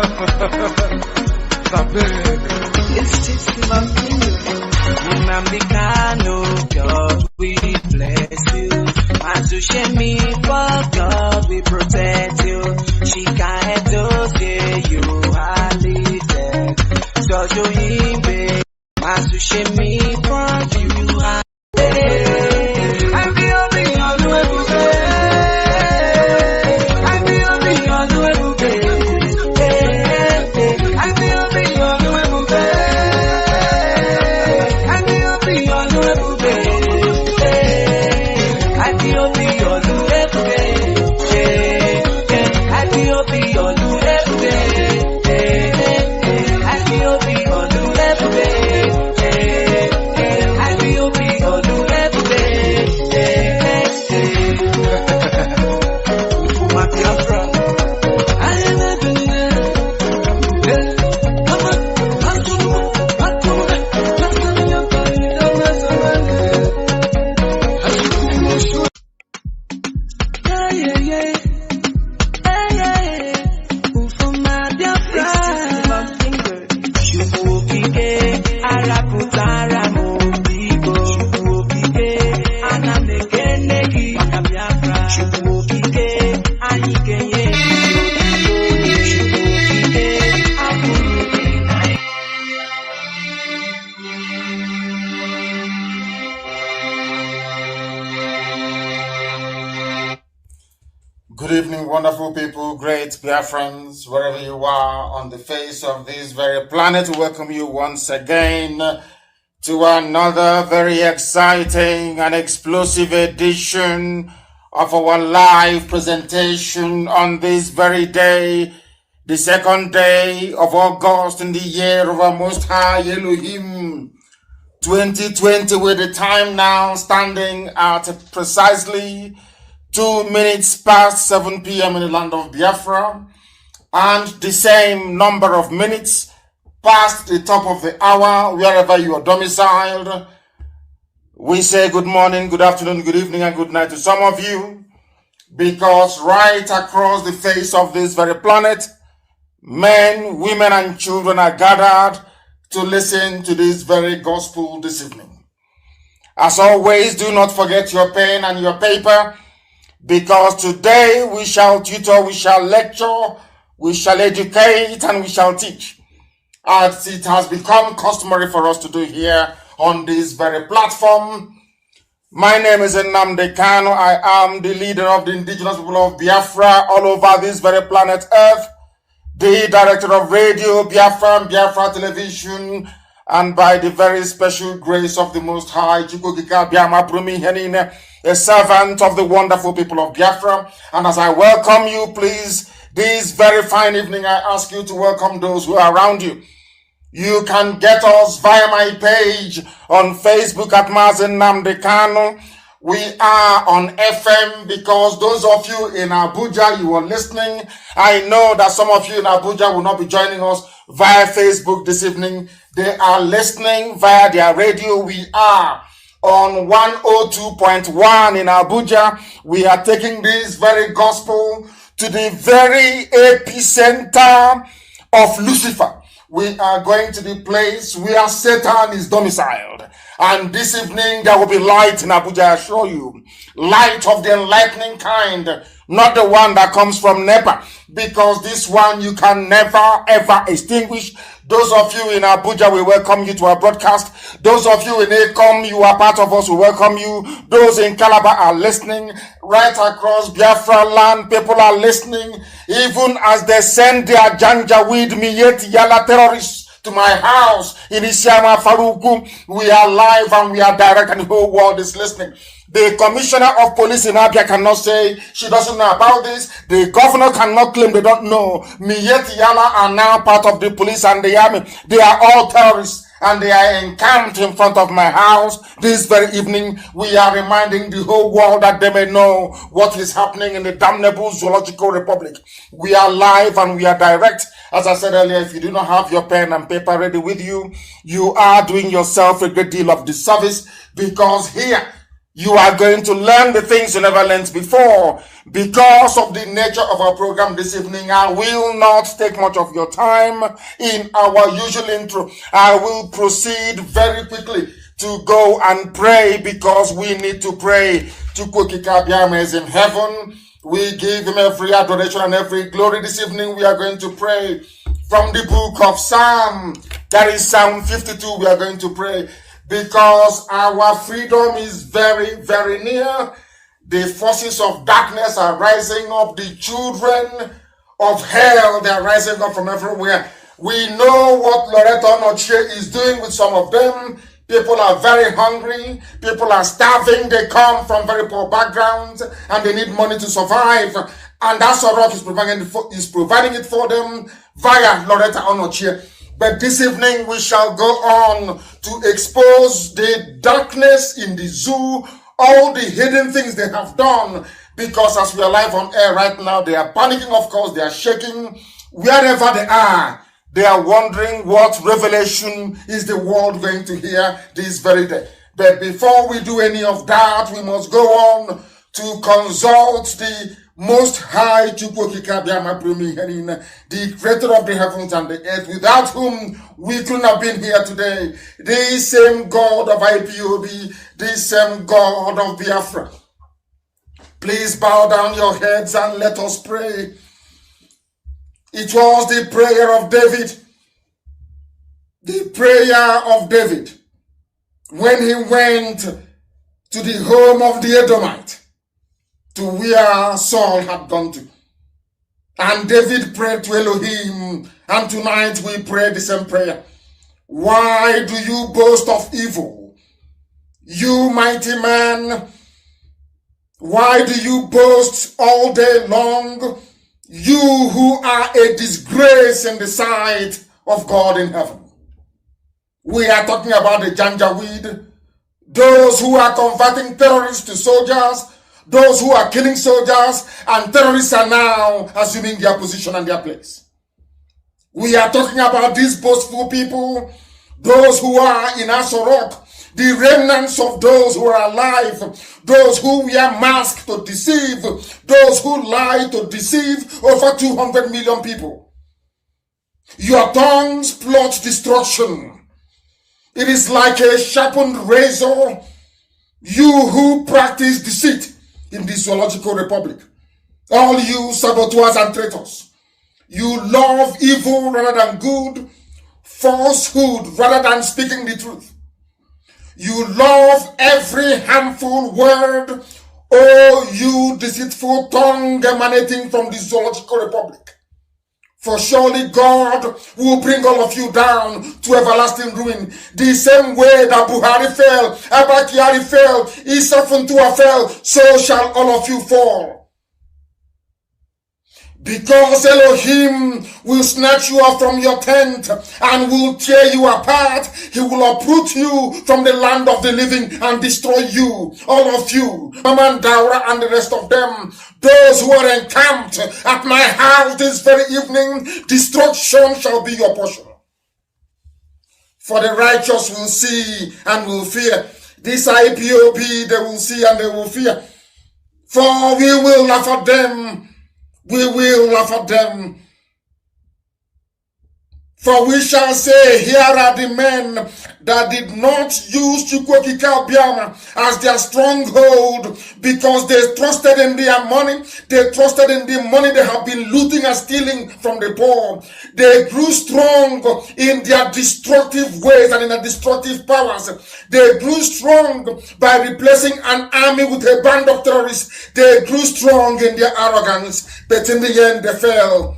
It's just Nnamdi Kanu, God we bless you. Mazi Shemi, for God we protect you. Shika Edoke, you are leader. Jojo Imbe, Mazi Shemi, for you are I feel the Good evening, wonderful people, great Biafrans, wherever you are on the face of this very planet. We welcome you once again to another very exciting and explosive edition of our live presentation on this very day, the second day of August in the year of our Most High Elohim 2020, with the time now standing at precisely 2 minutes past 7 p.m. in the land of Biafra, and the same number of minutes past the top of the hour wherever you are domiciled. We say good morning, good afternoon, good evening, and good night to some of you, because right across the face of this very planet, men, women, and children are gathered to listen to this very gospel this evening. As always, do not forget your pen and your paper, because today we shall tutor, we shall lecture, we shall educate, and we shall teach, as it has become customary for us to do here on this very platform. My name is Nnamdi Kanu. I am the leader of the indigenous people of Biafra all over this very planet Earth, the director of radio Biafra and Biafra television, and by the very special grace of the Most High, a servant of the wonderful people of Biafra. And as I welcome you, please, this very fine evening, I ask you to welcome those who are around you. You can get us via my page on Facebook at Mazi Nnamdi Kanu. We are on FM, because those of you in Abuja, you are listening. I know that some of you in Abuja will not be joining us via Facebook this evening. They are listening via their radio. We are on 102.1 in Abuja. We are taking this very gospel to the very epicenter of Lucifer. We are going to the place where Satan is domiciled. And this evening there will be light in Abuja, I assure you. Light of the enlightening kind, not the one that comes from NEPA, because this one you can never ever extinguish. Those of you in Abuja, we welcome you to our broadcast. Those of you in Akom, you are part of us, we welcome you. Those in Calabar are listening. Right across Biafra land, people are listening. Even as they send their Janjaweed Miyeti Yala terrorists to my house in Isiama Faruku, we are live and we are direct, and the whole world is listening. The commissioner of police in Abia cannot say she doesn't know about this. The governor cannot claim they don't know. Miyeti Yala are now part of the police and the army. They are all terrorists, and they are encamped in front of my house. This very evening, we are reminding the whole world that they may know what is happening in the damnable Zoological Republic. We are live and we are direct. As I said earlier, if you do not have your pen and paper ready with you, you are doing yourself a great deal of disservice, because here You are going to learn the things you never learned before. Because of the nature of our program this evening, I will not take much of your time in our usual intro. I will proceed very quickly to go and pray because we need to pray. Chukwokika is in heaven. We give him every adoration and every glory. This evening we are going to pray from the book of Psalm. That is Psalm 52. We are going to pray because our freedom is very, very near. The forces of darkness are rising up. The children of hell, they are rising up from everywhere. We know what Loretta Noche is doing with some of them. People are very hungry. People are starving. They come from very poor backgrounds and they need money to survive. And that's what is providing it for them via Loretta Onochie. But this evening we shall go on to expose the darkness in the zoo, all the hidden things they have done, because as we are live on air right now, they are panicking, of course, they are shaking. Wherever they are wondering what revelation is the world going to hear this very day. But before we do any of that, we must go on to consult the Most High Chukwokika Biama Primi, the creator of the heavens and the earth, without whom we couldn't have been here today. The same God of IPOB, the same God of Biafra. Please bow down your heads and let us pray. It was the prayer of David. The prayer of David when he went to the home of the Edomite, to where Saul had gone to. And David prayed to Elohim, and tonight we pray the same prayer. Why do you boast of evil, you mighty man? Why do you boast all day long, you who are a disgrace in the sight of God in heaven? We are talking about the Janjaweed, those who are converting terrorists to soldiers, those who are killing soldiers, and terrorists are now assuming their position and their place. We are talking about these boastful people, those who are in Asorok, the remnants of those who are alive, those who wear masks to deceive, those who lie to deceive over 200 million people. Your tongues plot destruction. It is like a sharpened razor, you who practice deceit in the zoological republic. All you saboteurs and traitors, you love evil rather than good, falsehood rather than speaking the truth. You love every harmful word, oh you deceitful tongue emanating from the zoological republic. For surely God will bring all of you down to everlasting ruin. The same way that Buhari fell, Abba Kyari fell, Issa Funtua fell, so shall all of you fall. Because Elohim will snatch you out from your tent and will tear you apart. He will uproot you from the land of the living and destroy you, all of you, Maman Daura and the rest of them. Those who are encamped at my house this very evening, destruction shall be your portion. For the righteous will see and will fear. This IPOB, they will see and they will fear. For we will laugh at them. We will laugh at them. For we shall say, here are the men that did not use Chukwokika Biama as their stronghold because they trusted in their money. They trusted in the money they have been looting and stealing from the poor. They grew strong in their destructive ways and in their destructive powers. They grew strong by replacing an army with a band of terrorists. They grew strong in their arrogance, but in the end they fell.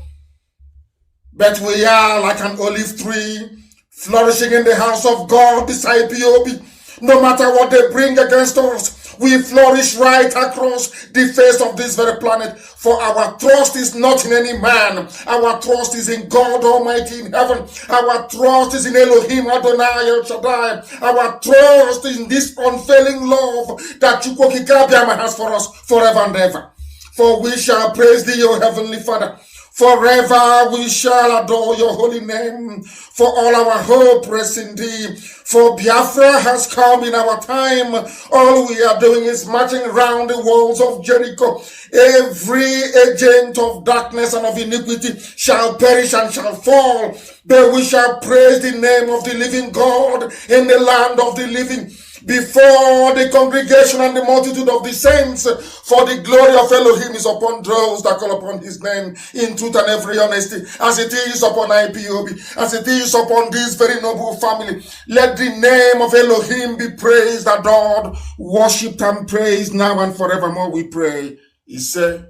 But we are like an olive tree, flourishing in the house of God, this IPOB. No matter what they bring against us, we flourish right across the face of this very planet. For our trust is not in any man. Our trust is in God Almighty in heaven. Our trust is in Elohim Adonai El Shaddai. Our trust is in this unfailing love that Chukwokika Biama has for us forever and ever. For we shall praise thee, O Heavenly Father. Forever we shall adore your holy name, for all our hope rests in thee. For Biafra has come in our time. All we are doing is marching around the walls of Jericho. Every agent of darkness and of iniquity shall perish and shall fall. But we shall praise the name of the living God in the land of the living, before the congregation and the multitude of the saints. For the glory of Elohim is upon those that call upon his name in truth and every honesty, as it is upon IPOB, as it is upon this very noble family. Let the name of Elohim be praised, adored, worshipped, and praised now and forevermore, we pray. He said,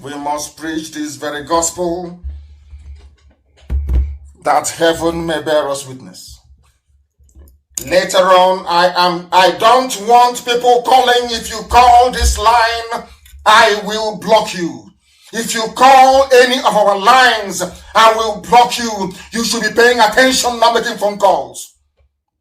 we must preach this very gospel, that heaven may bear us witness. Later on, I don't want people calling. If you call this line, I will block you. If you call any of our lines, I will block you. You should be paying attention, not making phone calls.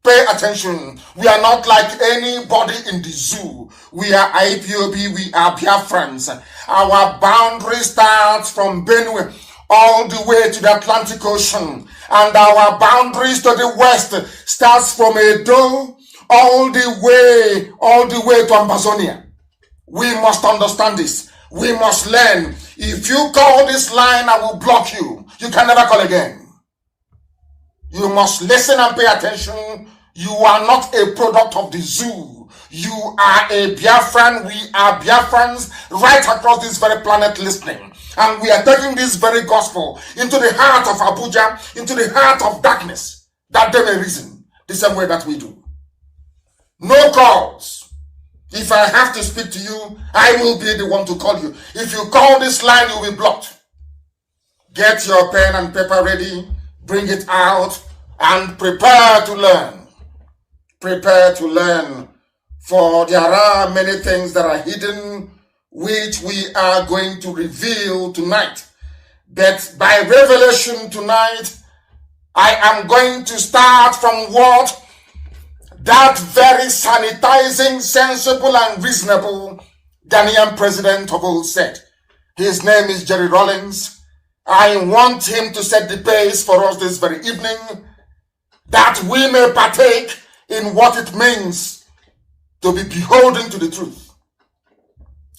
Pay attention. We are not like anybody in the zoo. We are IPOB, we are Biafrans. Our boundary starts from Benue all the way to the Atlantic Ocean. And our boundaries to the west starts from Edo all the way to Amazonia. We must understand this. We must learn. If you call this line, I will block you. You can never call again. You must listen and pay attention. You are not a product of the zoo. You are a Biafran. We are Biafrans right across this very planet listening. And we are taking this very gospel into the heart of Abuja, into the heart of darkness, that they may reason the same way that we do. No calls. If I have to speak to you, I will be the one to call you. If you call this line, you will be blocked. Get your pen and paper ready, bring it out, and prepare to learn. Prepare to learn, for there are many things that are hidden which we are going to reveal tonight. But by revelation tonight, I am going to start from what that very sanitizing, sensible, and reasonable Ghanaian president of old said. His name is Jerry Rawlings. I want him to set the pace for us this very evening, that we may partake in what it means to be beholden to the truth.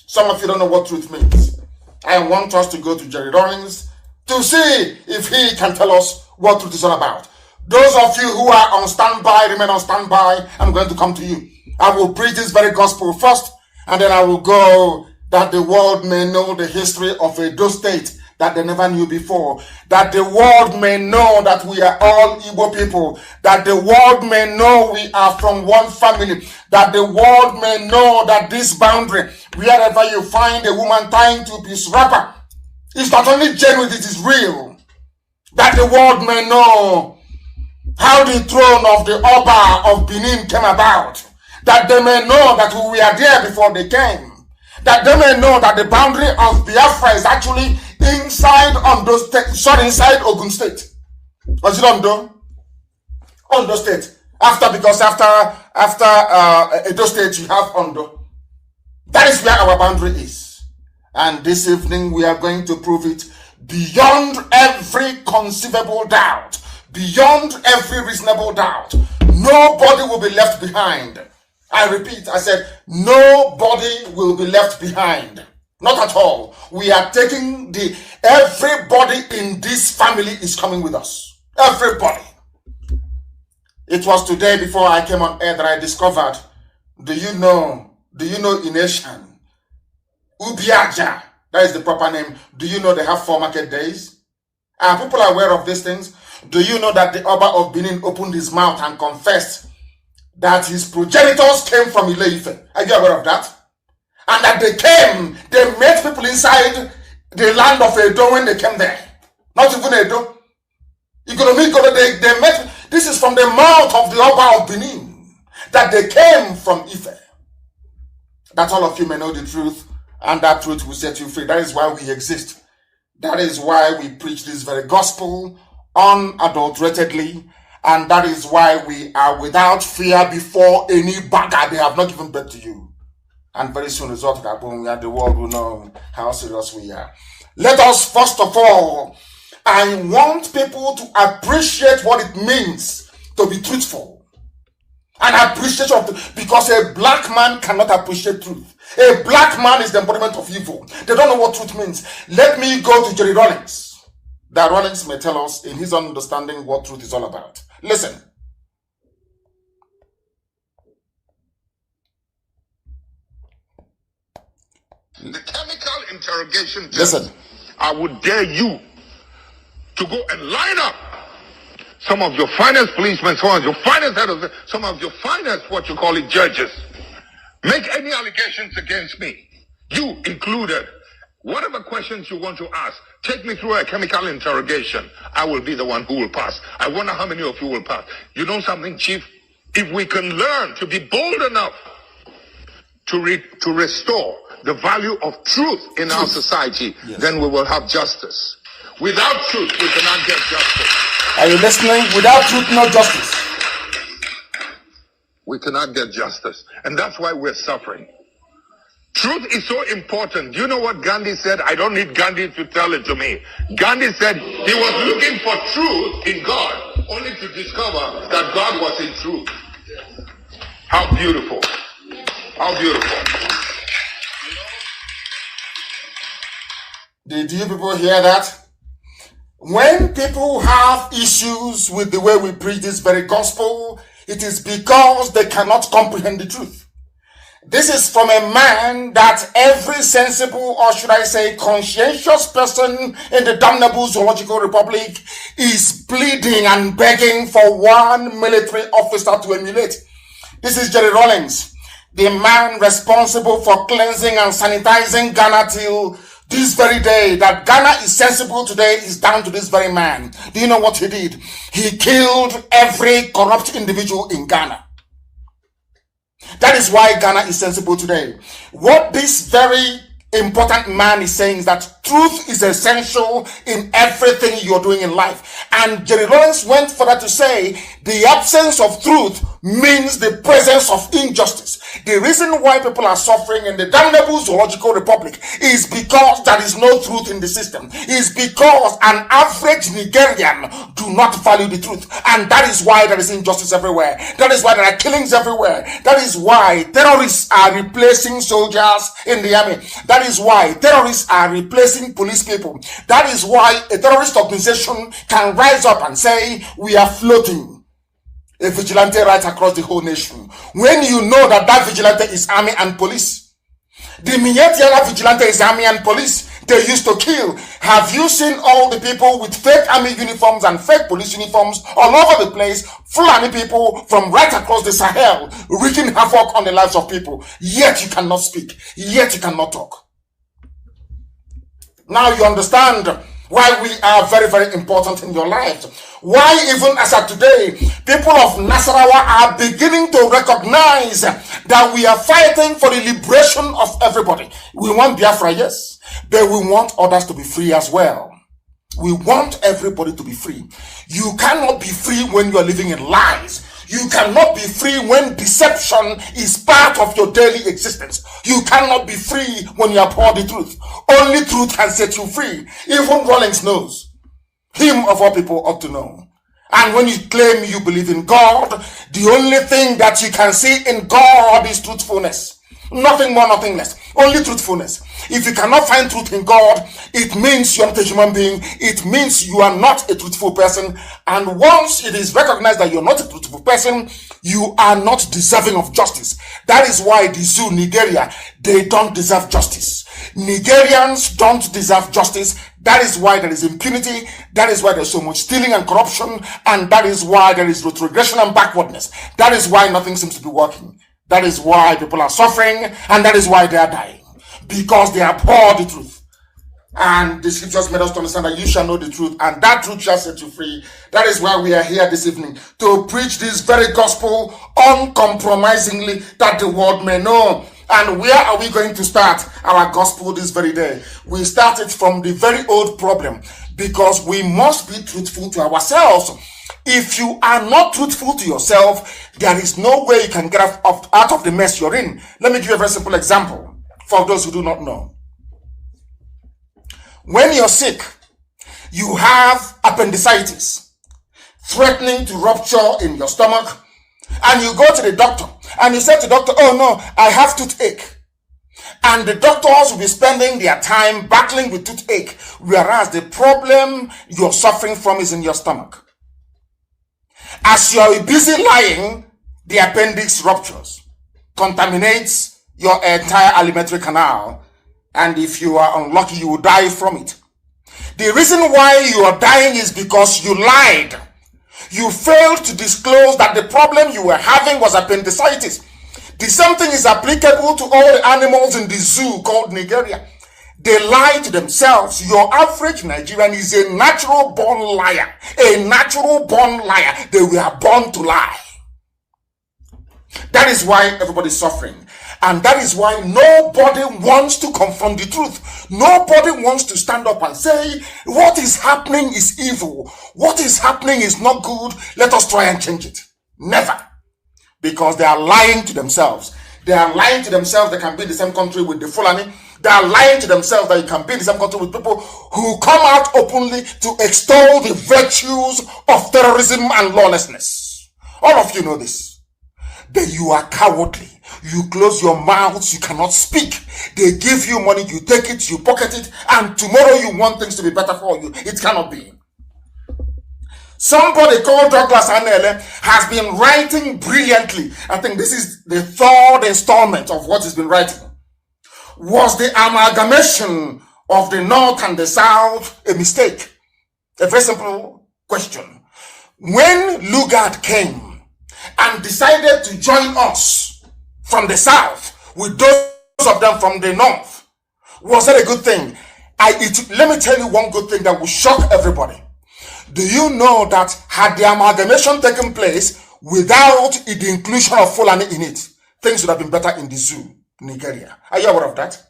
Some of you don't know what truth means. I want us to go to Jerry Rawlings to see if he can tell us what truth is all about. Those of you who are on standby, remain on standby. I'm going to come to you. I will preach this very gospel first, and then I will go that the world may know the history of Edo State that they never knew before, that the world may know that we are all Igbo people, that the world may know we are from one family, that the world may know that this boundary, wherever you find a woman tying to this wrapper, it's not only genuine, it is real. That the world may know how the throne of the Oba of Benin came about, that they may know that we were there before they came, that they may know that the boundary of Biafra is actually inside Ondo State, inside Ogun State. Was it Ondo? Ondo State. After Edo State, you have Ondo. That is where our boundary is. And this evening, we are going to prove it beyond every conceivable doubt, beyond every reasonable doubt. Nobody will be left behind. I repeat, I said, nobody will be left behind. Not at all. We are taking everybody in this family is coming with us. Everybody. It was today before I came on air that I discovered, do you know Inesian? Ubiaja, that is the proper name. Do you know they have 4 market days? Are people aware of these things? Do you know that the Oba of Benin opened his mouth and confessed that his progenitors came from Ile-Ife? Are you aware of that? And that they met people inside the land of Edo when they came there. Not even Edo. They met, this is from the mouth of the Oba of Benin, that they came from Ife. That all of you may know the truth, and that truth will set you free. That is why we exist. That is why we preach this very gospel unadulteratedly, and that is why we are without fear before any beggar. They have not given birth to you. And very soon, result the world will know how serious we are. Let us, first of all, I want people to appreciate what it means to be truthful. And appreciation of because a black man cannot appreciate truth. A black man is the embodiment of evil. They don't know what truth means. Let me go to Jerry Rawlings. That Rawlings may tell us in his own understanding what truth is all about. Listen. The chemical interrogation test. Listen. I would dare you to go and line up some of your finest policemen, some of your finest heads, some of your finest, what you call it, judges. Make any allegations against me, you included. Whatever questions you want to ask, take me through a chemical interrogation. I will be the one who will pass. I wonder how many of you will pass. You know something, Chief? If we can learn to be bold enough to restore the value of truth in our society, yes, then we will have justice. Without truth, we cannot get justice. Are you listening? Without truth, no justice. We cannot get justice. And that's why we're suffering. Truth is so important. You know what Gandhi said? I don't need Gandhi to tell it to me. Gandhi said he was looking for truth in God, only to discover that God was in truth. How beautiful. How beautiful. Did you people hear that? When people have issues with the way we preach this very gospel, it is because they cannot comprehend the truth. This is from a man that every sensible, or should I say conscientious person in the damnable zoological republic is pleading and begging for one military officer to emulate. This is Jerry Rawlings, the man responsible for cleansing and sanitizing Ghana till this very day. That Ghana is sensible today is down to this very man. Do you know what he did? He killed every corrupt individual in Ghana. That is why Ghana is sensible today. What this very important man is saying is that truth is essential in everything you're doing in life. And Jerry Rawlings went further to say the absence of truth means the presence of injustice. The reason why people are suffering in the damnable zoological republic is because there is no truth in the system. Is because an average Nigerian do not value the truth. And that is why there is injustice everywhere. That is why there are killings everywhere. That is why terrorists are replacing soldiers in the army. That is why terrorists are replacing police people. That is why a terrorist organization can rise up and say, we are floating a vigilante right across the whole nation. When you know that that vigilante is army and police. The Mietiala vigilante is army and police. They used to kill. Have you seen all the people with fake army uniforms and fake police uniforms all over the place? Fulani people from right across the Sahel wreaking havoc on the lives of people. Yet you cannot speak. Yet you cannot talk. Now you understand why we are very, very important in your lives. Why even as of today, people of Nasarawa are beginning to recognize that we are fighting for the liberation of everybody. We want Biafra, yes, but we want others to be free as well. We want everybody to be free. You cannot be free when you are living in lies. You cannot be free when deception is part of your daily existence. You cannot be free when you abhor the truth. Only truth can set you free. Even Rawlings knows. Him of all people ought to know. And when you claim you believe in God, the only thing that you can see in God is truthfulness. Nothing more, nothing less. Only truthfulness. If you cannot find truth in God, it means you're not a human being. It means you are not a truthful person. And once it is recognized that you're not a truthful person, you are not deserving of justice. That is why the zoo, Nigeria, they don't deserve justice. Nigerians don't deserve justice. That is why there is impunity. That is why there's so much stealing and corruption. And that is why there is retrogression and backwardness. That is why nothing seems to be working. That is why people are suffering, and that is why they are dying. Because they abhor the truth. And the scriptures made us to understand that you shall know the truth, and that truth shall set you free. That is why we are here this evening, to preach this very gospel uncompromisingly, that the world may know. And where are we going to start our gospel this very day? We started from the very old problem, because we must be truthful to ourselves. If you are not truthful to yourself, there is no way you can get out of the mess you're in. Let me give you a very simple example for those who do not know. When you're sick, you have appendicitis threatening to rupture in your stomach, and you go to the doctor and you say to the doctor, oh no, I have toothache. And the doctors will be spending their time battling with toothache, whereas the problem you're suffering from is in your stomach. As you're busy lying, the appendix ruptures, contaminates your entire alimentary canal, and if you are unlucky, you will die from it. The reason why you are dying is because you lied. You failed to disclose that the problem you were having was appendicitis. The same thing is applicable to all the animals in the zoo called Nigeria. They lie to themselves. Your average Nigerian is a natural born liar. A natural born liar. They were born to lie. That is why everybody's suffering. And that is why nobody wants to confront the truth. Nobody wants to stand up and say, what is happening is evil. What is happening is not good. Let us try and change it. Never. Because they are lying to themselves. They are lying to themselves they can be in the same country with the Fulani. They are lying to themselves that you can be in the same country with people who come out openly to extol the virtues of terrorism and lawlessness. All of you know this. That you are cowardly. You close your mouths, you cannot speak. They give you money, you take it, you pocket it, and tomorrow you want things to be better for you. It cannot be. Somebody called Douglas Anele has been writing brilliantly. I think this is the third installment of what he's been writing. Was the amalgamation of the North and the South a mistake? A very simple question. When Lugard came and decided to join us from the South with those of them from the North, was that a good thing? Let me tell you one good thing that will shock everybody. Do you know that had the amalgamation taken place without the inclusion of Fulani in it, things would have been better in the zoo, Nigeria? Are you aware of that?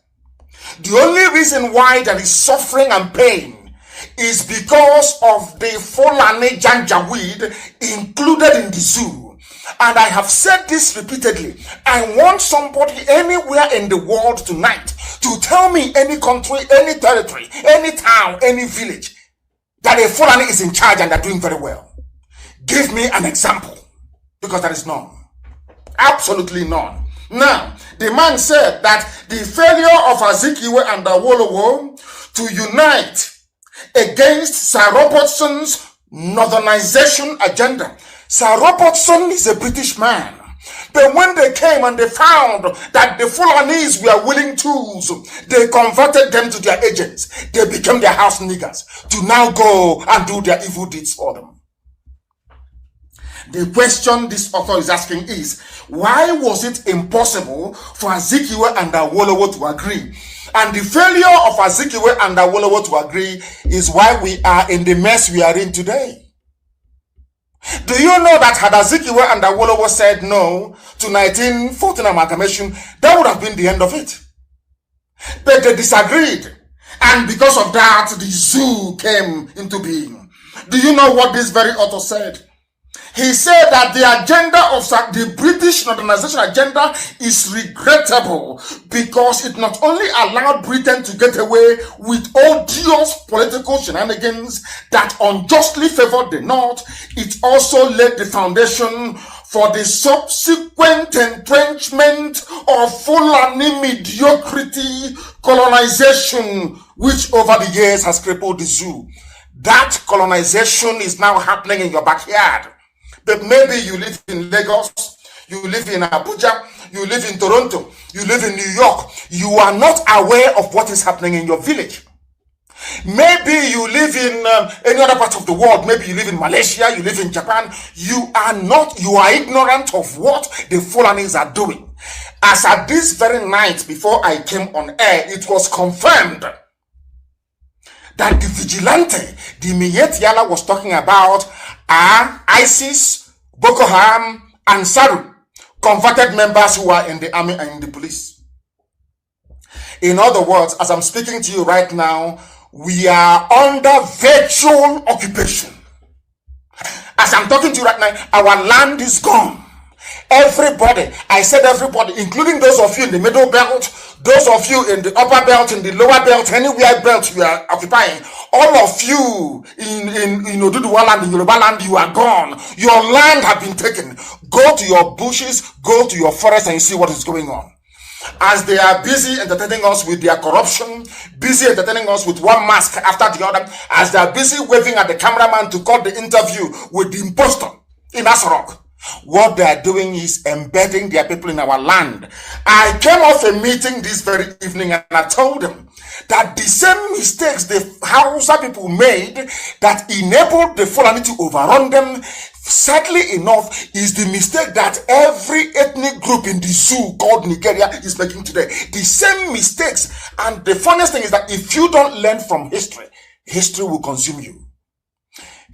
The only reason why there is suffering and pain is because of the Fulani Janjaweed included in the zoo. And I have said this repeatedly. I want somebody anywhere in the world tonight to tell me any country, any territory, any town, any village that a Fulani is in charge and they're doing very well. Give me an example, because there is none. Absolutely none. Now, the man said that the failure of Azikiwe and Awolowo to unite against Sir Robertson's northernization agenda. Sir Robertson is a British man. But when they came and they found that the Fulanis were willing tools, they converted them to their agents. They became their house niggers to now go and do their evil deeds for them. The question this author is asking is, why was it impossible for Azikiwe and Awolowo to agree? And the failure of Azikiwe and Awolowo to agree is why we are in the mess we are in today. Do you know that had Azikiwe and Awolowo said no to 1914 amalgamation, that would have been the end of it? But they disagreed. And because of that, the zoo came into being. Do you know what this very author said? He said that the agenda of the British modernization agenda is regrettable because it not only allowed Britain to get away with odious political shenanigans that unjustly favored the North, it also laid the foundation for the subsequent entrenchment of Fulani mediocrity colonization, which over the years has crippled the zoo. That colonization is now happening in your backyard. But maybe you live in Lagos, you live in Abuja, you live in Toronto, you live in New York. You are not aware of what is happening in your village. Maybe you live in any other part of the world. Maybe you live in Malaysia, you live in Japan. You are ignorant of what the Fulanis are doing. As at this very night before I came on air, it was confirmed that the vigilante, the Miet Yala was talking about, are ISIS, Boko Haram, and Saru, converted members who are in the army and in the police. In other words, as I'm speaking to you right now, we are under virtual occupation. As I'm talking to you right now, our land is gone. Everybody, I said everybody, including those of you in the middle belt, those of you in the upper belt, in the lower belt, anywhere belt you are occupying, all of you in Oduduwa land, in Yoruba land, you are gone. Your land have been taken. Go to your bushes, go to your forest and see what is going on. As they are busy entertaining us with their corruption, busy entertaining us with one mask after the other, as they are busy waving at the cameraman to cut the interview with the impostor in Asarok, what they are doing is embedding their people in our land. I came off a meeting this very evening and I told them that the same mistakes the Hausa people made that enabled the Fulani to overrun them, sadly enough, is the mistake that every ethnic group in the zoo called Nigeria is making today. The same mistakes. And the funniest thing is that if you don't learn from history, history will consume you.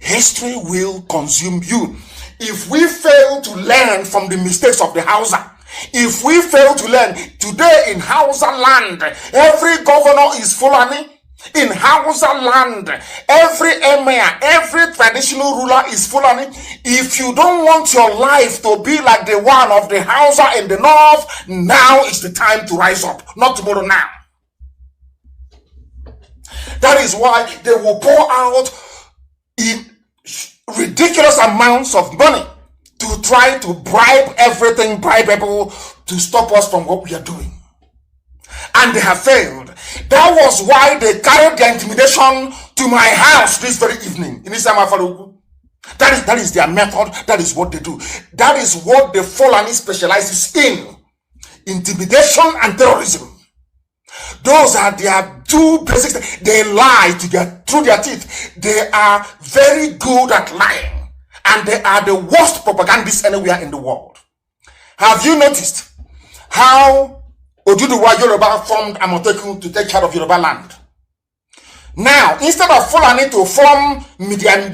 History will consume you. If we fail to learn from the mistakes of the Hausa, if we fail to learn, today in Hausa land, every governor is Fulani. In Hausa land, every emir, every traditional ruler is Fulani. If you don't want your life to be like the one of the Hausa in the north, now is the time to rise up, not tomorrow, now. That is why they will pour out in ridiculous amounts of money to try to bribe everything bribeable to stop us from what we are doing. And they have failed. That was why they carried their intimidation to my house this very evening in Isama Faruku. That is their method. That is what they do. That is what the Fulani specializes in. Intimidation and terrorism. Those are their two basic things. They lie through their teeth. They are very good at lying. And they are the worst propagandists anywhere in the world. Have you noticed how Oduduwa Yoruba formed Amotekun to take care of Yoruba land? Now, instead of Fulani to form their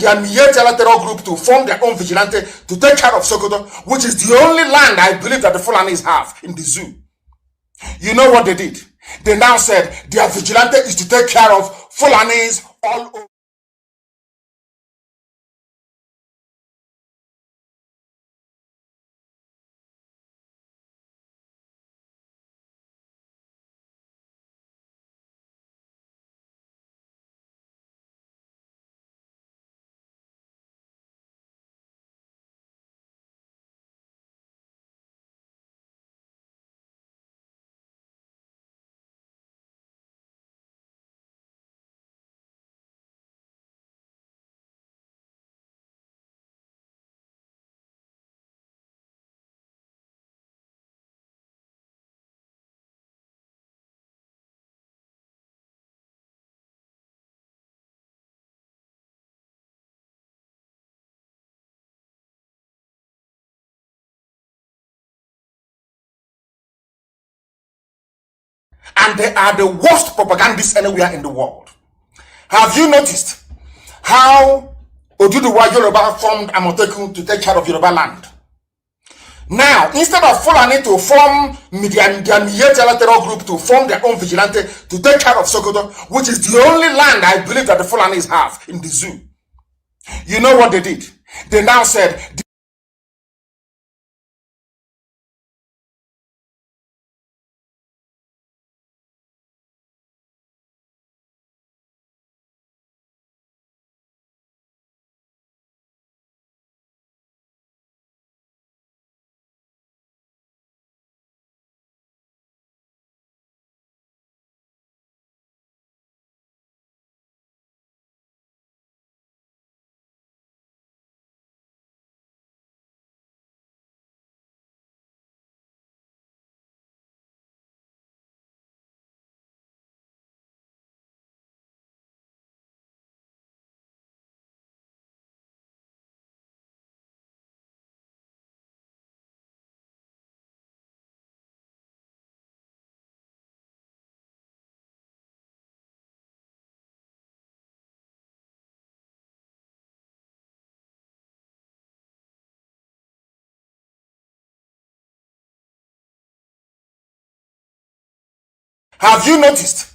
terror group to form their own vigilante to take care of Sokoto, which is the only land I believe that the Fulanis have in the zoo, you know what they did? They now said their vigilante is to take care of Fulanis all over. And they are the worst propagandists anywhere in the world. Have you noticed how Oduduwa Yoruba formed Amotekun to take care of Yoruba land? Now, instead of Fulani to form their terror group to form their own vigilante to take care of Sokoto, which is the only land I believe that the Fulanis have in the zoo, you know what they did? They now said, have you noticed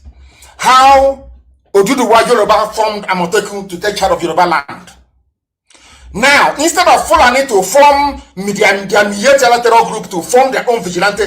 how Oduduwa Yoruba formed Amotekun to take care of Yoruba land? Now, instead of Fulani to form their multilateral group to form their own vigilante,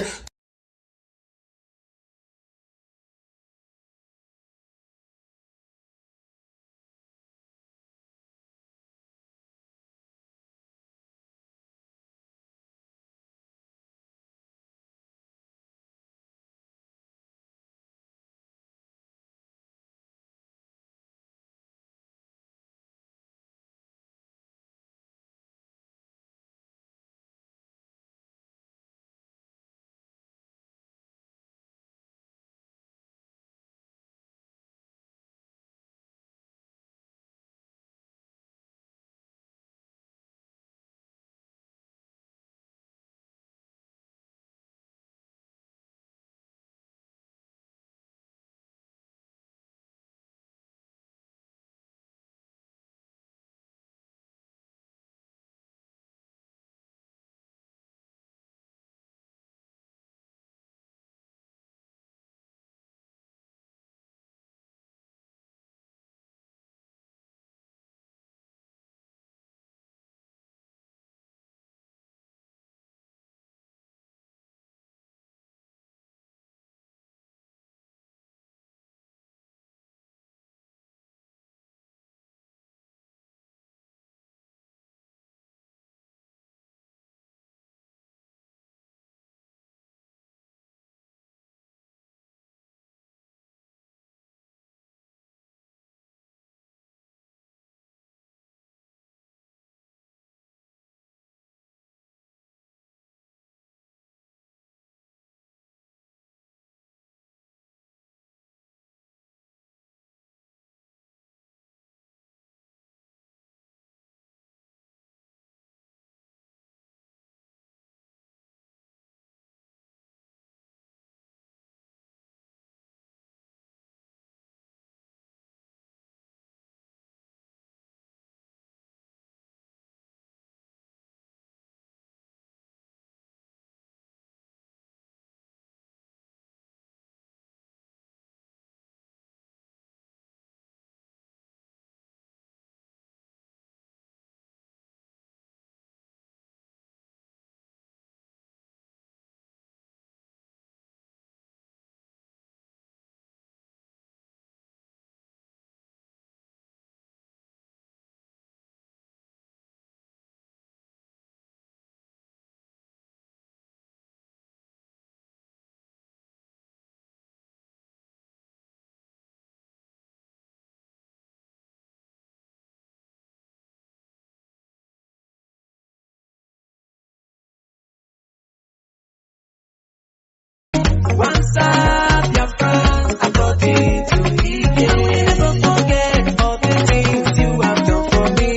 Once up your front, according to Ike. Never forget all the things you have done for me.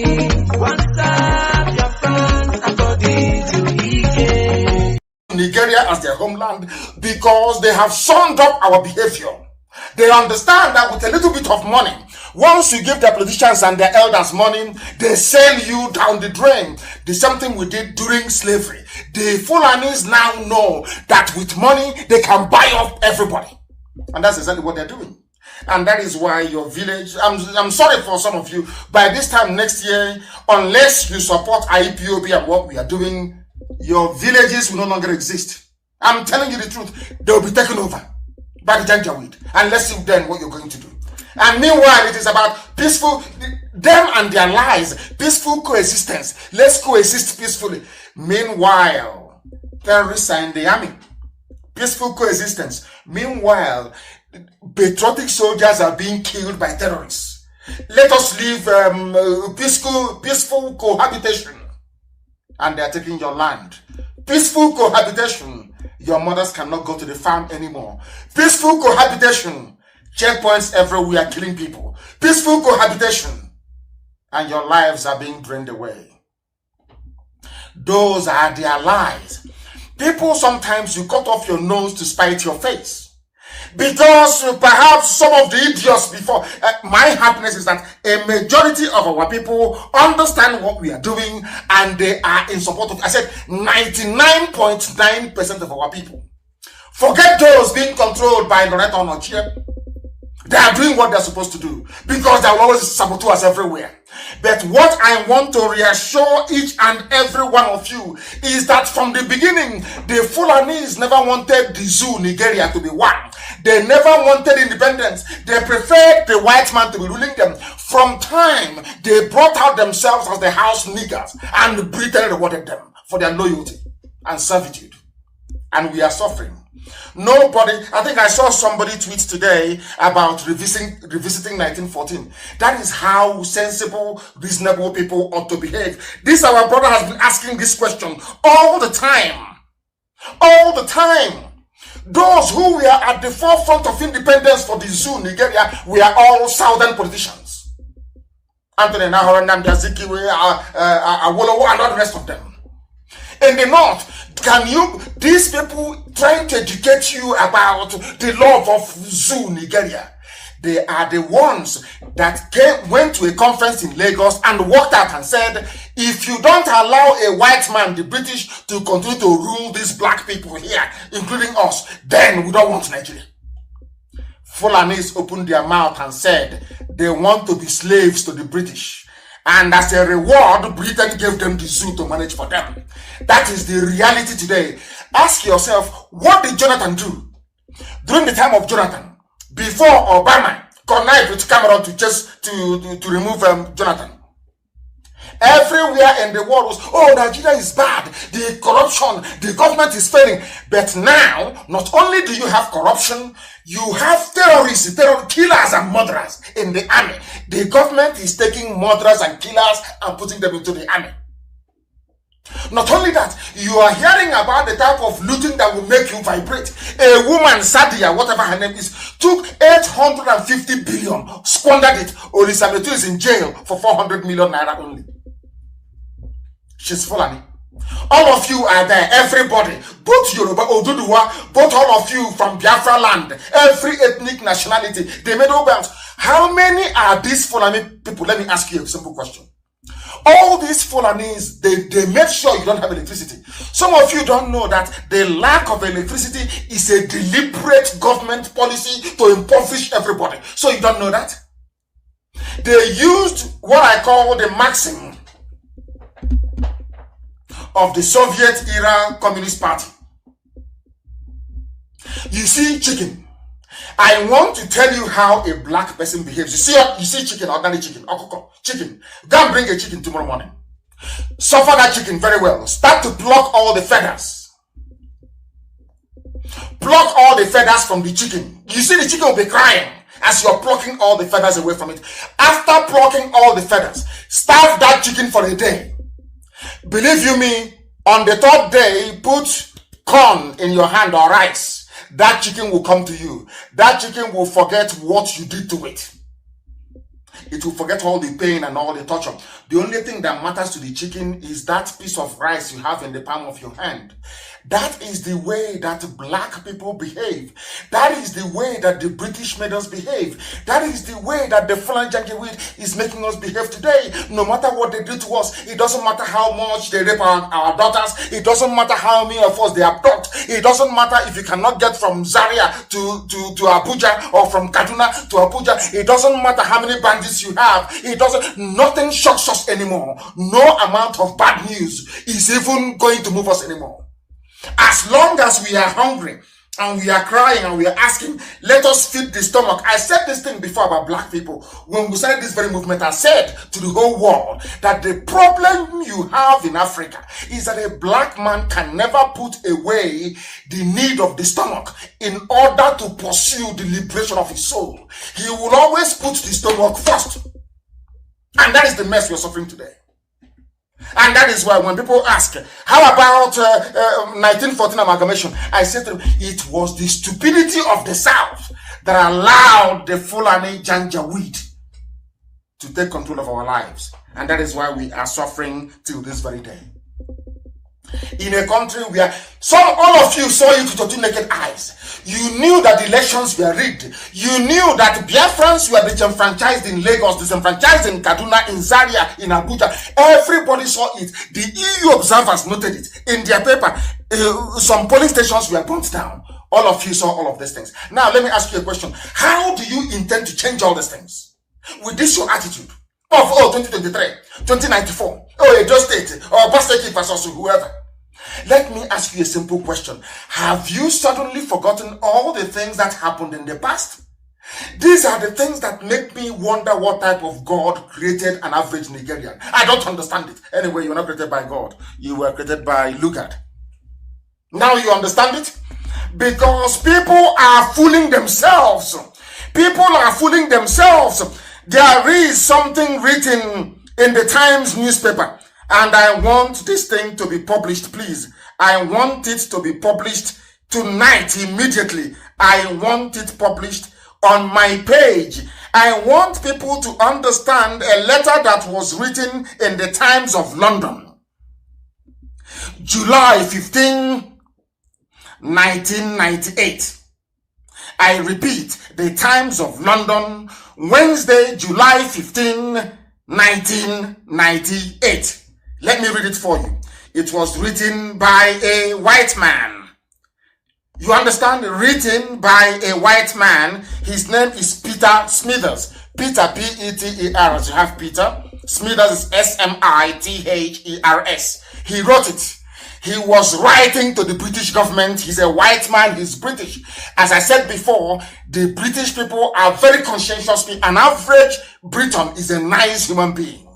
Once up your front, according to Ike. Nigeria as their homeland, because they have summed up our behavior. They understand that with a little bit of money, once you give the politicians and their elders money, they sell you down the drain. The same thing we did during slavery. The Fulanis now know that with money, they can buy up everybody. And that's exactly what they're doing. And that is why your village, I'm sorry for some of you, by this time next year, unless you support IPOB and what we are doing, your villages will no longer exist. I'm telling you the truth. They will be taken over by the Janjaweed. And let's see then what you're going to do. And meanwhile, it is about peaceful, them and their lies, peaceful coexistence. Let's coexist peacefully. Meanwhile, terrorists are in the army. Peaceful coexistence. Meanwhile, patriotic soldiers are being killed by terrorists. Let us live peaceful cohabitation. And they are taking your land. Peaceful cohabitation. Your mothers cannot go to the farm anymore. Peaceful cohabitation. Checkpoints everywhere killing people. Peaceful cohabitation. And your lives are being drained away. Those are their lies. People, sometimes you cut off your nose to spite your face. Because perhaps some of the idiots before, my happiness is that a majority of our people understand what we are doing and they are in support of, I said 99.9% of our people. Forget those being controlled by Loretta Onochie. They are doing what they're supposed to do because they will always sabotage us everywhere. But what I want to reassure each and every one of you is that from the beginning, the Fulanis never wanted the zoo, Nigeria, to be one. They never wanted independence. They preferred the white man to be ruling them. From time, they brought out themselves as the house niggers, and Britain rewarded them for their loyalty and servitude. And we are suffering. Nobody, I think I saw somebody tweet today about revisiting 1914. That is how sensible, reasonable people ought to behave. This our brother has been asking this question all the time. All the time. Those who were at the forefront of independence for the zoo, Nigeria, we are all southern politicians. Anthony Nahor, Nnamdi Azikiwe, Awolowo, and all the rest of them. In the north, these people trying to educate you about the love of zoo, Nigeria, they are the ones that went to a conference in Lagos and walked out and said, if you don't allow a white man, the British, to continue to rule these black people here, including us, then we don't want Nigeria. Fulanis opened their mouth and said they want to be slaves to the British. And as a reward, Britain gave them the zoo to manage for them. That is the reality today. Ask yourself, what did Jonathan do during the time of Jonathan? Before Obama connived with Cameron to remove Jonathan. Everywhere in the world was, oh, Nigeria is bad, the corruption, the government is failing. But now, not only do you have corruption, you have terrorists, killers and murderers in the army. The government is taking murderers and killers and putting them into the army. Not only that, you are hearing about the type of looting that will make you vibrate. A woman, Sadia, whatever her name is, took 850 billion, squandered it. Olisabetu is in jail for 400 million naira only. She's Fulani. All of you are there, everybody, both Yoruba, Oduduwa, both all of you from Biafra land, every ethnic nationality, they made all bands. How many are these Fulani people? Let me ask you a simple question. All these Fulanis, they make sure you don't have electricity. Some of you don't know that the lack of electricity is a deliberate government policy to impoverish everybody. So you don't know that? They used what I call the maxim of the Soviet-era Communist Party. You see chicken. I want to tell you how a black person behaves. You see chicken, ordinary chicken, okoko, chicken. Go and bring a chicken tomorrow morning. Suffer that chicken very well. Start to pluck all the feathers. Pluck all the feathers from the chicken. You see the chicken will be crying as you're plucking all the feathers away from it. After plucking all the feathers, starve that chicken for a day. Believe you me, on the third day, put corn in your hand or rice. That chicken will come to you. That chicken will forget what you did to it. It will forget all the pain and all the torture. The only thing that matters to the chicken is that piece of rice you have in the palm of your hand. That is the way that black people behave. That is the way that the British made us behave. That is the way that the Fulani Janjaweed is making us behave today. No matter what they do to us, it doesn't matter how much they rape our daughters. It doesn't matter how many of us they abduct. It doesn't matter if you cannot get from Zaria to Abuja or from Kaduna to Abuja. It doesn't matter how many bandits you have. Nothing shocks us anymore. No amount of bad news is even going to move us anymore. As long as we are hungry and we are crying and we are asking, let us feed the stomach. I said this thing before about black people. When we started this very movement, I said to the whole world that the problem you have in Africa is that a black man can never put away the need of the stomach in order to pursue the liberation of his soul. He will always put the stomach first. And that is the mess we are suffering today. And that is why when people ask, how about 1914 amalgamation? I said to them, it was the stupidity of the South that allowed the Fulani Janjaweed to take control of our lives. And that is why we are suffering till this very day. In a country where all of you saw it with your two naked eyes. You knew that the elections were rigged. You knew that Biafrans were disenfranchised in Lagos, disenfranchised in Kaduna, in Zaria, in Abuja. Everybody saw it. The EU observers noted it in their paper. Some polling stations were burnt down. All of you saw all of these things. Now, let me ask you a question. How do you intend to change all these things? With this your attitude of, 2023, 2094, Edo State, or Pastor Keith versus whoever. Let me ask you a simple question. Have you suddenly forgotten all the things that happened in the past? These are the things that make me wonder what type of God created an average Nigerian. I don't understand it. Anyway, you were not created by God. You were created by Lugard. Now you understand it? Because people are fooling themselves. People are fooling themselves. There is something written in the Times newspaper, and I want this thing to be published, please. I want it to be published tonight, immediately. I want it published on my page. I want people to understand a letter that was written in the Times of London, July 15, 1998. I repeat, the Times of London, Wednesday, July 15, 1998. Let me read it for you. It was written by a white man. You understand? Written by a white man. His name is Peter Smithers. Peter, P-E-T-E-R, as you have Peter. Smithers is S-M-I-T-H-E-R-S. He wrote it. He was writing to the British government. He's a white man. He's British. As I said before, the British people are very conscientious people. An average Briton is a nice human being.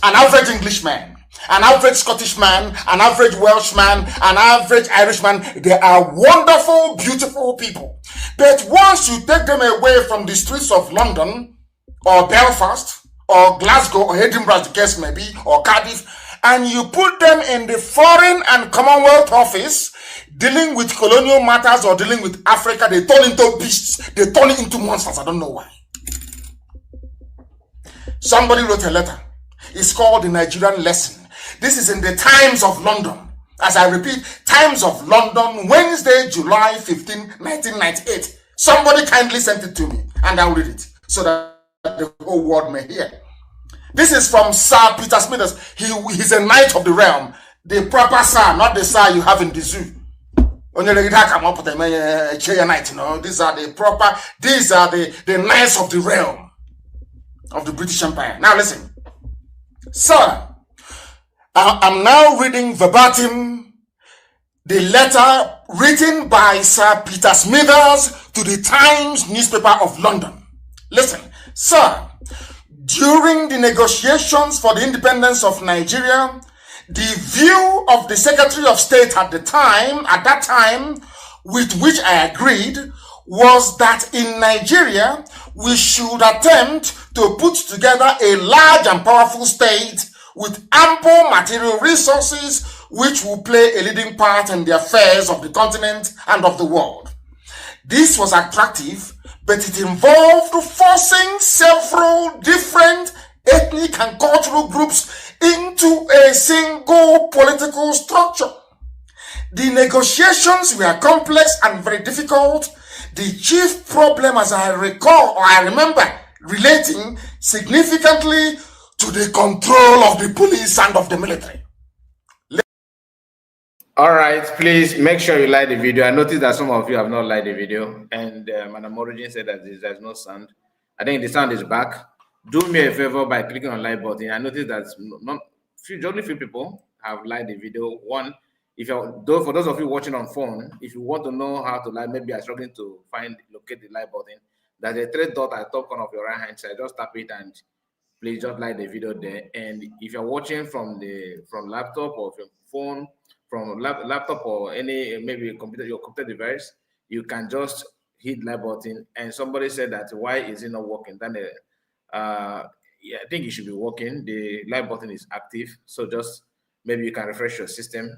An average Englishman, an average Scottish man, an average Welshman, an average Irishman. They are wonderful, beautiful people. But once you take them away from the streets of London or Belfast or Glasgow or Edinburgh, as the case may be, or Cardiff, and you put them in the Foreign and Commonwealth Office dealing with colonial matters or dealing with Africa, they turn into beasts. They turn into monsters. I don't know why. Somebody wrote a letter. It's called the Nigerian Lesson. This is in the Times of London. As I repeat, Times of London, Wednesday, July 15, 1998. Somebody kindly sent it to me, and I'll read it so that the whole world may hear. This is from Sir Peter Smithers. He's a knight of the realm. The proper sir, not the sir you have in the zoo. These are the proper, these are the knights of the realm of the British Empire. Now listen. Sir, I'm now reading verbatim the letter written by Sir Peter Smithers to the Times newspaper of London. Listen, sir, during the negotiations for the independence of Nigeria, the view of the Secretary of State at that time, with which I agreed, was that in Nigeria, we should attempt to put together a large and powerful state with ample material resources, which will play a leading part in the affairs of the continent and of the world. This was attractive, but it involved forcing several different ethnic and cultural groups into a single political structure. The negotiations were complex and very difficult. The chief problem, as I recall, or I remember, relating significantly to the control of the police and of the military. All right, please make sure you like the video. I noticed that some of you have not liked the video, and Madam Origin said that there's no sound. I think the sound is back. Do me a favor by clicking on like button. I noticed that only few people have liked the video. One, for those of you watching on phone, if you want to know how to like, maybe I'm struggling to locate the like button. There's a 3 dot at the top corner of your right hand side. Just tap it and please just like the video there. And if you're watching from laptop or from phone, from laptop or any maybe your computer device, you can just hit like button. And somebody said that why is it not working? Then yeah, I think it should be working. The like button is active, so just maybe you can refresh your system.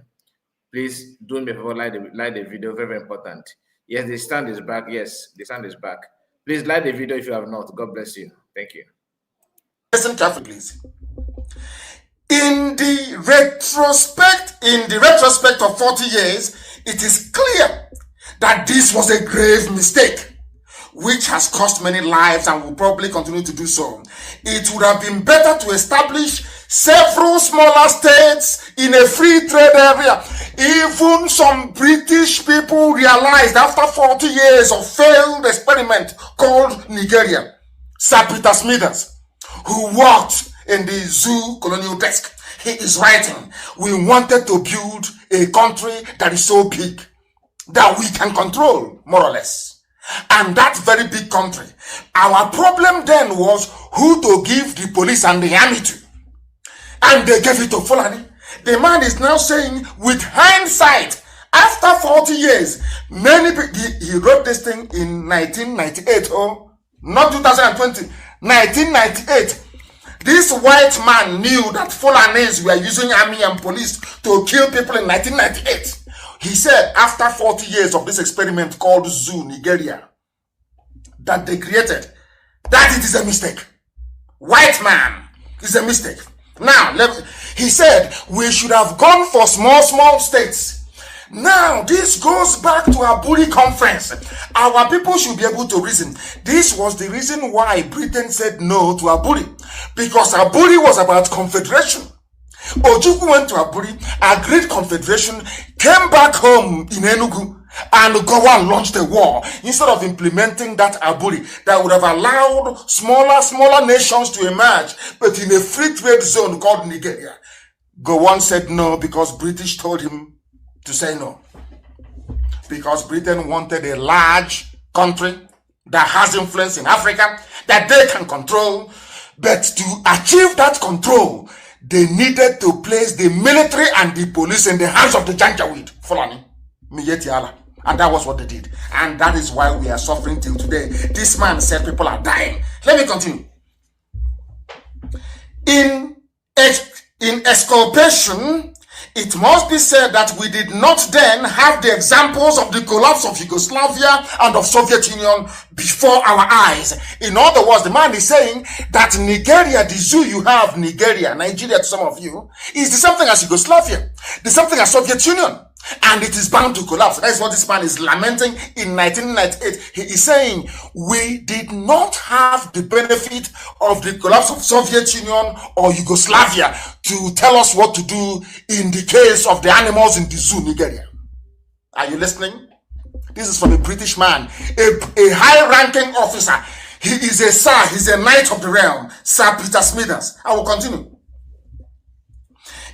Please do me a favor, like the video, very, very important. Yes, the stand is back. Yes, the stand is back. Please like the video if you have not. God bless you. Thank you. Listen carefully, please. In the retrospect of 40 years, it is clear that this was a grave mistake. which has cost many lives and will probably continue to do so. It would have been better to establish several smaller states in a free trade area. Even some British people realized after 40 years of failed experiment called Nigeria. Sir Peter Smithers, who worked in the zoo colonial desk, he is writing, we wanted to build a country that is so big that we can control, more or less. And that very big country. Our problem then was who to give the police and the army to. And they gave it to Fulani. The man is now saying, with hindsight, after 40 years, many people, he wrote this thing in 1998, not 2020, 1998. This white man knew that Fulanis were using army and police to kill people in 1998. He said, after 40 years of this experiment called Zoo, Nigeria, that they created, that it is a mistake. White man is a mistake. Now, he said, we should have gone for small states. Now, this goes back to our Aburi conference. Our people should be able to reason. This was the reason why Britain said no to Aburi. Because Aburi was about confederation. Ojukwu went to Aburi, agreed confederation, came back home in Enugu, and Gowan launched a war instead of implementing that Aburi that would have allowed smaller nations to emerge, but in a free trade zone called Nigeria. Gowan said no because British told him to say no. Because Britain wanted a large country that has influence in Africa that they can control, but to achieve that control, they needed to place the military and the police in the hands of the Janjaweed, Fulani, Miyetiala. And that was what they did. And that is why we are suffering till today. This man said people are dying. Let me continue. In exculpation, it must be said that we did not then have the examples of the collapse of Yugoslavia and of Soviet Union before our eyes. In other words, the man is saying that Nigeria, the zoo you have, Nigeria to some of you, is the same thing as Yugoslavia, the same thing as Soviet Union. And it is bound to collapse. That is what this man is lamenting in 1998. He is saying, we did not have the benefit of the collapse of Soviet Union or Yugoslavia to tell us what to do in the case of the animals in the zoo, Nigeria. Are you listening? This is from a British man, a high-ranking officer. He is a sir, he's a knight of the realm, Sir Peter Smithers. I will continue.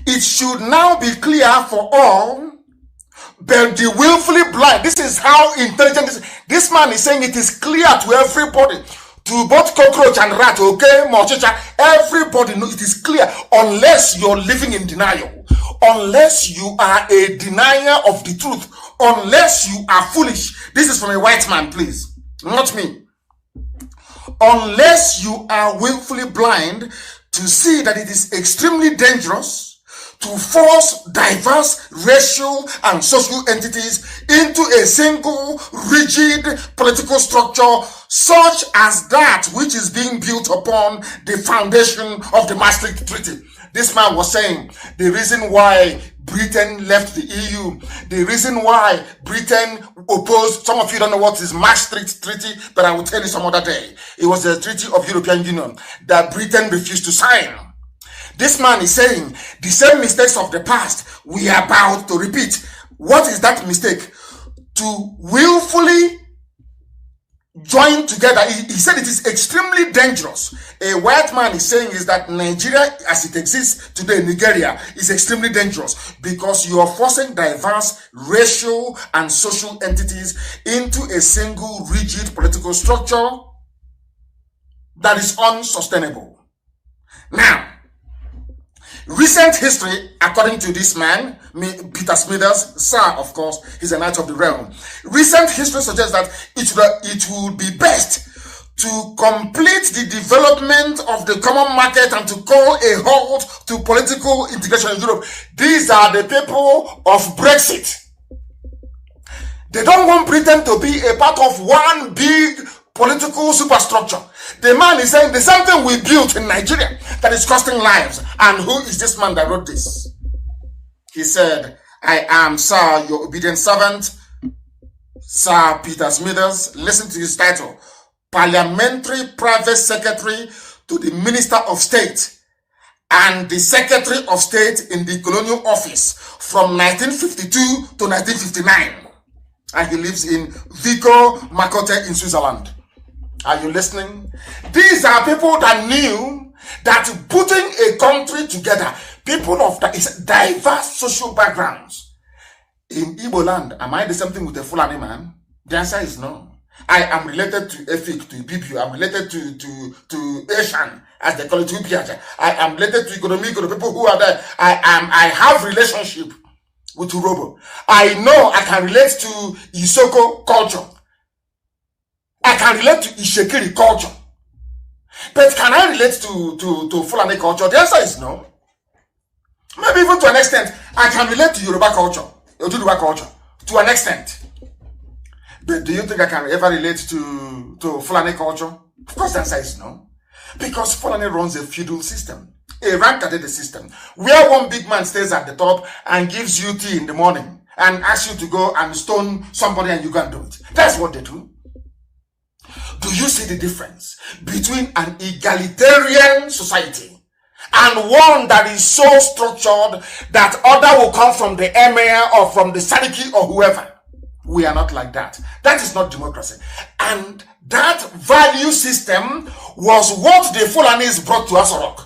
It should now be clear for all, but the willfully blind. This is how intelligent this man is saying. It is clear to everybody, to both cockroach and rat, okay, Mochicha, everybody knows it is clear, unless you're living in denial, unless you are a denier of the truth, unless you are foolish. This is from a white man, please, not me. Unless you are willfully blind to see that it is extremely dangerous to force diverse racial and social entities into a single rigid political structure such as that which is being built upon the foundation of the Maastricht Treaty. This man was saying the reason why Britain left the EU, the reason why Britain opposed, some of you don't know what is Maastricht Treaty, but I will tell you some other day. It was the Treaty of European Union that Britain refused to sign. This man is saying the same mistakes of the past we are about to repeat. What is that mistake? To willfully join together. He said it is extremely dangerous. A white man is saying is that Nigeria as it exists today, Nigeria, is extremely dangerous because you are forcing diverse racial and social entities into a single rigid political structure that is unsustainable. Now, recent history, according to this man, Peter Smithers, sir, of course, he's a knight of the realm. Recent history suggests that it would be best to complete the development of the common market and to call a halt to political integration in Europe. These are the people of Brexit. They don't want Britain to be a part of one big political superstructure. The man is saying the same thing we built in Nigeria that is costing lives. And who is this man that wrote this? He said, I am, sir, your obedient servant, Sir Peter Smithers, listen to his title, Parliamentary Private Secretary to the Minister of State and the Secretary of State in the Colonial Office from 1952 to 1959. And he lives in Vico Makote in Switzerland. Are you listening? These are people that knew that putting a country together, people of diverse social backgrounds. In Igbo land, am I the same thing with a Fulani man? The answer is no. I am related to Efik, to Ibibu. I'm related to Asian, as they call it, to I am related to Ikonomiko, the people who are there. I have relationship with Urobo. I know I can relate to Isoko culture. I can relate to Ishekiri culture. But can I relate to Fulani culture? The answer is no. Maybe even to an extent, I can relate to Yoruba culture, Yoruba culture, to an extent. But do you think I can ever relate to Fulani culture? Of course, the answer is no. Because Fulani runs a feudal system, a rank-added system, where one big man stays at the top and gives you tea in the morning and asks you to go and stone somebody and you can do it. That's what they do. Do you see the difference between an egalitarian society and one that is so structured that order will come from the emir or from the Sadiki or whoever? We are not like that. That is not democracy. And that value system was what the Fulanis brought to Asorok.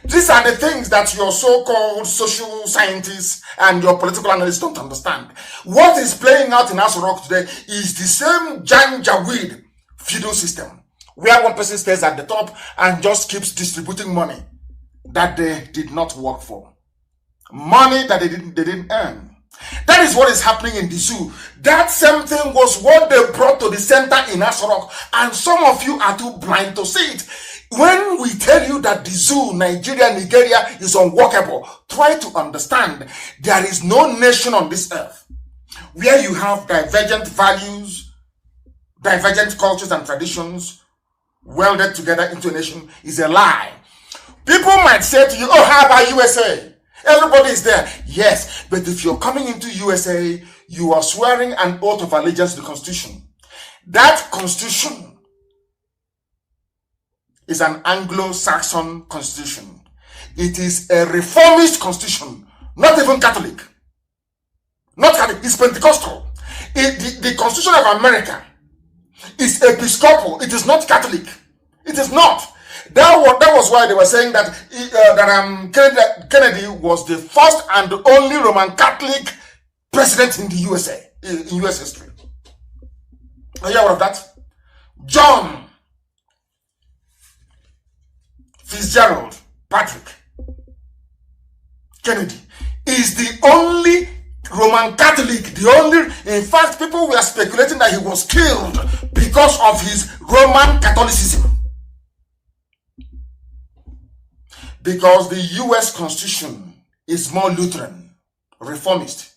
These are the things that your so-called social scientists and your political analysts don't understand. What is playing out in Asorok today is the same janjaweed feudal system, where one person stays at the top and just keeps distributing money that they did not work for. Money that they didn't earn. That is what is happening in the zoo. That same thing was what they brought to the center in Asorok, and some of you are too blind to see it. When we tell you that the zoo, Nigeria, is unworkable, try to understand there is no nation on this earth where you have divergent values, divergent cultures and traditions welded together into a nation is a lie. People might say to you, oh, how about USA? Everybody is there. Yes, but if you're coming into USA, you are swearing an oath of allegiance to the Constitution. That Constitution is an Anglo-Saxon Constitution. It is a reformist Constitution, not even Catholic. Not Catholic, it's Pentecostal. The Constitution of America is Episcopal. It is not Catholic. It is not. That was why they were saying that Kennedy was the first and only Roman Catholic president in the USA, in US history. Are you aware of that? John Fitzgerald Patrick Kennedy is the only Roman Catholic, in fact, people were speculating that he was killed because of his Roman Catholicism. Because the US Constitution is more Lutheran, reformist.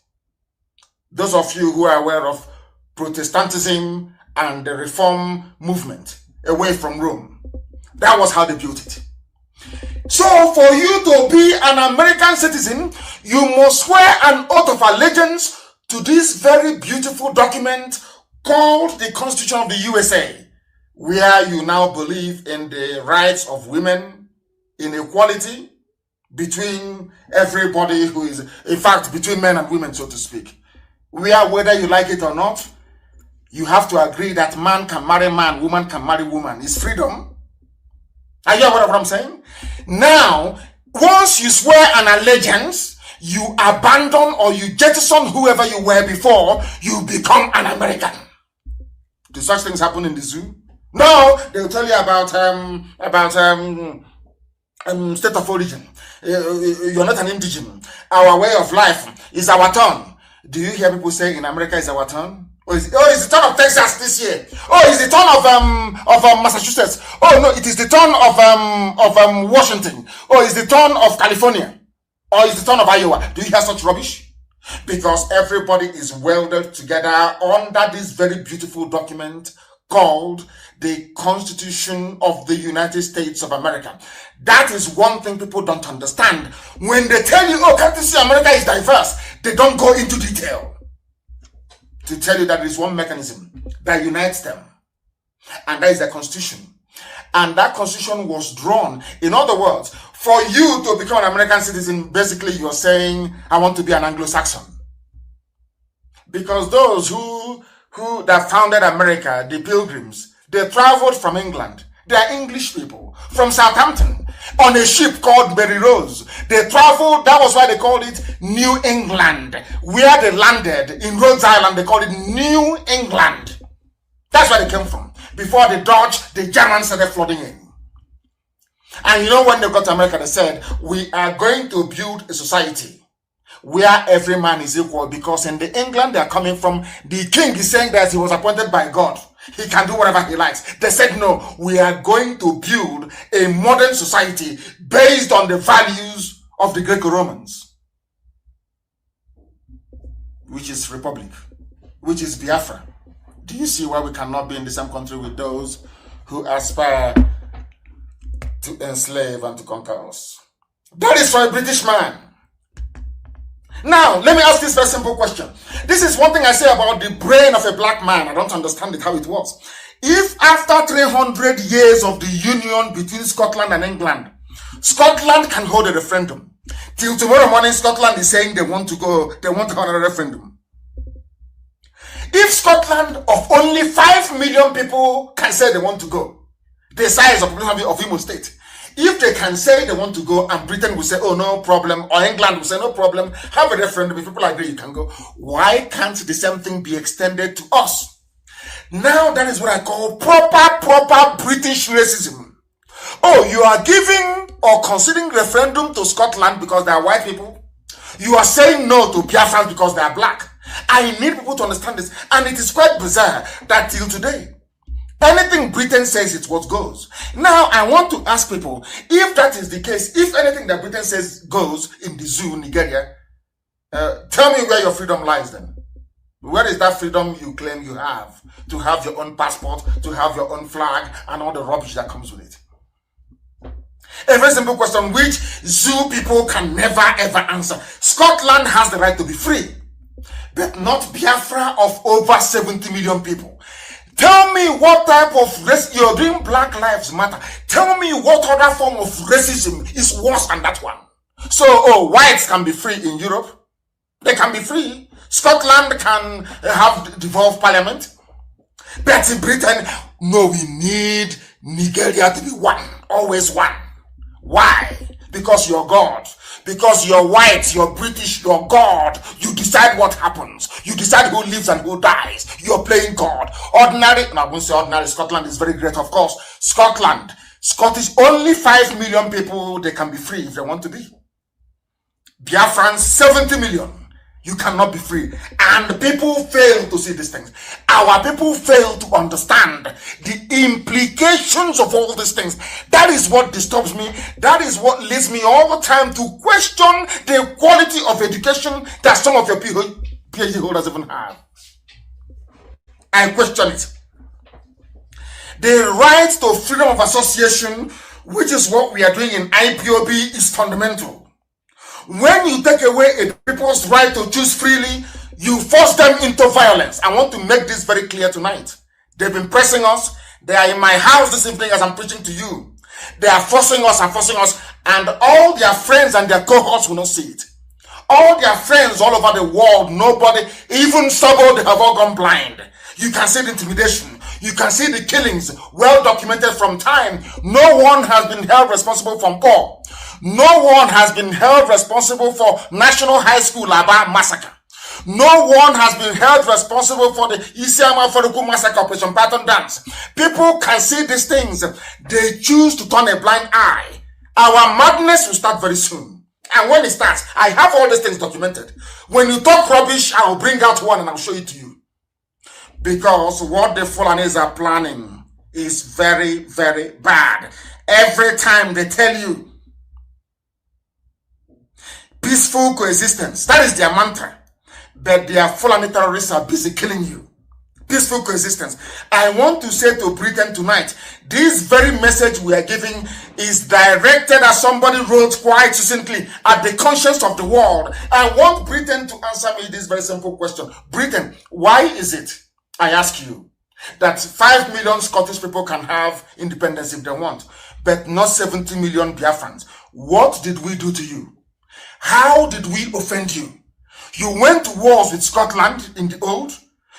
Those of you who are aware of Protestantism and the Reform movement away from Rome, that was how they built it. So for you to be an American citizen, you must swear an oath of allegiance to this very beautiful document called the Constitution of the USA, where you now believe in the rights of women, in equality between everybody who is, in fact, between men and women, so to speak. Where, whether you like it or not, you have to agree that man can marry man, woman can marry woman. It's freedom. Are you aware of what I'm saying? Now, once you swear an allegiance, you abandon or you jettison whoever you were before, you become an American. Do such things happen in the zoo? No, they'll tell you about state of origin. You're not an indigenous. Our way of life is our turn. Do you hear people say in America is our turn? It's the turn of Texas this year. Oh, it's the turn of Massachusetts. Oh no, it is the turn of Washington. Oh, it's the turn of California. Or it's the turn of Iowa. Do you hear such rubbish? Because everybody is welded together under this very beautiful document called the Constitution of the United States of America. That is one thing people don't understand. When they tell you, oh, can't you see America is diverse? They don't go into detail. to tell you that there is one mechanism that unites them, and that is the Constitution. And that Constitution was drawn. In other words, for you to become an American citizen, basically you're saying, I want to be an Anglo-Saxon. Because those who that founded America, the Pilgrims, they traveled from England. They are English people from Southampton on a ship called Mary Rose. They traveled, that was why they called it New England. Where they landed in Rhode Island, they called it New England. That's where they came from. Before the Dutch, the Germans started flooding in. And you know, when they got to America, they said, we are going to build a society where every man is equal, because in the England they are coming from, the king is saying that he was appointed by God. He can do whatever he likes. They said, no, we are going to build a modern society based on the values of the Greco-Romans, which is Republic, which is Biafra. Do you see why we cannot be in the same country with those who aspire to enslave and to conquer us? That is for a British man. Now, let me ask this very simple question. This is one thing I say about the brain of a black man. I don't understand it, how it works. If after 300 years of the union between Scotland and England, Scotland can hold a referendum, till tomorrow morning Scotland is saying they want to hold a referendum. If Scotland of only 5 million people can say they want to go, the size of Imo State, if they can say they want to go and Britain will say, oh, no problem, or England will say, no problem, have a referendum, if people agree, you can go. Why can't the same thing be extended to us? Now that is what I call proper British racism. Oh, you are giving or considering referendum to Scotland because they are white people. You are saying no to Biafrans because they are black. I need people to understand this. And it is quite bizarre that till today, anything Britain says, it's what goes. Now, I want to ask people, if that is the case, if anything that Britain says goes in the zoo, Nigeria, tell me where your freedom lies then. Where is that freedom you claim you have? To have your own passport, to have your own flag, and all the rubbish that comes with it. A very simple question, which zoo people can never ever answer. Scotland has the right to be free, but not Biafra of over 70 million people. Tell me what type of race, you're doing Black Lives Matter. Tell me what other form of racism is worse than that one. So, whites can be free in Europe. They can be free. Scotland can have devolved parliament. But in Britain, no, we need Nigeria to be one. Always one. Why? Because you're God. Because you're white, you're British, you're God. You decide what happens. You decide who lives and who dies. You're playing God. Ordinary, no, I won't say ordinary, Scotland is very great, of course. Scottish, only 5 million people, they can be free if they want to be. Biafrans, 70 million. You cannot be free. And people fail to see these things. Our people fail to understand the implications of all these things. That is what disturbs me. That is what leads me all the time to question the quality of education that some of your PhD holders even have. I question it. The right to freedom of association, which is what we are doing in IPOB, is fundamental. When you take away a people's right to choose freely, you force them into violence. I want to make this very clear tonight. They've been pressing us. They are in my house this evening as I'm preaching to you. They are forcing us and all their friends and their cohorts will not see it. All their friends all over the world, nobody, even Sabo, they have all gone blind. You can see the intimidation. You can see the killings, well documented from time. No one has been held responsible for war. No one has been held responsible for National High School Aba massacre. No one has been held responsible for the Isiama Foruku massacre, Operation Pattern Dance. People can see these things. They choose to turn a blind eye. Our madness will start very soon. And when it starts, I have all these things documented. When you talk rubbish, I will bring out one and I'll show it to you. Because what the Fulanis are planning is very, very bad. Every time they tell you peaceful coexistence, that is their mantra. But their Fulani terrorists are busy killing you. peaceful coexistence. I want to say to Britain tonight, this very message we are giving is directed, as somebody wrote quite succinctly, at the conscience of the world. I want Britain to answer me this very simple question. Britain, why is it, I ask you, that 5 million Scottish people can have independence if they want, but not 70 million Biafrans? What did we do to you? How did we offend you? You went to wars with Scotland in the old.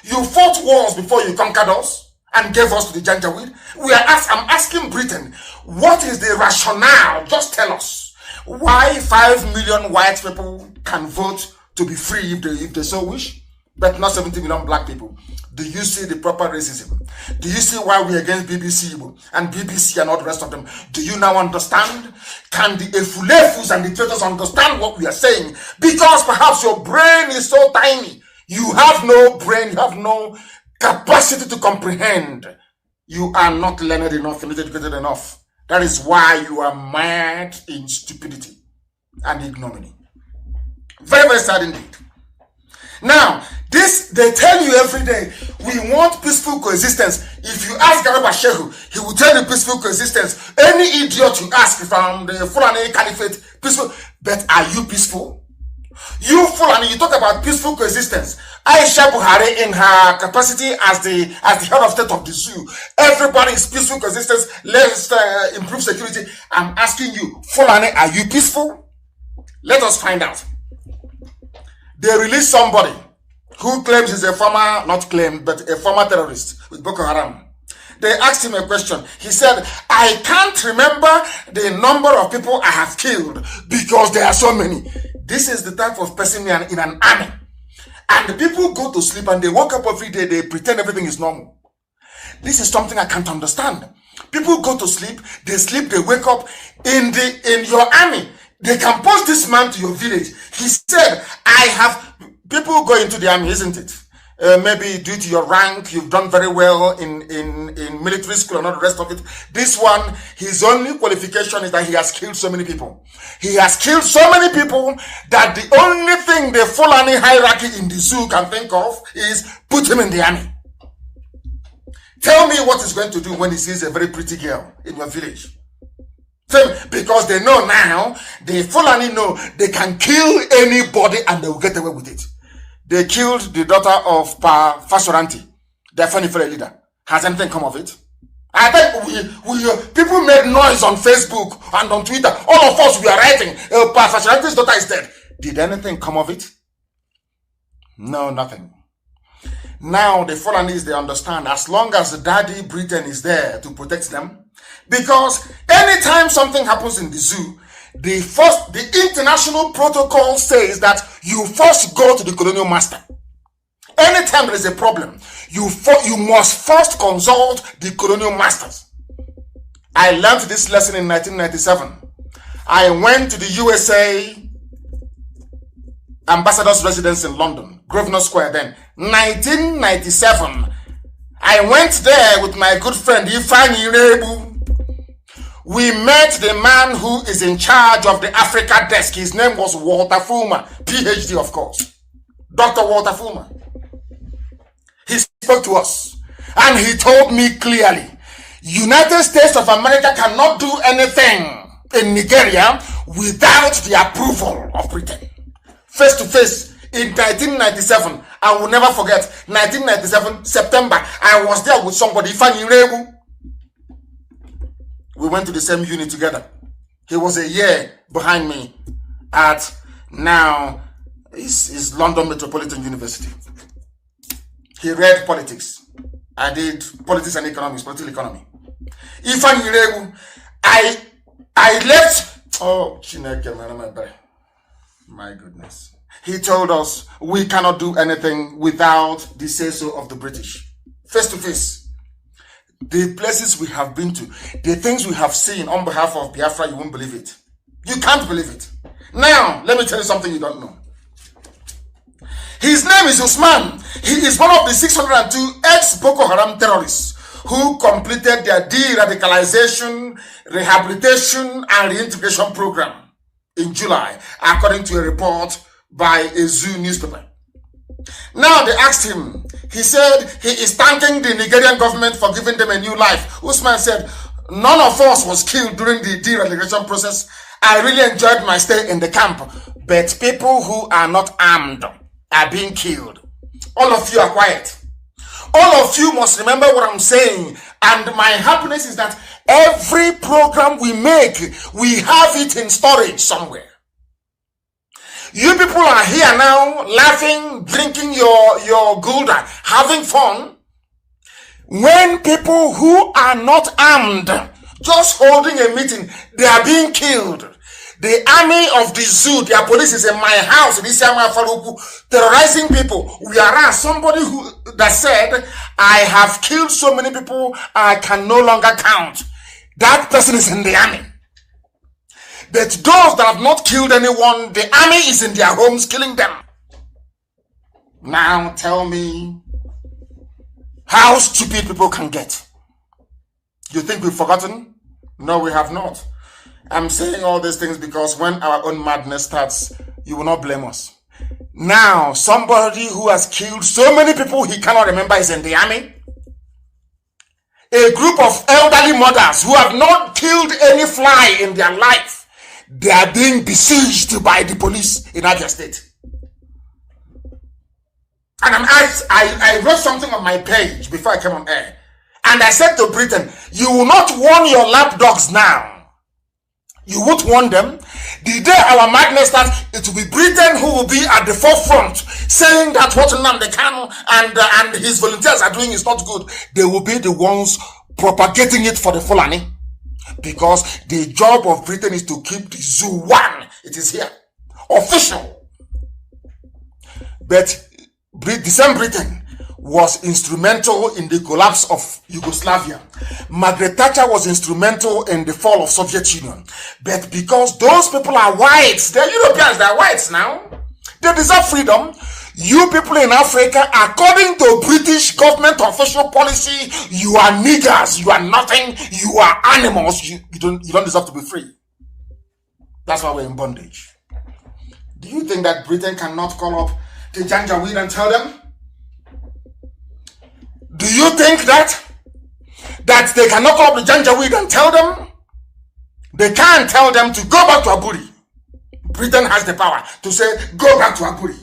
You fought wars before you conquered us and gave us to the Janjaweed. I'm asking Britain, what is the rationale? Just tell us why 5 million white people can vote to be free if they so wish, but not 70 million black people. Do you see the proper racism? Do you see why we're against BBC and BBC and all the rest of them? Do you now understand? Can the Efulefus and the traitors understand what we are saying? Because perhaps your brain is so tiny. You have no brain, you have no capacity to comprehend. You are not learned enough, not educated enough. That is why you are mad in stupidity and ignominy. Very, very sad indeed. Now, this, they tell you every day, we want peaceful coexistence. If you ask Garba Shehu, he will tell you peaceful coexistence. Any idiot you ask from the Fulani Caliphate, peaceful. But are you peaceful? You Fulani, you talk about peaceful coexistence. Aisha Buhari, in her capacity as the head of state of the zoo, everybody is peaceful coexistence. Let's improve security. I'm asking you, Fulani, are you peaceful? Let us find out. They released somebody who claims he's a former, not claimed, but a former terrorist with Boko Haram. They asked him a question. He said, I can't remember the number of people I have killed because there are so many. This is the type of person in an army. And the people go to sleep and they wake up every day, they pretend everything is normal. This is something I can't understand. People go to sleep, they wake up in your army. They can post this man to your village. He said, people go into the army, isn't it? Maybe due to your rank, you've done very well in military school and all the rest of it. This one, his only qualification is that he has killed so many people. He has killed so many people that the only thing the Fulani hierarchy in the zoo can think of is put him in the army. Tell me what he's going to do when he sees a very pretty girl in your village. Because they know now, the Fulani know they can kill anybody and they will get away with it. They killed the daughter of Pa Fasoranti, their Fanifere leader. Has anything come of it? I think people made noise on Facebook and on Twitter. All of us, we are writing, Pa Fasoranti's daughter is dead. Did anything come of it? No, nothing. Now the Fulanis, they understand, as long as the daddy Britain is there to protect them, because anytime something happens in the zoo, the international protocol says that you first go to the colonial master. Anytime there is a problem, you must first consult the colonial masters. I learned this lesson in 1997. I went to the USA ambassador's residence in London, Grosvenor Square then. 1997. I went there with my good friend Ifeanyi Irebu. We met the man who is in charge of the Africa desk. His name was Walter Fulmer, PhD of course. Dr. Walter Fulmer. He spoke to us and he told me clearly, United States of America cannot do anything in Nigeria without the approval of Britain. Face to face in 1997. I will never forget, 1997, September, I was there with somebody, Ifeanyi Irebu. We went to the same unit together. He was a year behind me at now is London Metropolitan University. He read politics. I did politics and economics, political economy. Ifeanyi Irebu, I left. Oh, Chineke, my goodness. He told us we cannot do anything without the say-so of the British. Face to face. The places we have been to, the things we have seen on behalf of Biafra, you won't believe it. You can't believe it. Now, let me tell you something you don't know. His name is Usman. He is one of the 602 ex-Boko Haram terrorists who completed their de-radicalization, rehabilitation, and reintegration program in July, according to a report by a Zoo newspaper. Now they asked him, He said he is thanking the Nigerian government for giving them a new life. Usman said, none of us was killed during the deregulation process. I really enjoyed my stay in the camp. But people who are not armed are being killed. All of you are quiet. All of you must remember what I'm saying. And my happiness is that every program we make, we have it in storage somewhere. You people are here now, laughing, drinking your gulda, having fun. When people who are not armed, just holding a meeting, they are being killed. The army of the zoo, their police is in my house, terrorizing people. Whereas somebody that said, I have killed so many people, I can no longer count. That person is in the army. But those that have not killed anyone, the army is in their homes killing them. Now tell me how stupid people can get. You think we've forgotten? No, we have not. I'm saying all these things because when our own madness starts, you will not blame us. Now, somebody who has killed so many people he cannot remember is in the army. A group of elderly mothers who have not killed any fly in their life, they are being besieged by the police in Abia State. And I wrote something on my page before I came on air. And I said to Britain, you will not warn your lapdogs now. You won't warn them. The day our madness starts, it will be Britain who will be at the forefront, saying that what Nnamdi Kanu and his volunteers are doing is not good. They will be the ones propagating it for the Fulani. Because the job of Britain is to keep the zoo one. It is here. Official. But the same Britain was instrumental in the collapse of Yugoslavia. Margaret Thatcher was instrumental in the fall of Soviet Union. But because those people are whites, they're Europeans, they're whites now. They deserve freedom. You people in Africa, according to British government official policy, you are niggers, you are nothing, you are animals, you don't deserve to be free. That's why we're in bondage. Do you think that Britain cannot call up the Janjaweed and tell them? Do you think that they cannot call up the Janjaweed and tell them? They can't tell them to go back to Aburi. Britain has the power to say, go back to Aburi.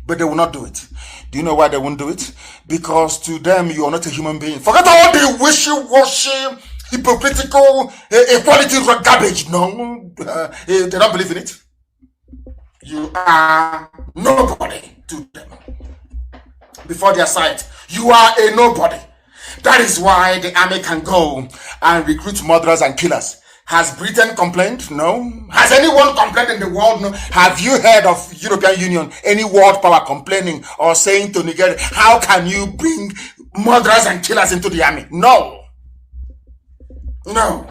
But they will not do it. Do you know why they won't do it? Because to them, you are not a human being. Forget all the wishy-washy, hypocritical, equality garbage. No, they don't believe in it. You are nobody to them. Before their sight, you are a nobody. That is why the army can go and recruit murderers and killers. Has Britain complained? No. Has anyone complained in the world? No. Have you heard of European Union, any world power complaining or saying to Nigeria, how can you bring murderers and killers into the army? No. No.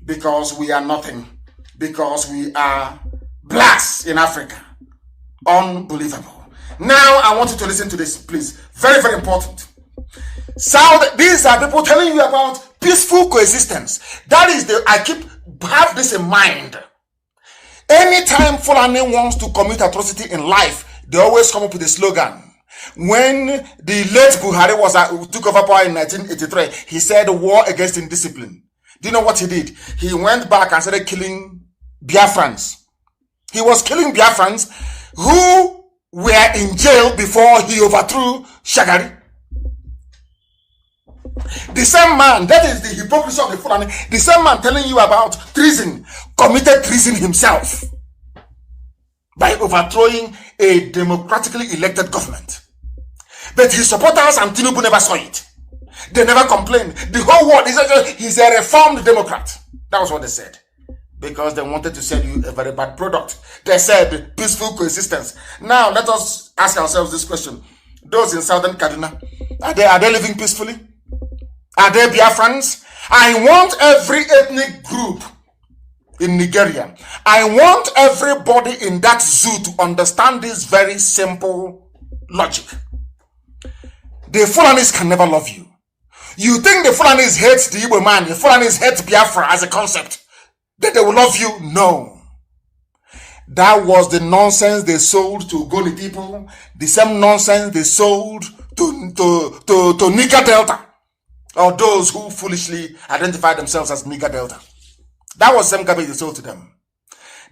Because we are nothing. Because we are blacks in Africa. Unbelievable. Now I want you to listen to this, please. Very, very important. These are people telling you about peaceful coexistence. That is have this in mind. Anytime Fulani wants to commit atrocity in life, they always come up with a slogan. When the late Buhari took over power in 1983, he said war against indiscipline. Do you know what he did? He went back and started killing Biafrans. He was killing Biafrans who were in jail before he overthrew Shagari. The same man, that is the hypocrisy of the Fulani, the same man telling you about treason, committed treason himself by overthrowing a democratically elected government. But his supporters and Tinubu never saw it. They never complained. The whole world, he's a reformed Democrat. That was what they said. Because they wanted to sell you a very bad product. They said peaceful coexistence. Now let us ask ourselves this question. Those in southern Kaduna, are they living peacefully? Are they Biafrans? I want every ethnic group in Nigeria. I want everybody in that zoo to understand this very simple logic. The Fulanis can never love you. You think the Fulanis hate the Igbo man, the Fulanis hate Biafra as a concept, that they will love you? No. That was the nonsense they sold to Goni people, the same nonsense they sold to to Niger Delta, or those who foolishly identify themselves as Niger Delta. That was the same garbage they sold to them.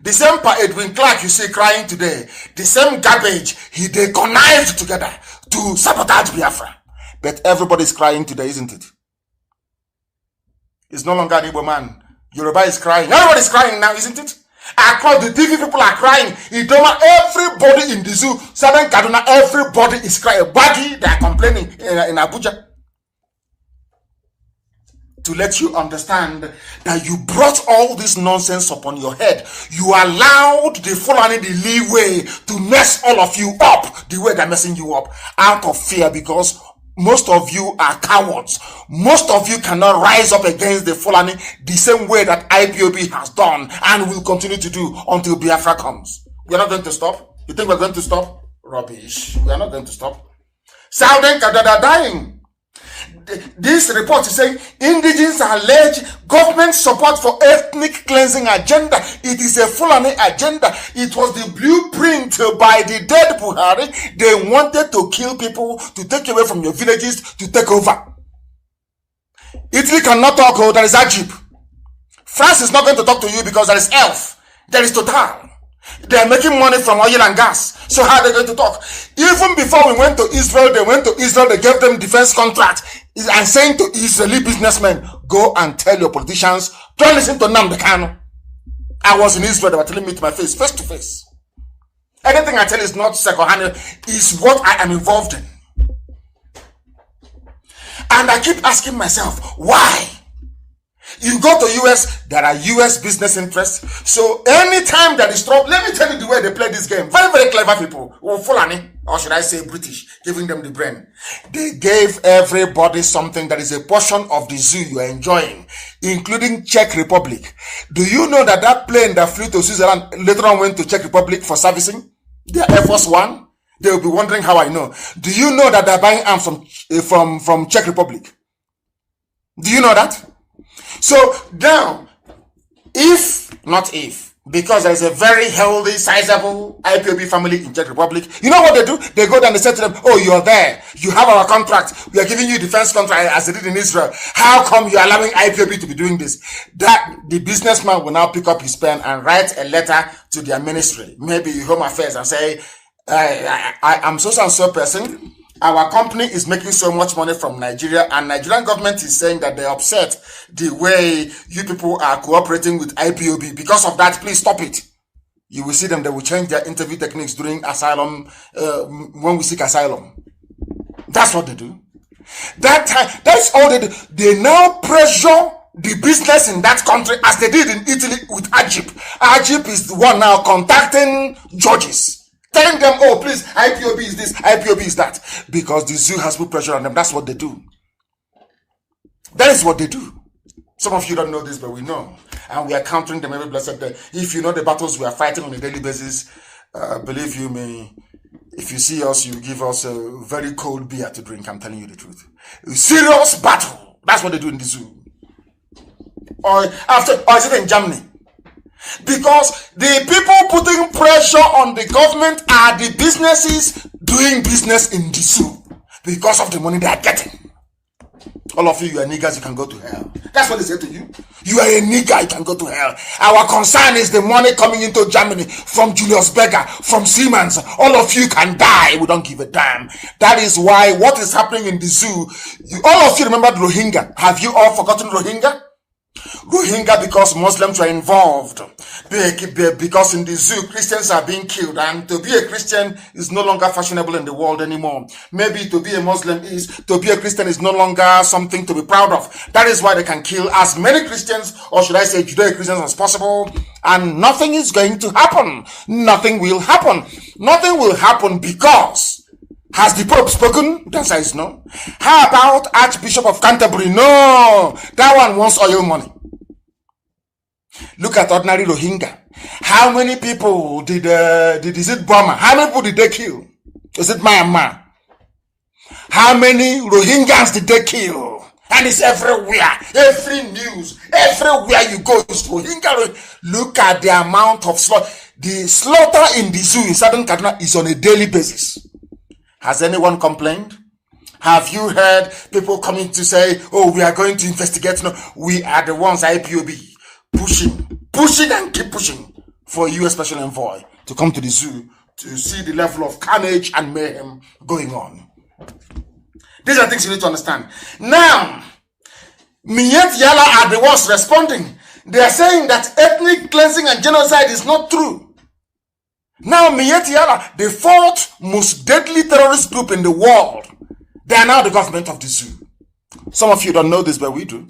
The same Edwin Clark you see crying today, the same garbage they connived together to sabotage Biafra. But everybody's crying today, isn't it? It's no longer an Igbo man. Yoruba is crying. Everybody's crying now, isn't it? Across the TV, people are crying. Idoma, everybody in the zoo, Southern Kaduna, everybody is crying. Baggy, they are complaining in Abuja. To let you understand that you brought all this nonsense upon your head. You allowed the Fulani the leeway to mess all of you up the way they're messing you up out of fear, because most of you are cowards. Most of you cannot rise up against the Fulani the same way that IPOB has done and will continue to do until Biafra comes. We're not going to stop. You think we're going to stop? Rubbish. We are not going to stop. Southern Kaduna are dying. This report is saying indigenes allege government support for ethnic cleansing agenda. It is a Fulani agenda. It was the blueprint by the dead Buhari. They wanted to kill people, to take away from your villages, to take over. Italy cannot talk. Oh, there is Egypt. France is not going to talk to you because there is ELF. There is Total. They are making money from oil and gas. So how are they going to talk? Even before we went to Israel, they gave them defense contract. And saying to Israeli businessmen, go and tell your politicians, don't listen to Nnamdi Kanu. I was in Israel, they were telling me to my face to face. Anything I tell is not second-hand, is what I am involved in. And I keep asking myself, why? You go to US, there are US business interests. So anytime there is trouble, let me tell you the way they play this game. Very, very clever people. Fulani, or should I say British, giving them the brain. They gave everybody something that is a portion of the zoo you are enjoying, including Czech Republic. Do you know that that plane that flew to Switzerland later on went to Czech Republic for servicing? Their Air Force One. They will be wondering how I know. Do you know that they're buying arms from Czech Republic? Do you know that? So now, because there is a very healthy, sizable IPOB family in Czech Republic, you know what they do? They go down and say to them, oh, you're there. You have our contract. We are giving you defense contract as they did in Israel. How come you're allowing IPOB to be doing this? That the businessman will now pick up his pen and write a letter to their ministry, maybe Home Affairs, and say, I am so and so person. Our company is making so much money from Nigeria, and Nigerian government is saying that they're upset the way you people are cooperating with IPOB. Because of that, please stop it. You will see them, they will change their interview techniques during asylum, when we seek asylum. That's what they do. That's all they do. They now pressure the business in that country as they did in Italy with Egypt. Egypt is the one now contacting judges, telling them, oh, please, IPOB is this, IPOB is that. Because the zoo has put pressure on them. That's what they do. That is what they do. Some of you don't know this, but we know. And we are countering them every blessed day. If you know the battles we are fighting on a daily basis, believe you me, if you see us, you give us a very cold beer to drink. I'm telling you the truth. A serious battle. That's what they do in the zoo. Or is it in Germany? Because the people putting pressure on the government are the businesses doing business in the zoo because of the money they are getting. All of you are niggers, you can go to hell. That's what they say to you. You are a nigger, you can go to hell. Our concern is the money coming into Germany from Julius Berger, from Siemens. All of you can die. We don't give a damn. That is why what is happening in the zoo, all of you remember Rohingya. Have you all forgotten Rohingya? Rohingya, because Muslims were involved, because in the zoo Christians are being killed, and to be a Christian is no longer fashionable in the world anymore. Maybe to be a Muslim to be a Christian is no longer something to be proud of. That is why they can kill as many Christians, or should I say Judeo-Christians, as possible, and nothing is going to happen. Nothing will happen. Nothing will happen because has the Pope spoken? The answer is no. How about Archbishop of Canterbury? No. That one wants oil money. Look at ordinary Rohingya. How many people is it Burma? How many people did they kill? Is it Myanmar? How many Rohingyas did they kill? And it's everywhere. Every news. Everywhere you go is Rohingya. Look at the amount of slaughter. The slaughter in the zoo in Southern Kaduna is on a daily basis. Has anyone complained? Have you heard people coming to say, oh, we are going to investigate? No, we are the ones, IPOB, pushing and keep pushing for US Special Envoy to come to the zoo to see the level of carnage and mayhem going on. These are things you need to understand. Now, Miet Yala are the ones responding. They are saying that ethnic cleansing and genocide is not true. Now, Miet Yala, the fourth most deadly terrorist group in the world, they are now the government of the zoo. Some of you don't know this, but we do.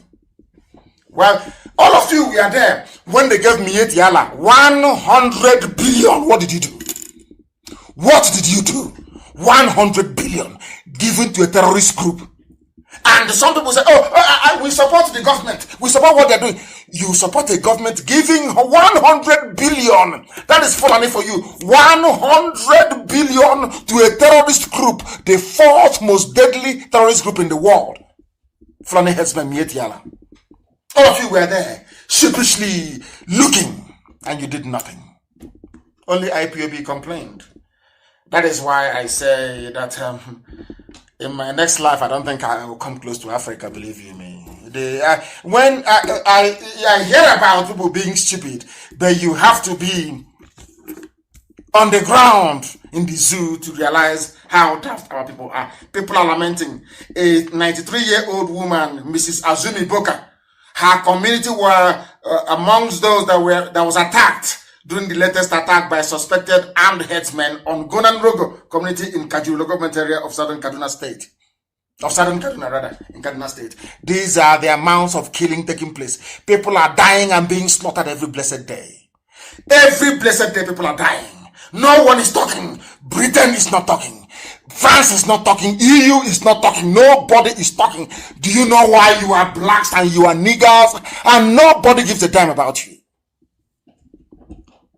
Well, all of you, we are there. When they gave Miet Yala 100 billion, what did you do? What did you do? 100 billion given to a terrorist group. And some people say, we support the government. We support what they're doing. You support a government giving 100 billion. That is Fulani for you. 100 billion to a terrorist group, the fourth most deadly terrorist group in the world. Fulani headsman Miet Yala. All of you were there, sheepishly looking, and you did nothing. Only IPOB complained. That is why I say that in my next life, I don't think I will come close to Africa, believe you me. When I hear about people being stupid, but you have to be on the ground in the zoo to realize how daft our people are. People are lamenting. A 93-year-old woman, Mrs. Azumi Boka, her community were amongst those that was attacked during the latest attack by suspected armed headsmen on Gonanrogo community in Kajulu government area of Southern Kaduna State. In Kaduna State. These are the amounts of killing taking place. People are dying and being slaughtered every blessed day. Every blessed day people are dying. No one is talking. Britain is not talking. France is not talking. EU is not talking. Nobody is talking. Do you know why you are blacks and you are niggers? And nobody gives a damn about you.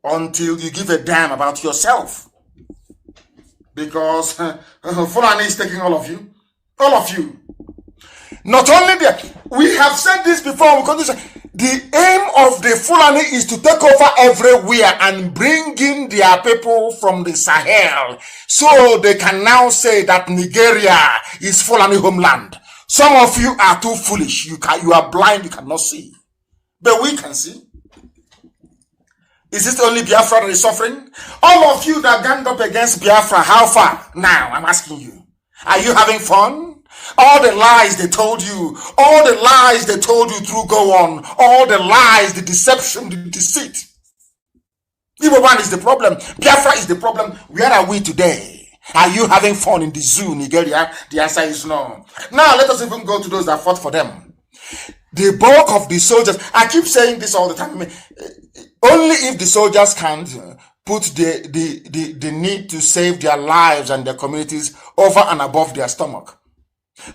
Until you give a damn about yourself. Because Fulani is taking all of you. All of you. Not only that, we have said this before, we continue to say, the aim of the Fulani is to take over everywhere and bring in their people from the Sahel. So they can now say that Nigeria is Fulani homeland. Some of you are too foolish. You are blind, you cannot see. But we can see. Is it only Biafra that is suffering? All of you that ganged up against Biafra, how far? Now, I'm asking you. Are you having fun? All the lies they told you, all the lies they told you through go on, all the lies, the deception, the deceit. Igbo one is the problem. Biafra is the problem. Where are we today? Are you having fun in the zoo, Nigeria? The answer is no. Now, let us even go to those that fought for them. The bulk of the soldiers, I keep saying this all the time. Only if the soldiers can put the need to save their lives and their communities over and above their stomach.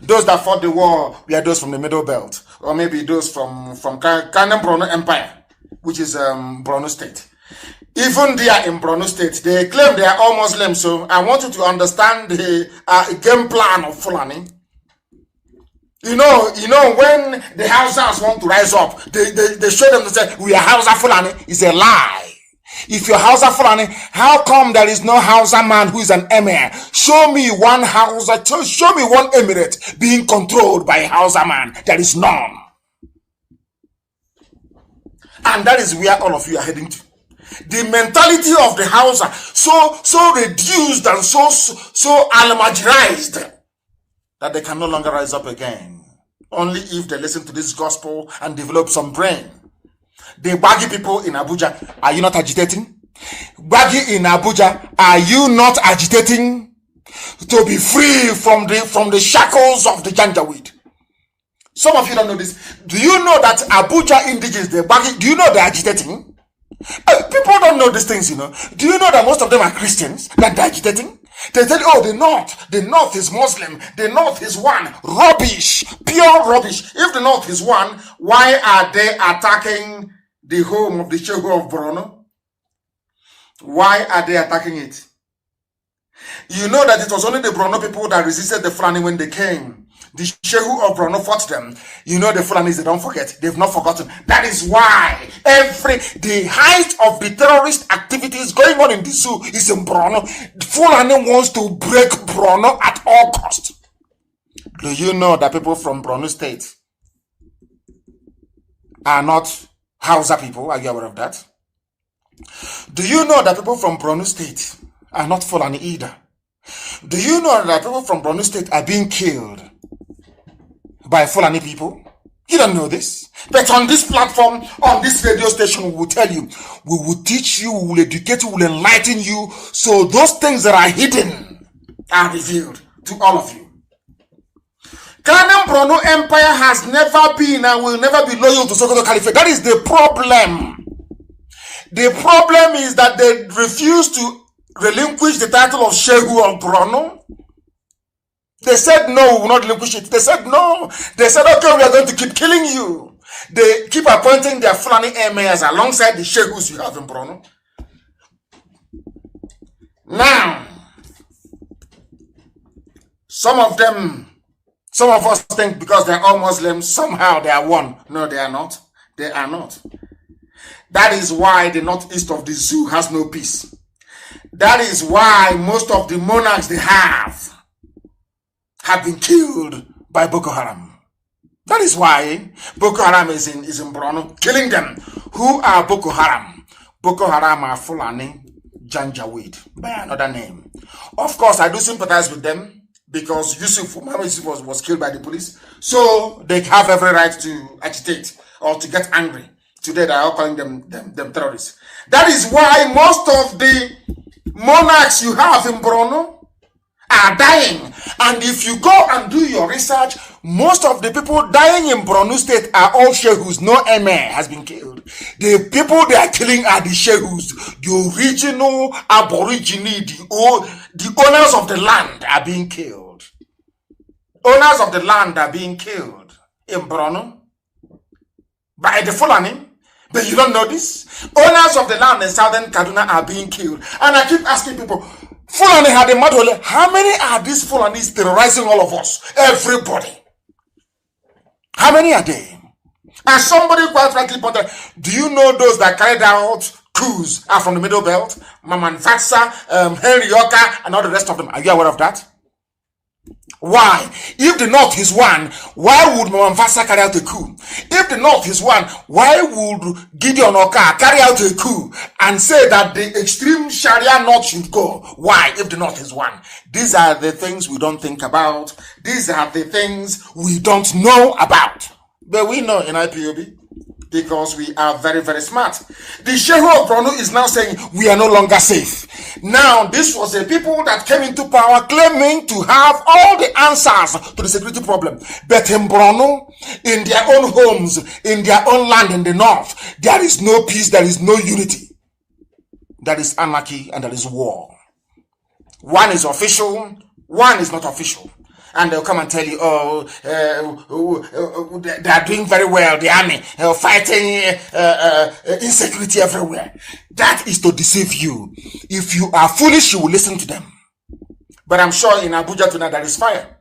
Those that fought the war were those from the Middle Belt, or maybe those from Kanu Borno Empire, which is Borno State. Even there in Borno State, they claim they are all Muslims. So I want you to understand the game plan of Fulani. You know, when the Hausas want to rise up, they show them, they say, we are Hausa Fulani. It's a lie. If you're Hausa Fulani, how come there is no Hausa man who is an emir? Show me one Hausa, show me one emirate being controlled by a Hausa man. There is none. And that is where all of you are heading to. The mentality of the Hausa, so reduced and so almajirized that they can no longer rise up again. Only if they listen to this gospel and develop some brain. The baggy people in Abuja, are you not agitating? Baggy in Abuja, are you not agitating to be free from the shackles of the Janjaweed? Some of you don't know this. Do you know that Abuja indigenous, the baggy, do you know they're agitating? People don't know these things, you know. Do you know that most of them are Christians that they're agitating? They tell you, oh, the North is Muslim, the North is one. Rubbish, pure rubbish. If the North is one, why are they attacking the home of the Shehu of Borno? Why are they attacking it? You know that it was only the Borno people that resisted the Fulani when they came. The Shehu of Borno fought them. You know the Fulanis, they don't forget. They've not forgotten. That is why the height of the terrorist activities going on in the zoo is in Borno. Fulani wants to break Borno at all costs. Do you know that people from Borno State are not Hausa people? Are you aware of that? Do you know that people from Borno State are not Fulani either? Do you know that people from Borno State are being killed by Fulani people? You don't know this. But on this platform, on this radio station, we will tell you, we will teach you, we will educate you, we will enlighten you, so those things that are hidden are revealed to all of you. Kanu Borno Empire has never been and will never be loyal to Sokoto Caliphate. That is the problem. The problem is that they refuse to relinquish the title of Shehu of Borno. They said no, we will not relinquish it. They said no. They said, okay, we are going to keep killing you. They keep appointing their Fulani emirs alongside the Shehus you have in Borno. Now, some of us think because they're all Muslims, somehow they are one. No, they are not. They are not. That is why the northeast of the zoo has no peace. That is why most of the monarchs they have been killed by Boko Haram. That is why Boko Haram is in Borno, killing them. Who are Boko Haram? Boko Haram are Fulani Janjaweed, by another name. Of course, I do sympathize with them because Muhammad Yusuf was killed by the police. So they have every right to agitate or to get angry. Today they are calling them terrorists. That is why most of the monarchs you have in Borno are dying. And if you go and do your research, most of the people dying in Borno State are all Shehus. No emir has been killed. The people they are killing are the Shehus, the original aborigine, the owners of the land are being killed. Owners of the land are being killed in Borno by the Fulani. But you don't know this? Owners of the land in southern Kaduna are being killed. And I keep asking people, Fulani had a madole. How many are these Fulanis terrorizing all of us? Everybody. How many are they? And somebody quite rightly pointed, do you know those that carried out coups are from the Middle Belt? Maman Fatsa, Henry Yoka, and all the rest of them. Are you aware of that? Why? If the North is one, why would Maman Fatsa carry out a coup? If the North is one, why would Gideon Oka carry out a coup and say that the extreme Sharia North should go? Why? If the North is one. These are the things we don't think about. These are the things we don't know about. But we know in IPOB because we are very, very smart. The Shehu of Borno is now saying we are no longer safe. Now, this was a people that came into power claiming to have all the answers to the security problem. But in Borno, in their own homes, in their own land in the north, there is no peace, there is no unity. There is anarchy and there is war. One is official, one is not official. And they'll come and tell you, they are doing very well, the army, fighting insecurity everywhere. That is to deceive you. If you are foolish, you will listen to them. But I'm sure in Abuja tonight there is fire.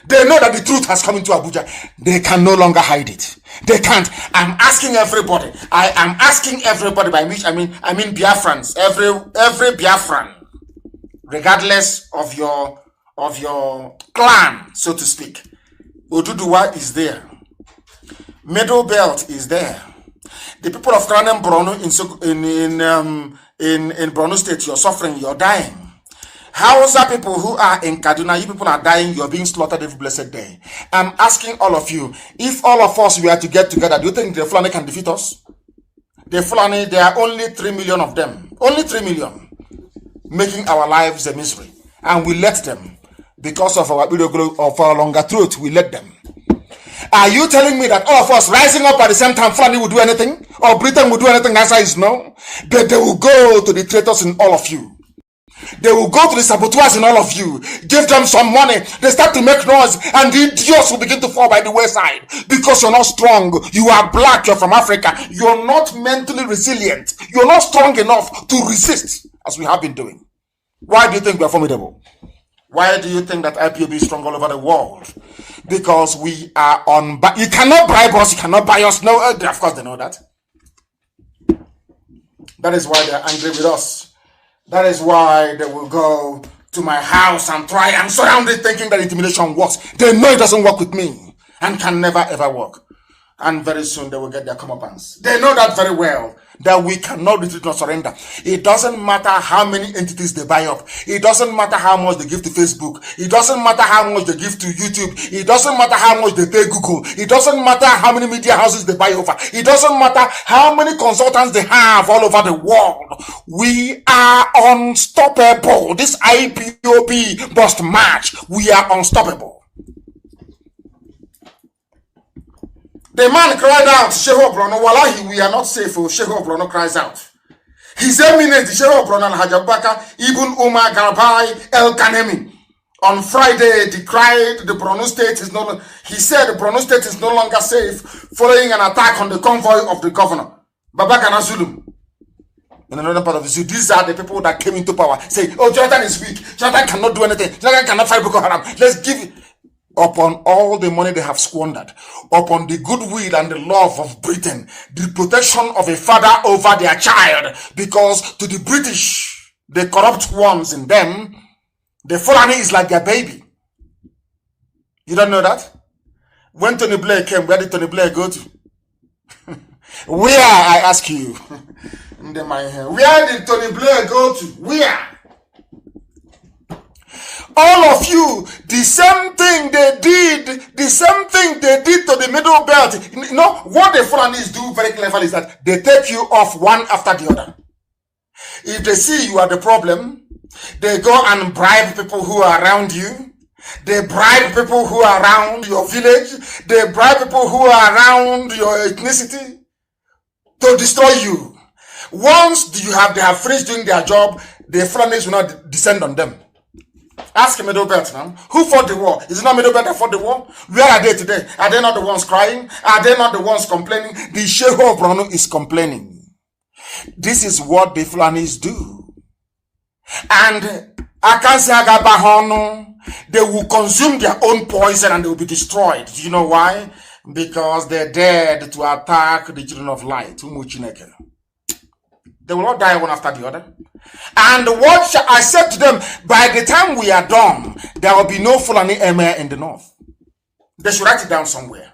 They know that the truth has come into Abuja. They can no longer hide it. They can't. I'm asking everybody. I am asking everybody, by which I mean Biafrans, every Biafran, regardless of your clan, so to speak. Oduduwa is there. Middle Belt is there. The people of Kanu Borno in Borno State, you're suffering, you're dying. Hausa people who are in Kaduna, you people are dying, you're being slaughtered every blessed day. I'm asking all of you, if all of us were to get together, do you think the Fulani can defeat us? The Fulani, there are only 3 million of them. Only 3 million. Making our lives a misery. And we let them. Because of our longer truth, we let them. Are you telling me that all of us rising up at the same time, Fulani will do anything? Or Britain will do anything? The answer is no. But they will go to the traitors in all of you. They will go to the saboteurs in all of you. Give them some money. They start to make noise. And the idiots will begin to fall by the wayside. Because you're not strong. You are black. You're from Africa. You're not mentally resilient. You're not strong enough to resist, as we have been doing. Why do you think we are formidable? Why do you think that IPOB is strong all over the world? Because we are on... You cannot bribe us. You cannot buy us. No, of course they know that. That is why they're angry with us. That is why they will go to my house and try and surround it thinking that intimidation works. They know it doesn't work with me and can never ever work. And very soon they will get their comeuppance. They know that very well, that we cannot retreat nor surrender. It doesn't matter how many entities they buy up. It doesn't matter how much they give to Facebook. It doesn't matter how much they give to YouTube. It doesn't matter how much they pay Google. It doesn't matter how many media houses they buy over. It doesn't matter how many consultants they have all over the world. We are unstoppable. This IPOB must march. We are unstoppable. The man cried out, Shehu Brono, Wallahi, we are not safe. Shehu Brono cries out. His Eminence, Shehu Brono Hajabaka, Ibn Umar Garbai El Kanemi, on Friday decried the Borno state is no. He said the Borno state is no longer safe following an attack on the convoy of the governor, Babagana Zulum. In another part of the zoo, these are the people that came into power. Say, oh, Jonathan is weak. Jonathan cannot do anything. Jonathan cannot fight Boko Haram. Let's give it. Upon all the money they have squandered, upon the goodwill and the love of Britain, the protection of a father over their child, because to the British, the corrupt ones in them, the Fulani is like their baby. You don't know that? When Tony Blair came, where did Tony Blair go to? Where, I ask you? Where did Tony Blair go to? Where? All of you, the same thing they did to the middle belt. You know, what the Fulanis do very cleverly is that they take you off one after the other. If they see you are the problem, they go and bribe people who are around you. They bribe people who are around your village. They bribe people who are around your ethnicity to destroy you. Once they have finished doing their job, the Fulanis will not descend on them. Ask Middle Belt now. Who fought the war? Is it not Middle Belt that fought the war? Where are they today? Are they not the ones crying? Are they not the ones complaining? The Shehu of Borno is complaining. This is what the Fulanis do. And they will consume their own poison and they will be destroyed. Do you know why? Because they dared to attack the children of light. They will not die one after the other. And what I said to them, by the time we are done, there will be no Fulani Emir in the north. They should write it down somewhere.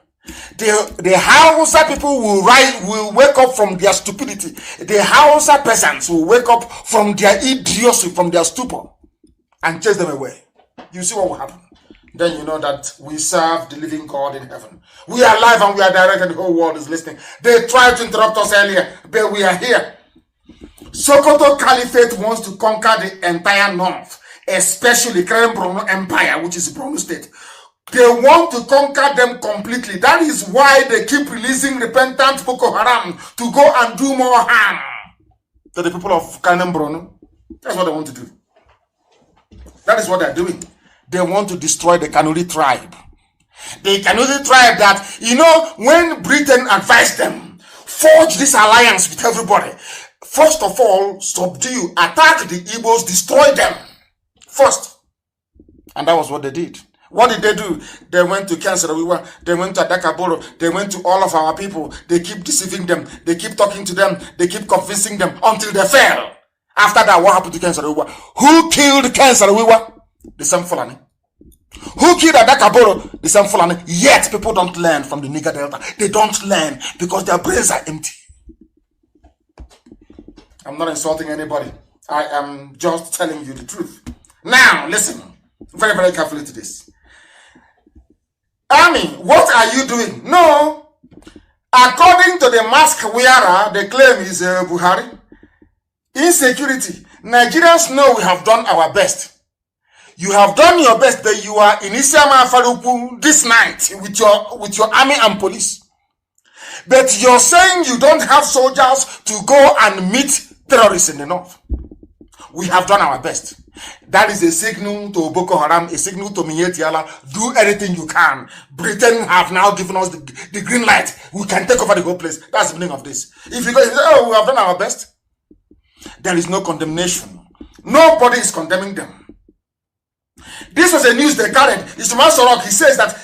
The Hausa people will wake up from their stupidity. The Hausa peasants will wake up from their idiocy, from their stupor, and chase them away. You see what will happen. Then you know that we serve the living God in heaven. We are live and we are direct and the whole world is listening. They tried to interrupt us earlier, but we are here. Sokoto Caliphate wants to conquer the entire north, especially Keren Borno Empire, which is Borno State. They want to conquer them completely. That is why they keep releasing repentant Boko Haram to go and do more harm to the people of Keren Borno. That's what they want to do. That is what they're doing. They want to destroy the Kanuri tribe. The Kanuri tribe that, you know, when Britain advised them, forge this alliance with everybody. First of all, subdue, attack the Igbos, destroy them first. And that was what they did. What did they do? They went to Kansarawiwa, they went to Adakaboro, they went to all of our people. They keep deceiving them, they keep talking to them, they keep convincing them until they fail. After that, what happened to Kansarawiwa? Who killed Kansarawiwa? The same Fulani. Who killed Adakaboro? The same Fulani. Yet people don't learn from the Niger Delta. They don't learn because their brains are empty. I'm not insulting anybody. I am just telling you the truth. Now, listen very, very carefully to this. Army, what are you doing? No. According to the mask wearer, the claim is Buhari. Insecurity. Nigerians know we have done our best. You have done your best, but you are in Isiama Faruku this night with your army and police. But you're saying you don't have soldiers to go and meet terrorists in the north. We have done our best. That is a signal to Boko Haram, a signal to Minyetiala. Do anything you can. Britain have now given us the green light. We can take over the whole place. That's the meaning of this. If you go, oh, we have done our best, there is no condemnation. Nobody is condemning them. This was a news they carried. Ismail Sorok, he says that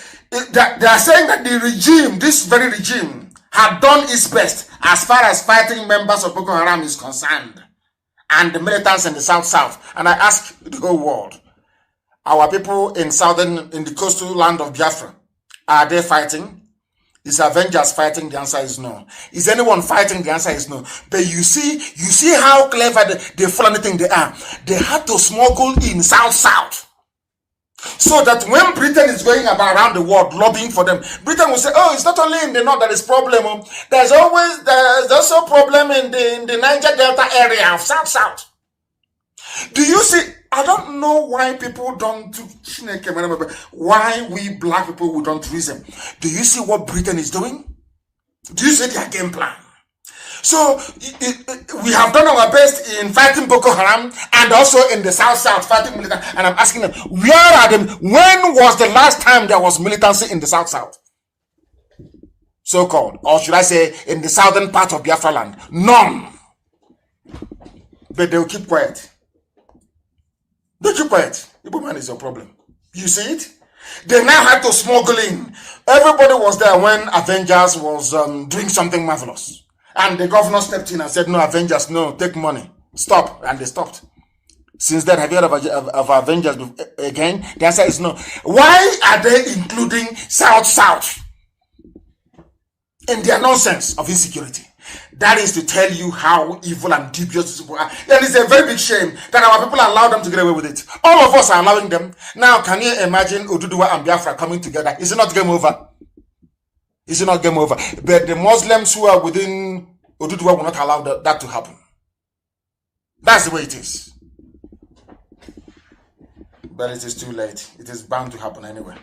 they are saying that the regime, this very regime, had done its best as far as fighting members of Boko Haram is concerned, and the militants in the South. And I ask the whole world, our people in the coastal land of Biafra, are they fighting? Is Avengers fighting? The answer is no. Is anyone fighting? The answer is no. But you see how clever the foreign thing they are. They had to smuggle in South. So that when Britain is going about around the world lobbying for them, Britain will say, oh, it's not only in the north that is problem. There's also a problem in the Niger Delta area of South. Do you see? I don't know why people don't do, why we black people who don't reason. Do you see what Britain is doing? Do you see their game plan? So we have done our best in fighting Boko Haram and also in the South fighting militant. And I'm asking them, where are them? When was the last time there was militancy in the South? So-called, or should I say in the southern part of Biafra land? None. But they'll keep quiet. They keep quiet. Igbo man is your problem. You see it? They now had to smuggle in. Everybody was there when Avengers was doing something marvelous. And the governor stepped in and said, no, Avengers, no, take money. Stop. And they stopped. Since then, have you heard of Avengers again? The answer is no. Why are they including South in their nonsense of insecurity? That is to tell you how evil and dubious these people are. And it's a very big shame that our people allow them to get away with it. All of us are allowing them. Now, can you imagine Oduduwa and Biafra coming together? Is it not game over? Is it not game over? But the Muslims who are within Oduduwa will not allow that to happen. That's the way it is. But it is too late. It is bound to happen anyway.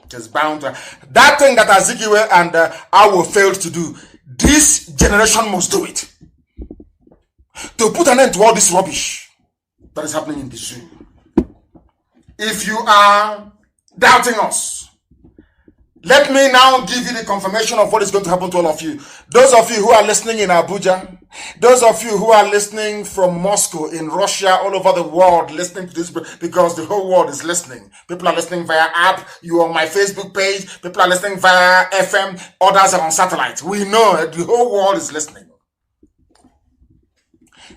It is bound to. That thing that Azikiwe and Awo failed to do, this generation must do it. To put an end to all this rubbish that is happening in the zoo. If you are doubting us, let me now give you the confirmation of what is going to happen to all of you. Those of you who are listening in Abuja, those of you who are listening from Moscow, in Russia, all over the world, listening to this, because the whole world is listening. People are listening via app. You are on my Facebook page. People are listening via FM. Others are on satellite. We know the whole world is listening.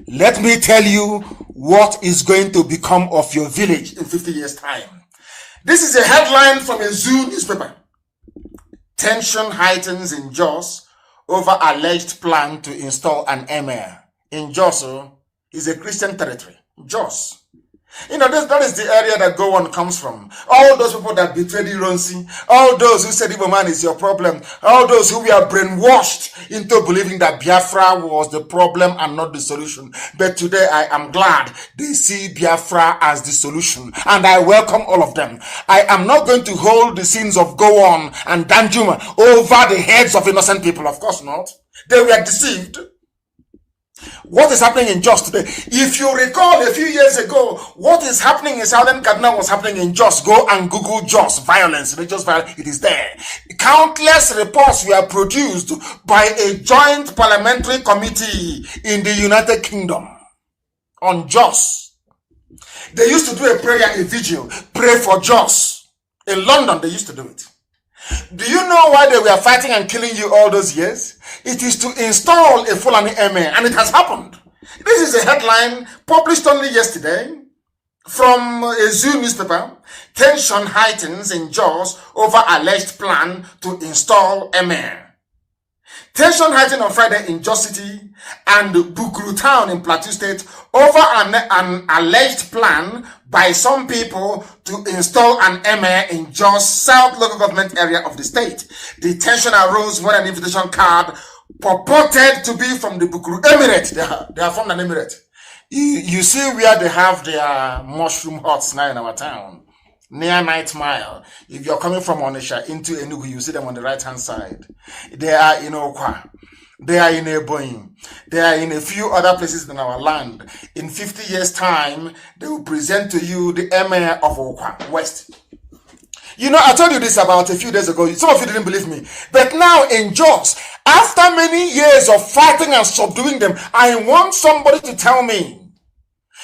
Let me tell you what is going to become of your village in 50 years' time. This is a headline from a Zoo newspaper. Tension heightens in Jos over alleged plan to install an emir. In Jos is a Christian territory. Jos. You know, that is the area that Gowon comes from. All those people that betrayed Ironsi, all those who said Igbo man is your problem, all those who were brainwashed into believing that Biafra was the problem and not the solution. But today I am glad they see Biafra as the solution, and I welcome all of them. I am not going to hold the sins of Gowon and Danjuma over the heads of innocent people. Of course not. They were deceived. What is happening in Jos today? If you recall a few years ago, what is happening in Southern Kaduna was happening in Jos. Go and Google Jos violence, religious violence. It is there. Countless reports were produced by a joint parliamentary committee in the United Kingdom on Jos. They used to do a prayer, a vigil, pray for Jos. In London, they used to do it. Do you know why they were fighting and killing you all those years? It is to install a Fulani emir, and it has happened. This is a headline published only yesterday from a Zoo newspaper. Tension heightens in Jos over alleged plan to install emir. Tension heightened on Friday in Jos City and Bukuru Town in Plateau State over an alleged plan by some people to install an emir in Jos South local government area of the state. The tension arose when an invitation card purported to be from the Bukuru Emirate. They are from an emirate. You see where they have their mushroom huts now in our town, near 9th Mile. If you're coming from Onisha into Enugu, you see them on the right hand side. They are in Okwa. They are in Ebonyi. They are in a few other places in our land. In 50 years' time, they will present to you the emir of Okwa West. You know, I told you this about a few days ago. Some of you didn't believe me. But now in Jos, after many years of fighting and subduing them, I want somebody to tell me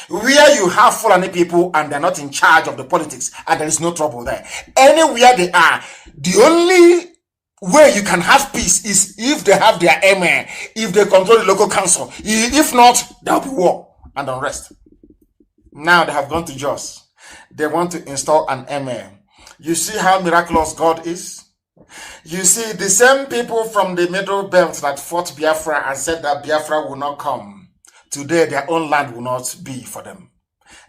where you have Fulani people and they're not in charge of the politics and there is no trouble there. Anywhere they are, the only way you can have peace is if they have their emir, if they control the local council. If not, there'll be war and unrest. Now they have gone to Jos. They want to install an emir. You see how miraculous God is? You see, the same people from the Middle Belt that fought Biafra and said that Biafra will not come, today their own land will not be for them.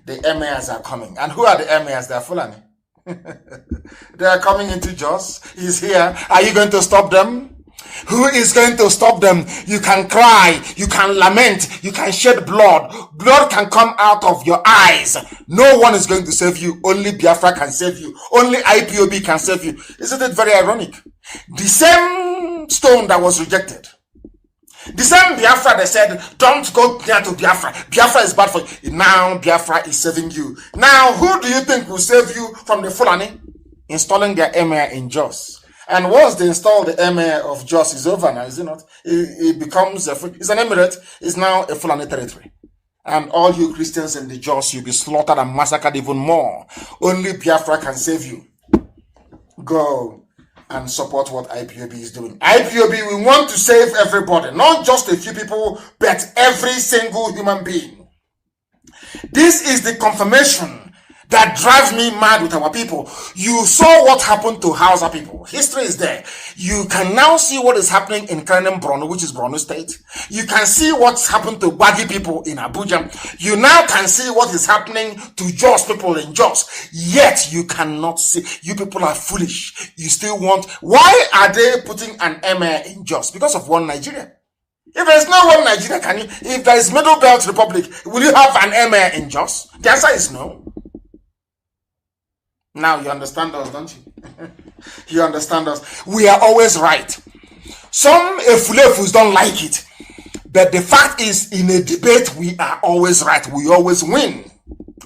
The emirs are coming. And who are the emirs? They are Fulani. They are coming into Jos. He's here. Are you going to stop them? Who is going to stop them? You can cry, you can lament, you can shed blood. Blood can come out of your eyes. No one is going to save you. Only Biafra can save you. Only IPOB can save you. Isn't it very ironic? The same stone that was rejected. The same Biafra, they said, don't go near to Biafra. Biafra is bad for you. Now Biafra is saving you. Now, who do you think will save you from the Fulani? Installing their emir in Jos. And once they install the emir of Jos, is over now, is it not? It becomes, it's an emirate, it's now a Fulani territory. And all you Christians in the Jos, you'll be slaughtered and massacred even more. Only Biafra can save you. Go and support what IPOB is doing. IPOB, we want to save everybody, not just a few people, but every single human being. This is the confirmation that drives me mad with our people. You saw what happened to Hausa people. History is there. You can now see what is happening in Kanu, Borno, which is Borno State. You can see what's happened to Bagi people in Abuja. You now can see what is happening to Jos people in Jos. Yet you cannot see. You people are foolish. You still want. Why are they putting an emir in Jos? Because of one Nigeria. If there is no one Nigeria, can you? If there is Middle Belt Republic, will you have an emir in Jos? The answer is no. Now you understand us, don't you? You understand us. We are always right. Some Efulefus don't like it. But the fact is, in a debate, we are always right. We always win.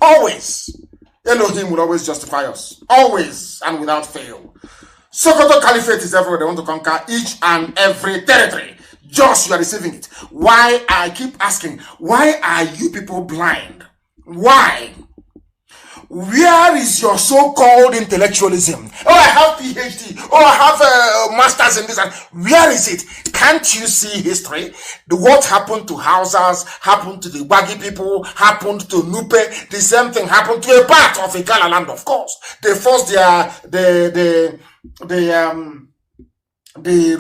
Always. Elohim will always justify us. Always and without fail. Sokoto Caliphate is everywhere. They want to conquer each and every territory. Just you are receiving it. Why? I keep asking, why are you people blind? Why? Where is your so-called intellectualism? Oh, I have PhD. Oh, I have a master's in this. Where is it? Can't you see history? What happened to Hausas, happened to the Wagi people, happened to Nupe. The same thing happened to a part of Igala land, of course. They forced the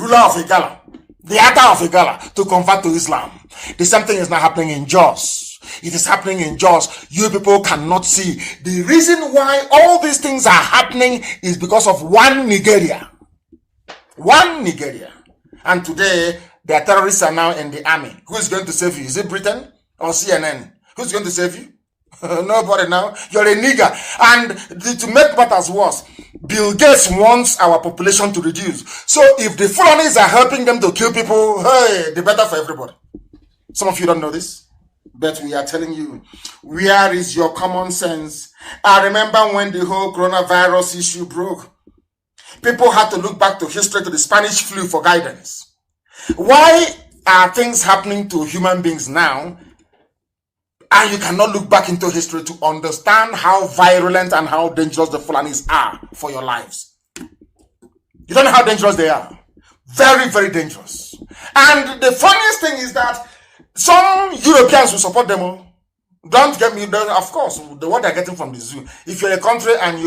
ruler of Igala, the Ata of Igala, to convert to Islam. The same thing is now happening in Jos. It is happening in Jos. You people cannot see. The reason why all these things are happening is because of one Nigeria. One Nigeria. And today, their terrorists are now in the army. Who is going to save you? Is it Britain or CNN? Who's going to save you? Nobody now. You're a nigger. And to make matters worse, Bill Gates wants our population to reduce. So if the Fulanis are helping them to kill people, hey, the better for everybody. Some of you don't know this. But we are telling you, where is your common sense? I remember when the whole coronavirus issue broke. People had to look back to history, to the Spanish flu for guidance. Why are things happening to human beings now? And you cannot look back into history to understand how virulent and how dangerous the Fulanis are for your lives. You don't know how dangerous they are. Very, very dangerous. And the funniest thing is that some Europeans will support them all. Don't get me, of course, what they're getting from the zoo. If you're a country and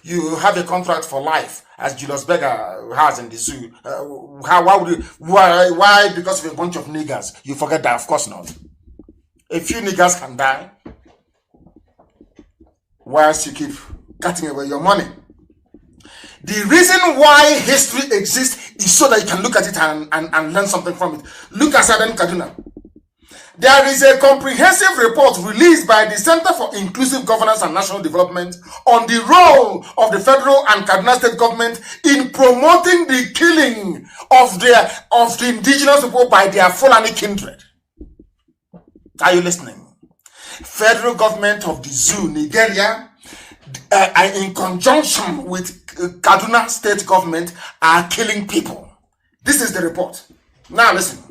you have a contract for life, as Julius Berger has in the zoo, why, because of a bunch of niggers, you forget that? Of course not. A few niggers can die, whilst you keep cutting away your money. The reason why history exists is so that you can look at it and learn something from it. Look at Southern Kaduna. There is a comprehensive report released by the Center for Inclusive Governance and National Development on the role of the federal and Kaduna state government in promoting the killing of the indigenous people by their Fulani kindred. Are you listening? Federal government of the zoo, Nigeria, in conjunction with Kaduna state government, are killing people. This is the report. Now listen.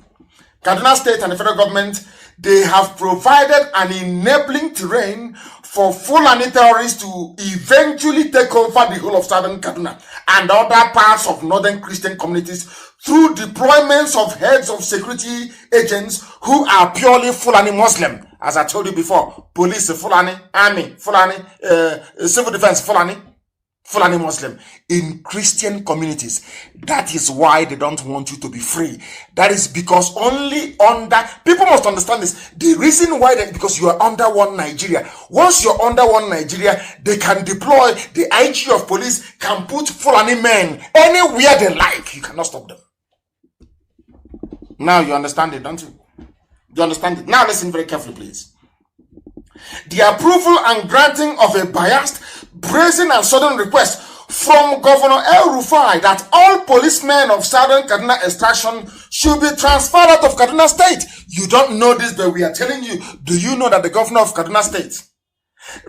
Kaduna state and the federal government, they have provided an enabling terrain for Fulani terrorists to eventually take over the whole of southern Kaduna and other parts of northern Christian communities through deployments of heads of security agents who are purely Fulani Muslim As I told you before, police Fulani, army Fulani, civil defense Fulani Muslim. In Christian communities, that is why they don't want you to be free. That is because only under, people must understand this. The reason why, because you are under one Nigeria. Once you're under one Nigeria, they can deploy, the IG of police can put Fulani men anywhere they like. You cannot stop them. Now you understand it, don't you? You understand it? Now listen very carefully, please. The approval and granting of a biased, brazen and sudden request from Governor El-Rufai that all policemen of Southern Kaduna extraction should be transferred out of Kaduna State. You don't know this, but we are telling you. Do you know that the governor of Kaduna State,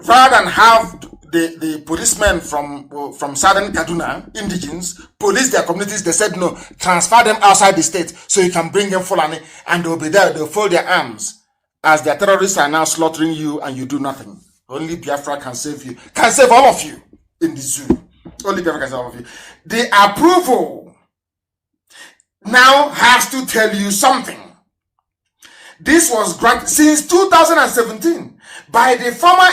rather than have the policemen from Southern Kaduna, indigenes, police their communities, they said no, transfer them outside the state so you can bring them Fulani and they'll be there, they'll fold their arms as their terrorists are now slaughtering you and you do nothing. Only Biafra can save you, can save all of you in the zoo. Only Biafra can save all of you. The approval now has to tell you something. This was granted since 2017 by the former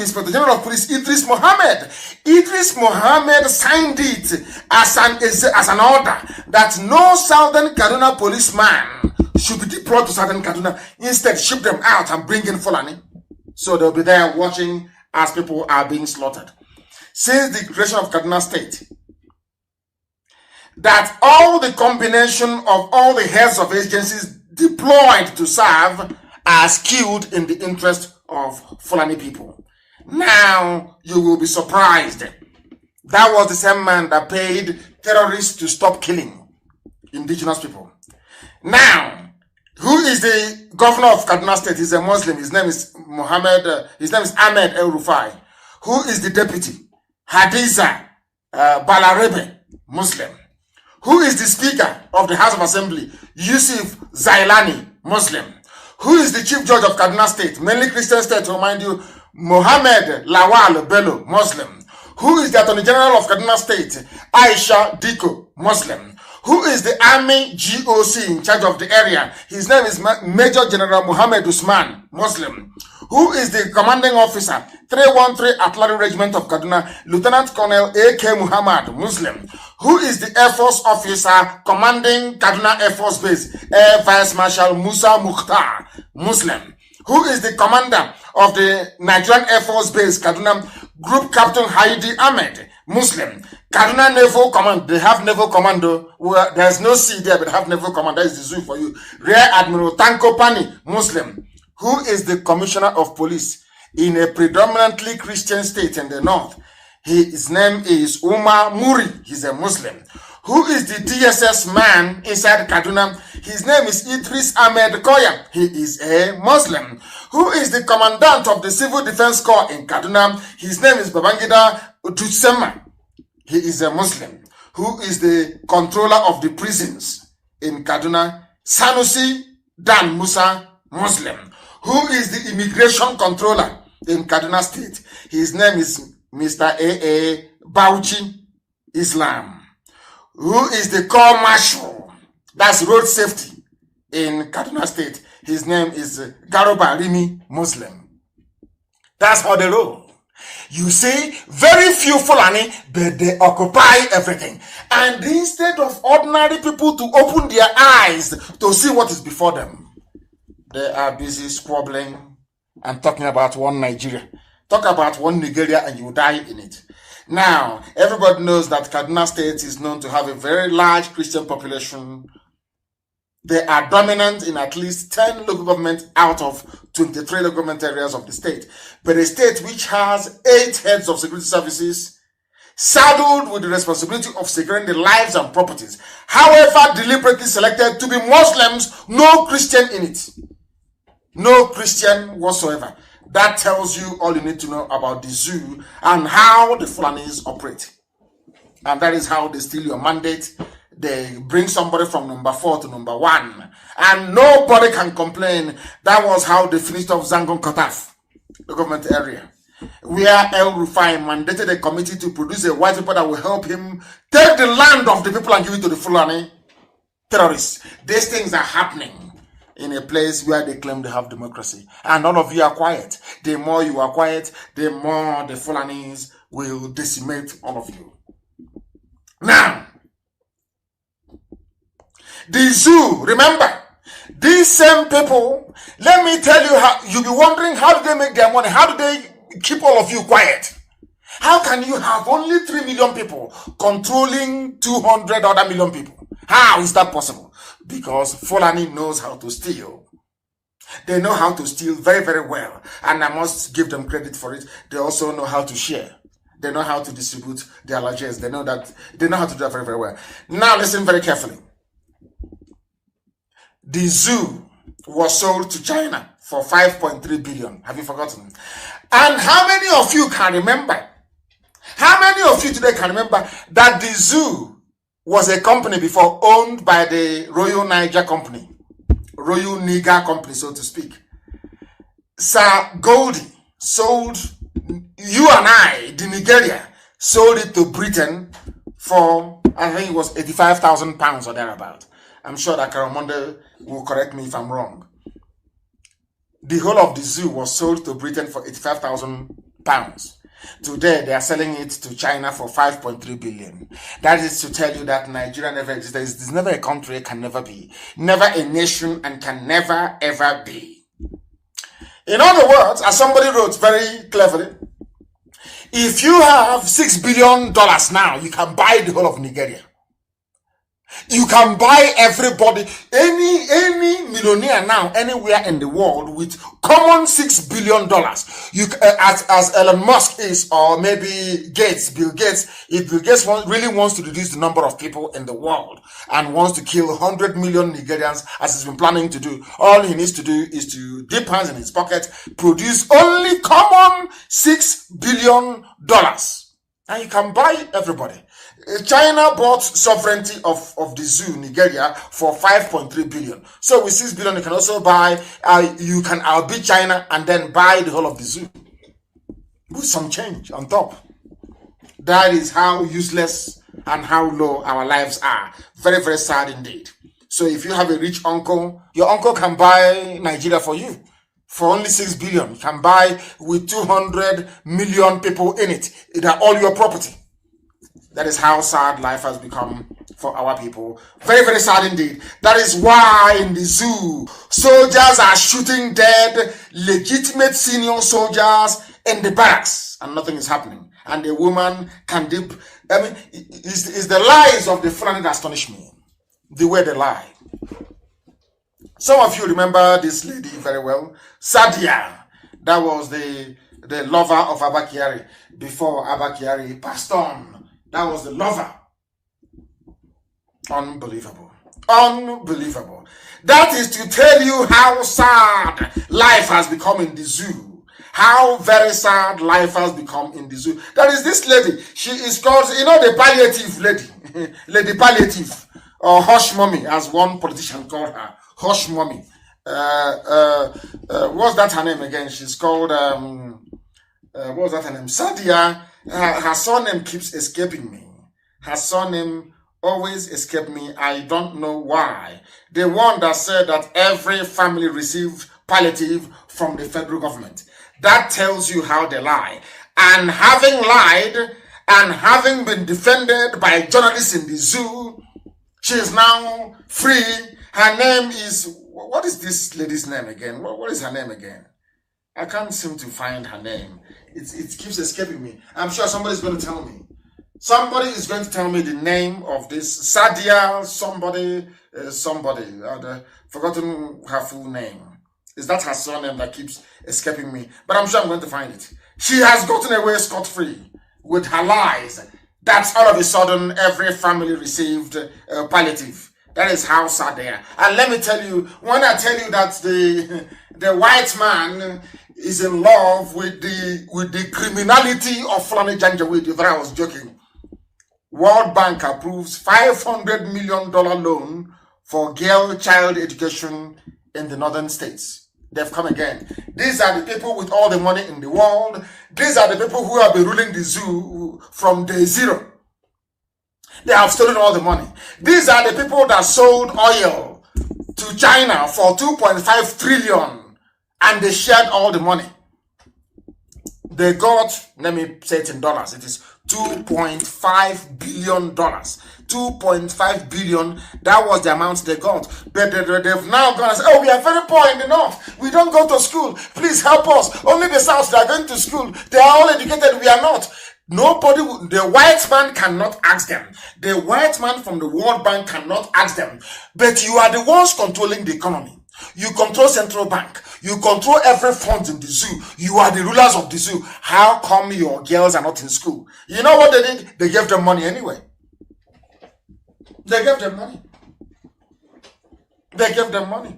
Inspector General of Police, Idris Mohammed. Idris Mohammed signed it as an order that no Southern Kaduna policeman should be deployed to Southern Kaduna. Instead, ship them out and bring in Fulani. So they'll be there watching as people are being slaughtered. Since the creation of Kaduna State, that all the combination of all the heads of agencies deployed to serve are skewed in the interest of Fulani people. Now you will be surprised. That was the same man that paid terrorists to stop killing indigenous people. Now, who is the governor of Kaduna State? He's a Muslim. His name is Ahmed El-Rufai. Who is the deputy? Hadiza Balarebe, Muslim. Who is the Speaker of the House of Assembly? Yusuf Zailani, Muslim. Who is the Chief Judge of Kaduna State? Mainly Christian state, to remind you, Mohammed Lawal Bello, Muslim. Who is the Attorney General of Kaduna State? Aisha Diko, Muslim. Who is the Army GOC in charge of the area? His name is Major General Muhammad Usman, Muslim. Who is the commanding officer, 313 Artillery Regiment of Kaduna, Lieutenant Colonel A.K. Muhammad, Muslim. Who is the Air Force officer commanding Kaduna Air Force Base, Air Vice Marshal Musa Mukhtar, Muslim. Who is the commander of the Nigerian Air Force Base, Kaduna, Group Captain Haidi Ahmed, Muslim. Kaduna Naval Command, they have Naval Commando. Well, there's no sea there, but they have Naval Command. That is the zoo for you. Rear Admiral Tanko Pani, Muslim. Who is the Commissioner of Police in a predominantly Christian state in the north? His name is Umar Muri. He's a Muslim. Who is the DSS man inside Kaduna? His name is Idris Ahmed Koya. He is a Muslim. Who is the commandant of the Civil Defense Corps in Kaduna? His name is Babangida Ututsema. He is a Muslim. Who is the controller of the prisons in Kaduna? Sanusi Dan Musa, Muslim. Who is the immigration controller in Kaduna State? His name is Mr. A.A. Bauchi, Islam. Who is the Corps Marshal? That's road safety in Kaduna State. His name is Garoba Rimi, Muslim. That's how they roll. You see, very few Fulani, but they occupy everything. And instead of ordinary people to open their eyes to see what is before them, they are busy squabbling and talking about one Nigeria. Talk about one Nigeria and you die in it. Now, everybody knows that Kaduna State is known to have a very large Christian population. They are dominant in at least 10 local governments out of 23 local government areas of the state. But a state which has 8 heads of security services, saddled with the responsibility of securing the lives and properties, however deliberately selected to be Muslims, no Christian in it. No Christian whatsoever. That tells you all you need to know about the zoo and how the Fulanis operate. And that is how they steal your mandate. They bring somebody from number 4 to number 1. And nobody can complain. That was how they finished off Zangon Kotaf, the government area, where El-Rufai mandated a committee to produce a white paper that will help him take the land of the people and give it to the Fulani terrorists. These things are happening. in a place where they claim they have democracy. And all of you are quiet. The more you are quiet, the more the Fulanis will decimate all of you. Now, the zoo, remember, these same people, let me tell you how, you'll be wondering, how do they make their money? How do they keep all of you quiet? How can you have only 3 million people controlling 200 other million people? How is that possible? Because Fulani knows how to steal. They know how to steal very, very well. And I must give them credit for it. They also know how to share. They know how to distribute their largesse. They know how to do that very, very well. Now listen very carefully. The zoo was sold to China for 5.3 billion. Have you forgotten? And how many of you can remember? How many of you today can remember that the zoo was a company before owned by the Royal Niger Company, Royal Niger Company, so to speak? Sir Goldie sold, you and I, the Nigeria, sold it to Britain for, I think it was 85,000 pounds or thereabout. I'm sure that Karamonde will correct me if I'm wrong. The whole of the zoo was sold to Britain for 85,000 pounds. Today, they are selling it to China for 5.3 billion. That is to tell you that Nigeria never existed. There's never a country, can never be. Never a nation, and can never, ever be. In other words, as somebody wrote very cleverly, if you have $6 billion now, you can buy the whole of Nigeria. You can buy everybody, any millionaire now, anywhere in the world with common $6 billion. You, as Elon Musk is, or maybe Bill Gates, if Bill Gates really wants to reduce the number of people in the world and wants to kill 100 million Nigerians, as he's been planning to do, all he needs to do is to dip hands in his pocket, produce only common $6 billion, and you can buy everybody. China bought sovereignty of the zoo, Nigeria, for 5.3 billion. So with 6 billion, you can also buy, you can outbid China and then buy the whole of the zoo. With some change on top. That is how useless and how low our lives are. Very, very sad indeed. So if you have a rich uncle, your uncle can buy Nigeria for you. For only 6 billion. You can buy with 200 million people in it. They're all your property. That is how sad life has become for our people. Very, very sad indeed. That is why in the zoo, soldiers are shooting dead legitimate senior soldiers in the barracks and nothing is happening. And a woman can dip. I mean, it's the lies of the Fulani that astonish me. The way they lie. Some of you remember this lady very well. Sadia. That was the lover of Abba Kyari before Abba Kyari passed on. That was the lover. Unbelievable. Unbelievable. That is to tell you how sad life has become in the zoo. How very sad life has become in the zoo. That is this lady. She is called, the palliative lady. Lady Palliative. Or Hush Mommy, as one politician called her. Hush Mommy. What's that her name again? She's called, what's that her name? Sadia. Her surname keeps escaping me. Her surname always escapes me. I don't know why. The one that said that every family received palliative from the federal government. That tells you how they lie. And having lied and having been defended by journalists in the zoo, she is now free. Her name is, what is this lady's name again? What is her name again? I can't seem to find her name. It keeps escaping me. I'm sure somebody's going to tell me. Somebody is going to tell me the name of this Sadia, somebody. I've forgotten her full name. Is that her surname that keeps escaping me? But I'm sure I'm going to find it. She has gotten away scot-free with her lies. That's all of a sudden every family received palliative. That is how sad they are. And let me tell you, when I tell you that the white man is in love with the criminality of Fulani Janjaweed, if I was joking. World Bank approves $500 million loan for girl child education in the northern states. They've come again. These are the people with all the money in the world. These are the people who have been ruling the zoo from day zero. They have stolen all the money. These are the people that sold oil to China for 2.5 trillion and they shared all the money. They got, let me say it in dollars, it is $2.5 billion. 2.5 billion, that was the amount they got. But they've now gone and said, oh, we are very poor in the north. We don't go to school. Please help us. Only the south, they are going to school. They are all educated. We are not. Nobody, the white man cannot ask them. The white man from the World Bank cannot ask them. But you are the ones controlling the economy. You control central bank. You control every fund in the zoo. You are the rulers of the zoo. How come your girls are not in school? You know what they did? They gave them money anyway. They gave them money. They gave them money.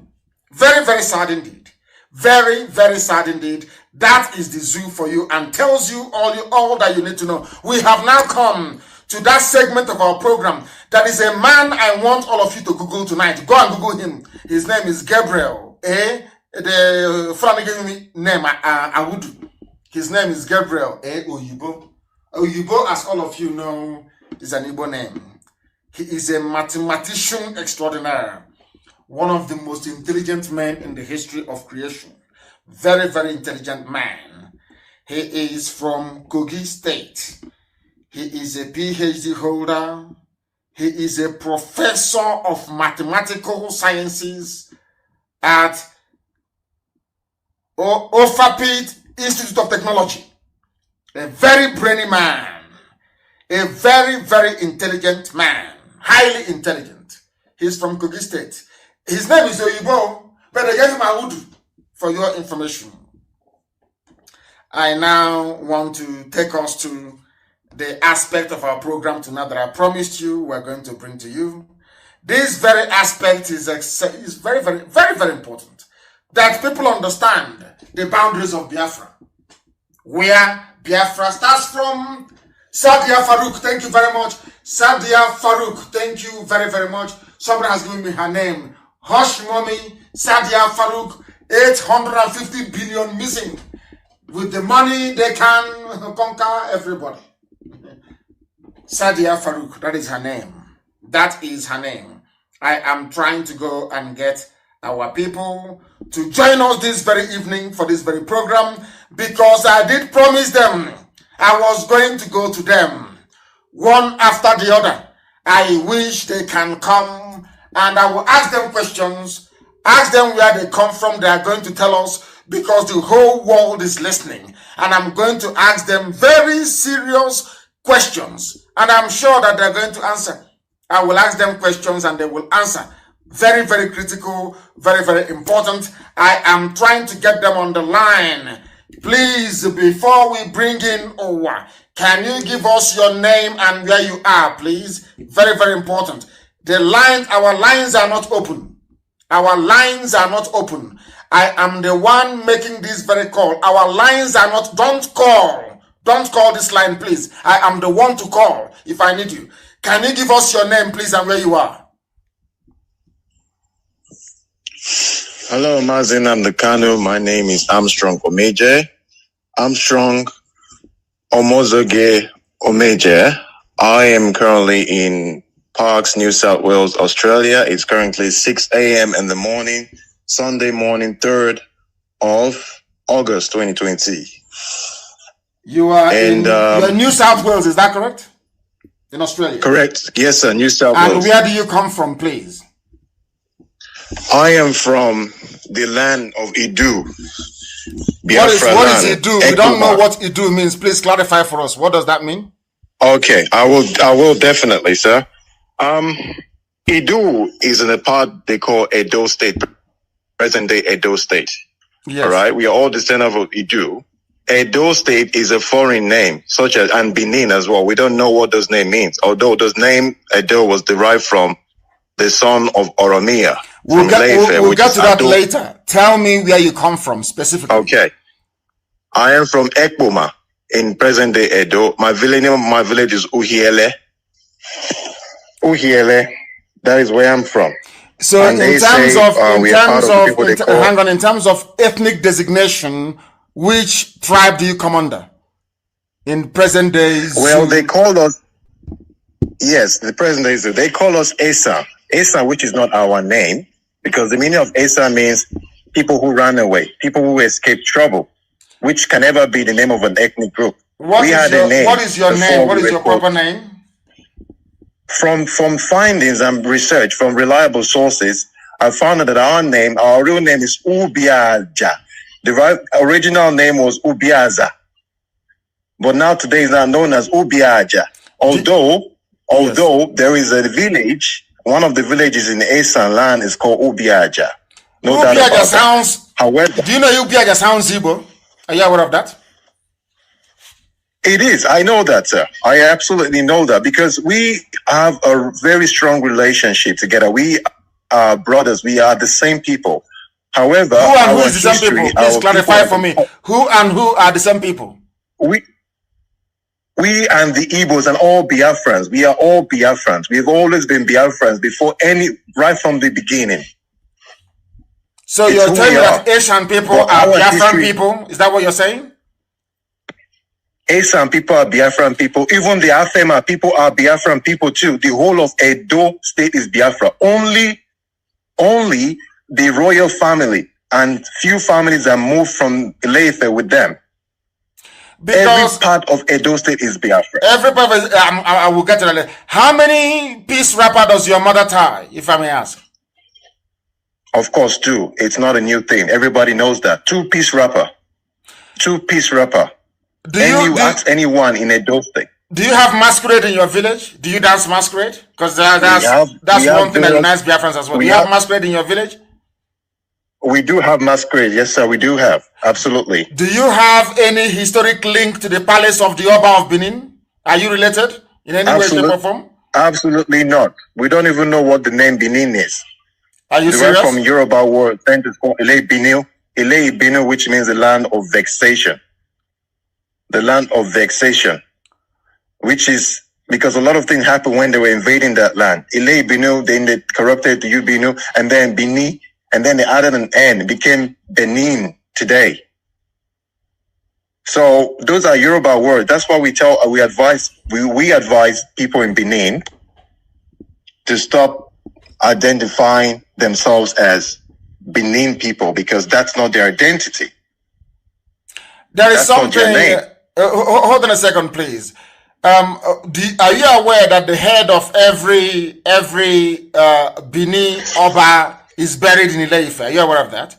Very, very sad indeed. Very, very sad indeed. That is the zoo for you and tells you all that you need to know. We have now come to that segment of our program. That is a man I want all of you to Google tonight. Go and Google him. His name is Gabriel. The family gave me name, Awudu. His name is Gabriel Oyibo. Oyibo, as all of you know, is an Igbo name. He is a mathematician extraordinaire. One of the most intelligent men in the history of creation. Very, very intelligent man. He is from Kogi State. He is a PhD holder. He is a professor of mathematical sciences at Ofapit Institute of Technology. A very brainy man. A very, very intelligent man. Highly intelligent. He's from Kogi State. His name is Oyibo, but I gave him Awudu for your information. I now want to take us to the aspect of our program tonight that I promised you we're going to bring to you. This very aspect is very, very, very, very important. That people understand the boundaries of Biafra. Where Biafra starts from. Sadia Farouk, thank you very much. Sadia Farouk, thank you very, very much. Somebody has given me her name. Hush Mommy, Sadia Farouk, 850 billion missing. With the money, they can conquer everybody. Sadia Farouk, that is her name. That is her name. I am trying to go and get our people to join us this very evening for this very program because I did promise them I was going to go to them one after the other. I wish they can come and I will ask them questions, ask them where they come from. They are going to tell us because the whole world is listening. And I'm going to ask them very serious questions. And I'm sure that they're going to answer. I will ask them questions and they will answer. Very, very critical, very, very important. I am trying to get them on the line. Please, before we bring in Owa, can you give us your name and where you are, please? Very, very important. Our lines are not open. Our lines are not open. I am the one making this very call. Our lines are not, don't call. Don't call this line, please. I am the one to call if I need you. Can you give us your name, please, and where you are? Hello, Mazi, Nnamdi Kanu. My name is Armstrong Omeje. Armstrong Omozoge Omeje. I am currently in Parkes, New South Wales, Australia. It's currently 6 a.m. in the morning, Sunday morning, 3rd of August, 2020. You are in New South Wales, is that correct? In Australia? Correct. Yes, sir, New South Wales. And where do you come from, please? I am from the land of Idu. What is Idu? We don't know what Idu means. Please clarify for us. What does that mean? Okay, I will definitely, sir. Idu is in a part they call Edo State, present day Edo State. Yes. All right, we are all descendants of Idu. Edo State is a foreign name, such as, and Benin as well. We don't know what this name means, although this name Edo was derived from the son of Oromia. We'll get to that later. Tell me where you come from specifically. Okay. I am from Ekboma in present day Edo. My name of my village is Uhiele. Uhiele. That is where I'm from. So in terms of ethnic designation, which tribe do you come under in present days? Well, they call us, yes, the present days, they call us Esa. Esa, which is not our name. because the meaning of Esa means people who ran away, people who escaped trouble, which can never be the name of an ethnic group. What is your name? What is your proper name? From findings and research from reliable sources, I found out that our real name is Ubiaja. The original name was Ubiaza, but now today is now known as Ubiaja. Although there is a village, one of the villages in Esan land is called Ubiaja. No doubt about sounds. That. However, do you know Ubiaja sounds Igbo? Are you aware of that? It is. I know that, sir. I absolutely know that because we have a very strong relationship together. We are brothers. We are the same people. However, who and who is the same people? Please clarify for me. Who and who are the same people? We and the Igbos and all Biafrans. We are all Biafrans. We've always been Biafrans right from the beginning. So you're telling me that Asian people are Biafran people? Is that what you're saying? Asian people are Biafran people. Even the Afema people are Biafran people too. The whole of Edo state is Biafra. Only the royal family and few families that moved from Ileife with them. Because every part of Edo state is Biafra. Every part of, I will get to that. How many piece wrapper does your mother tie, if I may ask? Of course, 2. It's not a new thing. Everybody knows that. 2-piece wrapper. 2-piece wrapper. Do you ask anyone in Edo state? Do you have masquerade in your village? Do you dance masquerade? Because that's one thing that unites Biafrans as well. Do you have masquerade in your village? We do have masquerade. Yes, sir, we do have. Absolutely. Do you have any historic link to the palace of the Oba of Benin? Are you related in any way, shape, or form? Absolutely not. We don't even know what the name Benin is. Are you serious? From Yoruba word, it's called Ile Binu, which means the land of vexation. The land of vexation, which is because a lot of things happened when they were invading that land. Ile Binu, then they corrupted the Ubinu, and then Bini, and then they added an N. It became Benin today. So those are Yoruba words. That's why we advise people in Benin to stop identifying themselves as Benin people, because that's not their identity. There is something. Hold on a second, please. Are you aware that the head of every Bini Oba is buried in Ile-Ife? Are you aware of that?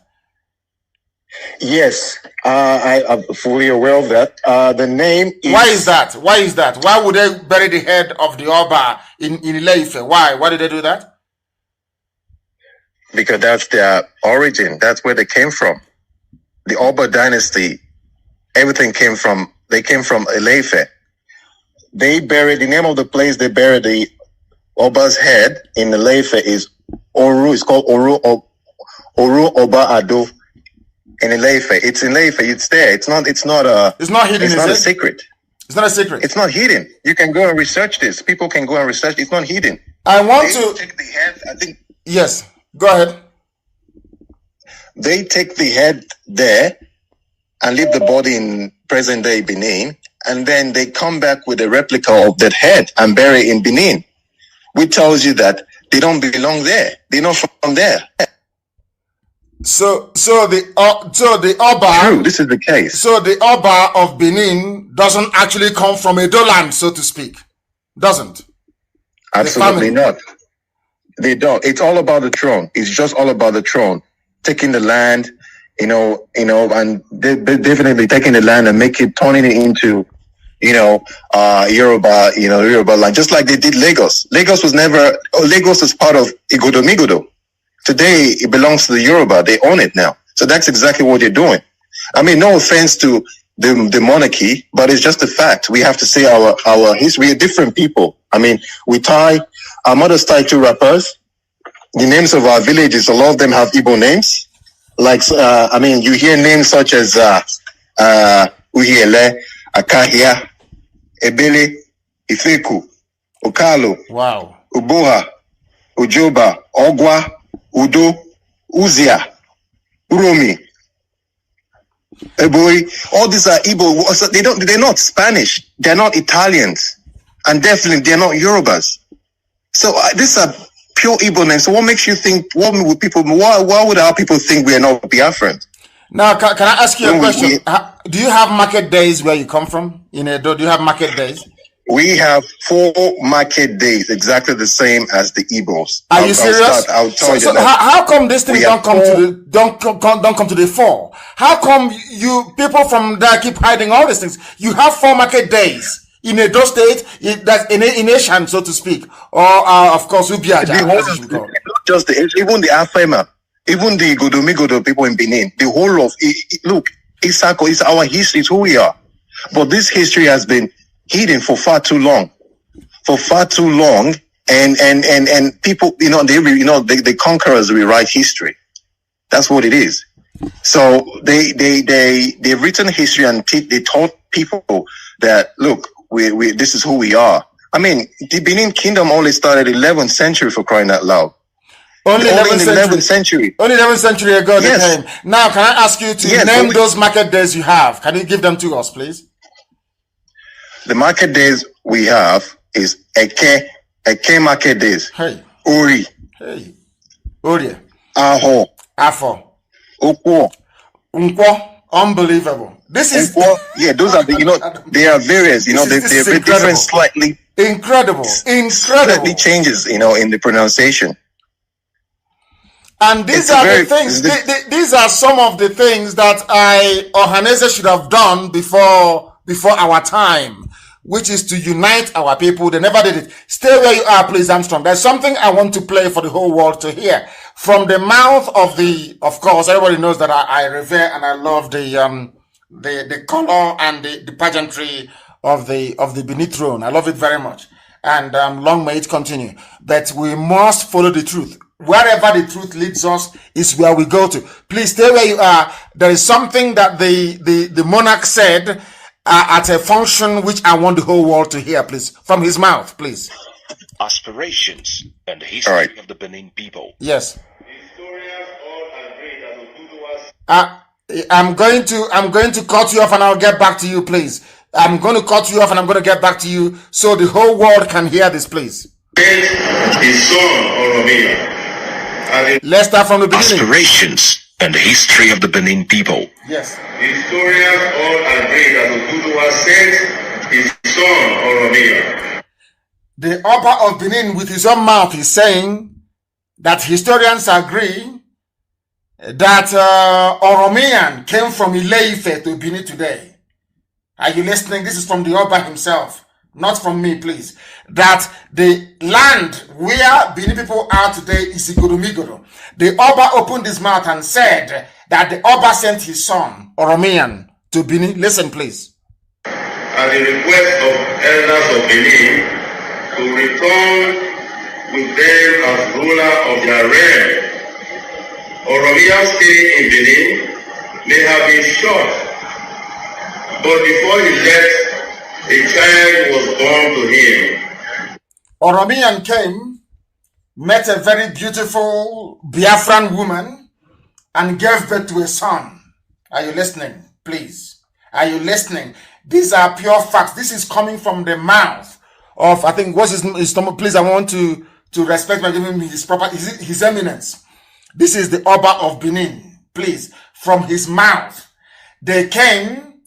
Yes, I'm fully aware of that. The name is... Why is that? Why would they bury the head of the Oba in Ile-Ife? Why? Why did they do that? Because that's their origin. That's where they came from. The Oba dynasty, everything came from Ile-Ife. They buried, the name of the place they buried the Oba's head in Ile-Ife is Oru. It's called Oru Oba Ado in Ile-Ife. It's in Ile-Ife. It's there. It's not hidden. It's not a secret. It's not a secret. It's not hidden. You can go and research this. People can go and research. It's not hidden. I want to take the head. I think. Yes. Go ahead. They take the head there and leave the body in present day Benin, and then they come back with a replica of that head and bury it in Benin, which tells you that they don't belong there. They're not from there. So the Oba. True, this is the case. So the Oba of Benin doesn't actually come from Edo land, so to speak. Doesn't. Absolutely not. They don't. It's all about the throne. It's just all about the throne. Taking the land, and definitely taking the land and turning it into, Yoruba land, just like they did Lagos. Lagos is part of Igodomigodo. Today, it belongs to the Yoruba. They own it now. So that's exactly what they're doing. I mean, no offense to the monarchy, but it's just a fact. We have to say our history. We are different people. I mean, our mothers tie 2 wrappers. The names of our villages, a lot of them have Igbo names. Like, you hear names such as Uhiele, Akahia, Ebele, Ifeku, Okalo, wow, Uboha, Ujoba, Ogwa, Udo, Uzia, Uromi, Eboy. All these are Igbo. They're not Spanish. They're not Italians. And definitely they're not Yorubas. So these are pure Igbo name. So what makes you think? Why would our people think we are not Biafrans? Now, can I ask you a question? Do you have market days where you come from? In Edo, do you have market days? We have 4 market days, exactly the same as the Igbos. Are you serious? I'll tell you. So how come this thing don't come to the 4? How come you people from there keep hiding all these things? You have 4 market days in Edo State, that's in Asian, so to speak, or of course Ubiaja. Just even the Afema, even the Godomigodo people in Benin, the whole of look, Isako is our history, it's who we are. But this history has been hidden for far too long, and people, the conquerors rewrite history. That's what it is. So they've written history and they taught people that look, we this is who we are. I mean, the Benin Kingdom only started 11th century, for crying out loud. Only 11th century. Only 11th century ago they came. Now, can I ask you to name those market days you have? Can you give them to us, please? The market days we have is Eke market days. Hey. Ori. Hey. Ori. Aho. Afo. Ukwo. Unkwo. Unbelievable. This is those are they are various, they're different slightly. Incredible. Slightly changes, in the pronunciation. And these are the things, these are some of the things that Ohaneze should have done before our time, which is to unite our people. They never did it. Stay where you are, please, Armstrong. There's something I want to play for the whole world to hear. From the mouth of course, everybody knows that I revere and I love the color and the pageantry of the Benin throne. I love it very much. And long may it continue. But we must follow the truth. Wherever the truth leads us is where we go to. Please stay where you are. There is something that the monarch said at a function which I want the whole world to hear, please. From his mouth, please. Aspirations and history of the Benin people. Yes. I'm going to cut you off and I'll get back to you, please. I'm going to cut you off and I'm going to get back to you so the whole world can hear this, please. His son, Oromia. Let's start from the beginning. Aspirations and history of the Benin people. Yes. Historians all agree that Oduduwa sent his son, Oromia. The Oba of Benin, with his own mouth, is saying that historians agree that Oromian came from Ile-Ife to Benin today. Are you listening? This is from the Oba himself, not from me, please. That the land where Benin people are today is Igodomigodo. The Oba opened his mouth and said that the Oba sent his son, Oromian, to Benin. Listen, please. At the request of elders of Benin to return with them as ruler of their realm, Oromia's stay in Benin may have been short, but before he left, a child was born to him. Oromian came, met a very beautiful Biafran woman, and gave birth to a son. Are you listening, please? Are you listening? These are pure facts. This is coming from the mouth of, I think, what's his please, I want to respect by giving him his eminence. This is the Oba of Benin, please, from his mouth. They came,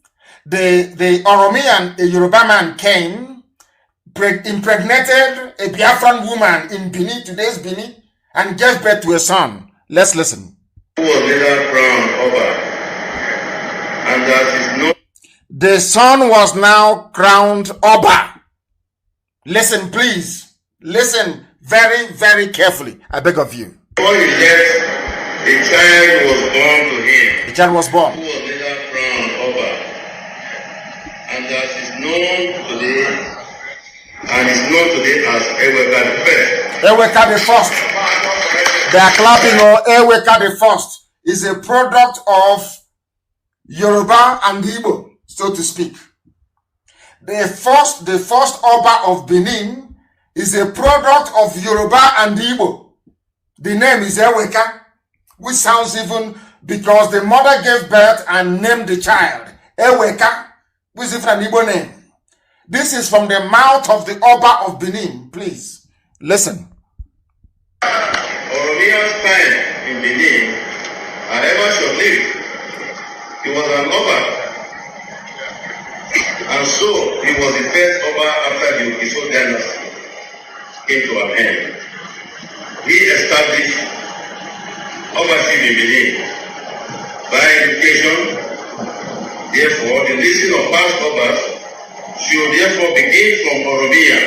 the Oromian, a Yoruba man came, impregnated a Biafran woman in Benin, today's Benin, and gave birth to a son. Let's listen. Who was later crowned Oba, and that is no. The son was now crowned Oba. Listen, please. Listen very, very carefully. I beg of you. Before he left, a child was born to him. The child was born. Who was later crowned Oba, and that is known today. And is known today as Eweka the First. Eweka the First. They are clapping, or Eweka the First is a product of Yoruba and Igbo, so to speak. The first Oba of Benin is a product of Yoruba and Igbo. The name is Eweka, which sounds even because the mother gave birth and named the child Eweka, which is an Igbo name. This is from the mouth of the Oba of Benin. Please, listen. Oromia's time in Benin are ever short-lived. He was an Oba, and so he was the first Oba after the Ogiso dynasty came to an end. He established Obaship in Benin by education. Therefore, the listing of past Obas should therefore begin from Oromia,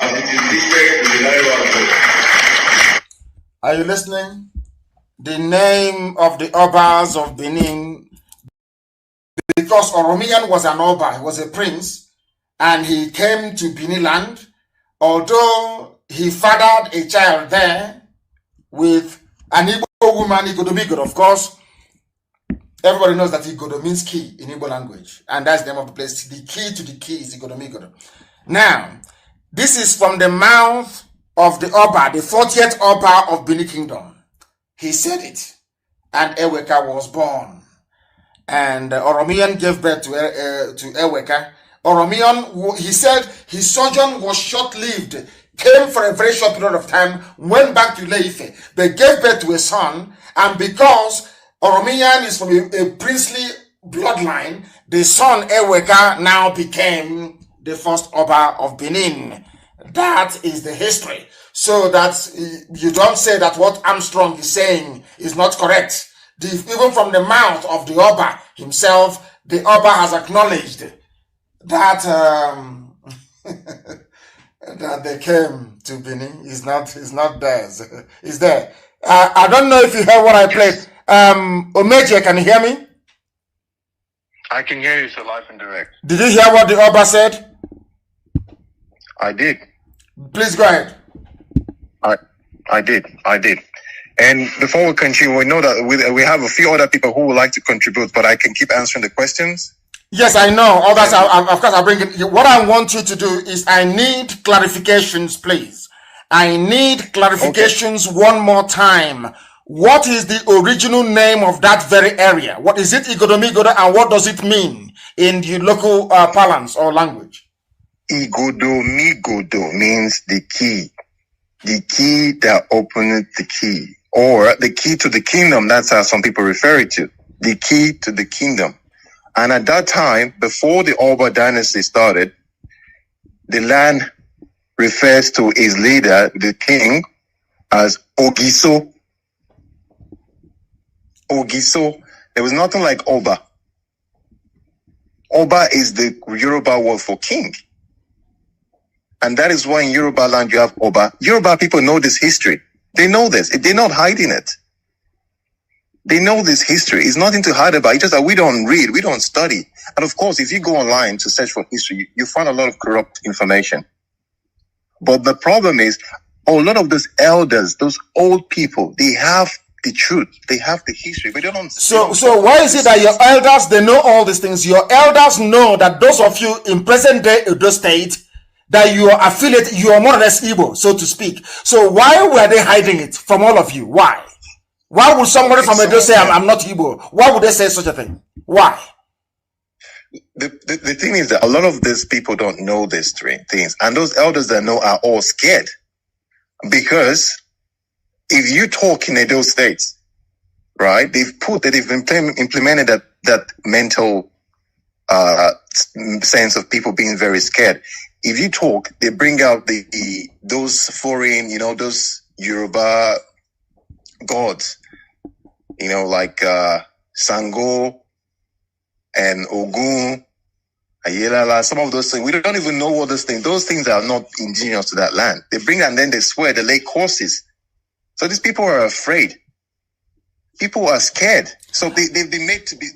as it is listed in the Nairobi Code. Are you listening? The name of the Obas of Benin, because Oromian was an Oba, he was a prince, and he came to Benin land, although he fathered a child there with an Igbo woman, Igodomigodo, of course. Everybody knows that Igodo means key in Igbo language, and that's the name of the place. The key to the key is Igodomigodo. Now, this is from the mouth of the Oba, the 40th Oba of Benin Kingdom. He said it, and Eweka was born. And Oromian gave birth to Eweka. Oromian, he said his sojourn was short-lived, came for a very short period of time, went back to Ile-Ife. They gave birth to a son, and because Oromian is from a princely bloodline, the son Eweka now became the first Oba of Benin. That is the history. So that you don't say that what Armstrong is saying is not correct. Even from the mouth of the Oba himself, the Oba has acknowledged that that they came to Benin. It's not theirs. It's there. I don't know if you heard what I played. Omeje, can you hear me? I can hear you, so live and direct. Did you hear what the Oba said? I did. Please go ahead. I did. And before we continue, we know that we have a few other people who would like to contribute, but I can keep answering the questions. Yes, I know. All that, of course, I'll bring it. What I want you to do is I need clarifications, please. I need clarifications one more time. What is the original name of that very area? What is it, Igodomigodo, and what does it mean in the local parlance or language? Igodomigodo means the key that opened the key, or the key to the kingdom. That's how some people refer it to, the key to the kingdom. And at that time, before the Oba dynasty started, the land refers to his leader, the king, as Ogiso. Ogiso. There was nothing like Oba. Oba is the Yoruba word for king. And that is why in Yoruba land you have Oba. Yoruba people know this history. They know this. They're not hiding it. They know this history. It's nothing to hide about. It's just that we don't read, we don't study. And of course, if you go online to search for history, you find a lot of corrupt information. But the problem is, a lot of those elders, those old people, they have the truth. They have the history. But they don't. So why is it that your elders, they know all these things? Your elders know that those of you in present day Edo State, that you are affiliated, you are more or less Igbo, so to speak. So why were they hiding it from all of you? Why? Why would somebody from Edo say, I'm not Igbo? Why would they say such a thing? Why? The thing is that a lot of these people don't know these things. And those elders that know are all scared. Because if you talk in Edo State, right, they've implemented that mental sense of people being very scared. If you talk, they bring out those foreign, those Yoruba gods, like Sango and Ogun, Ayelala, some of those things. We don't even know what those things. Those things are not indigenous to that land. They bring and then they swear, they lay courses. So these people are afraid. People are scared. So they've been made to be,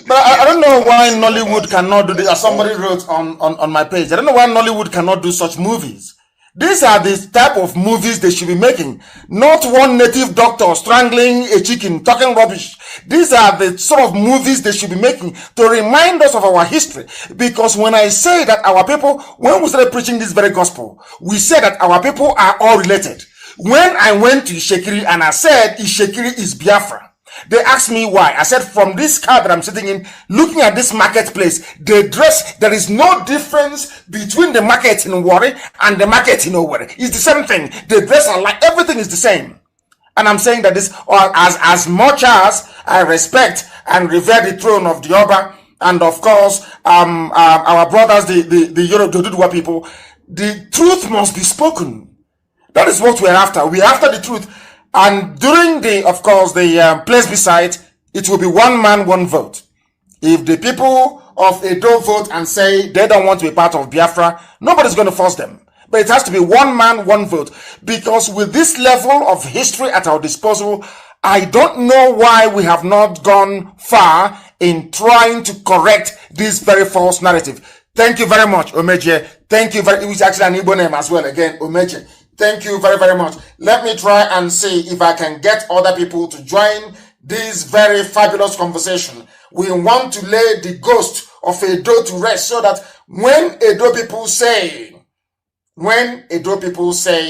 But I don't know why Nollywood cannot do this. As somebody wrote on my page, I don't know why Nollywood cannot do such movies. These are the type of movies they should be making. Not one native doctor strangling a chicken, talking rubbish. These are the sort of movies they should be making to remind us of our history. Because when I say that our people, when we started preaching this very gospel, we said that our people are all related. When I went to Ishekiri and I said Ishekiri is Biafra, They asked me why. I said, from this car that I'm sitting in, looking at this marketplace, they dress, there is no difference between the market in Warri and the market in Owerri. It's the same thing. They dress alike. Everything is the same. And I'm saying that this, or as much as I respect and revere the throne of the Oba, and of course, our brothers, the Yoruba people, the truth must be spoken. That is what we're after. We're after the truth. And during the place beside, it will be one man, one vote. If the people of Edo vote and say they don't want to be part of Biafra, nobody's going to force them. But it has to be one man, one vote. Because with this level of history at our disposal, I don't know why we have not gone far in trying to correct this very false narrative. Thank you very much, Omeje. Thank you very much. It's actually an Igbo name as well. Again, Omeje. Thank you very, very much. Let me try and see if I can get other people to join this very fabulous conversation. We want to lay the ghost of Edo to rest so that when Edo people say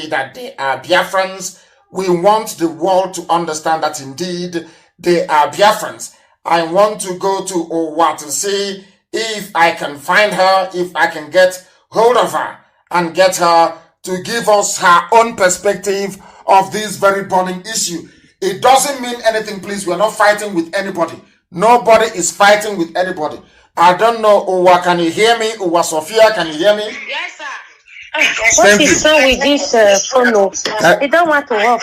that they are Biafrans, we want the world to understand that indeed they are Biafrans. I want to go to Owa to see if I can find her, if I can get hold of her and get her to give us her own perspective of this very burning issue. It doesn't mean anything, please. We're not fighting with anybody. Nobody is fighting with anybody. I don't know, Owa, can you hear me? Owa Sophia, can you hear me? Yes, sir. What is wrong with this phone? It don't want to work.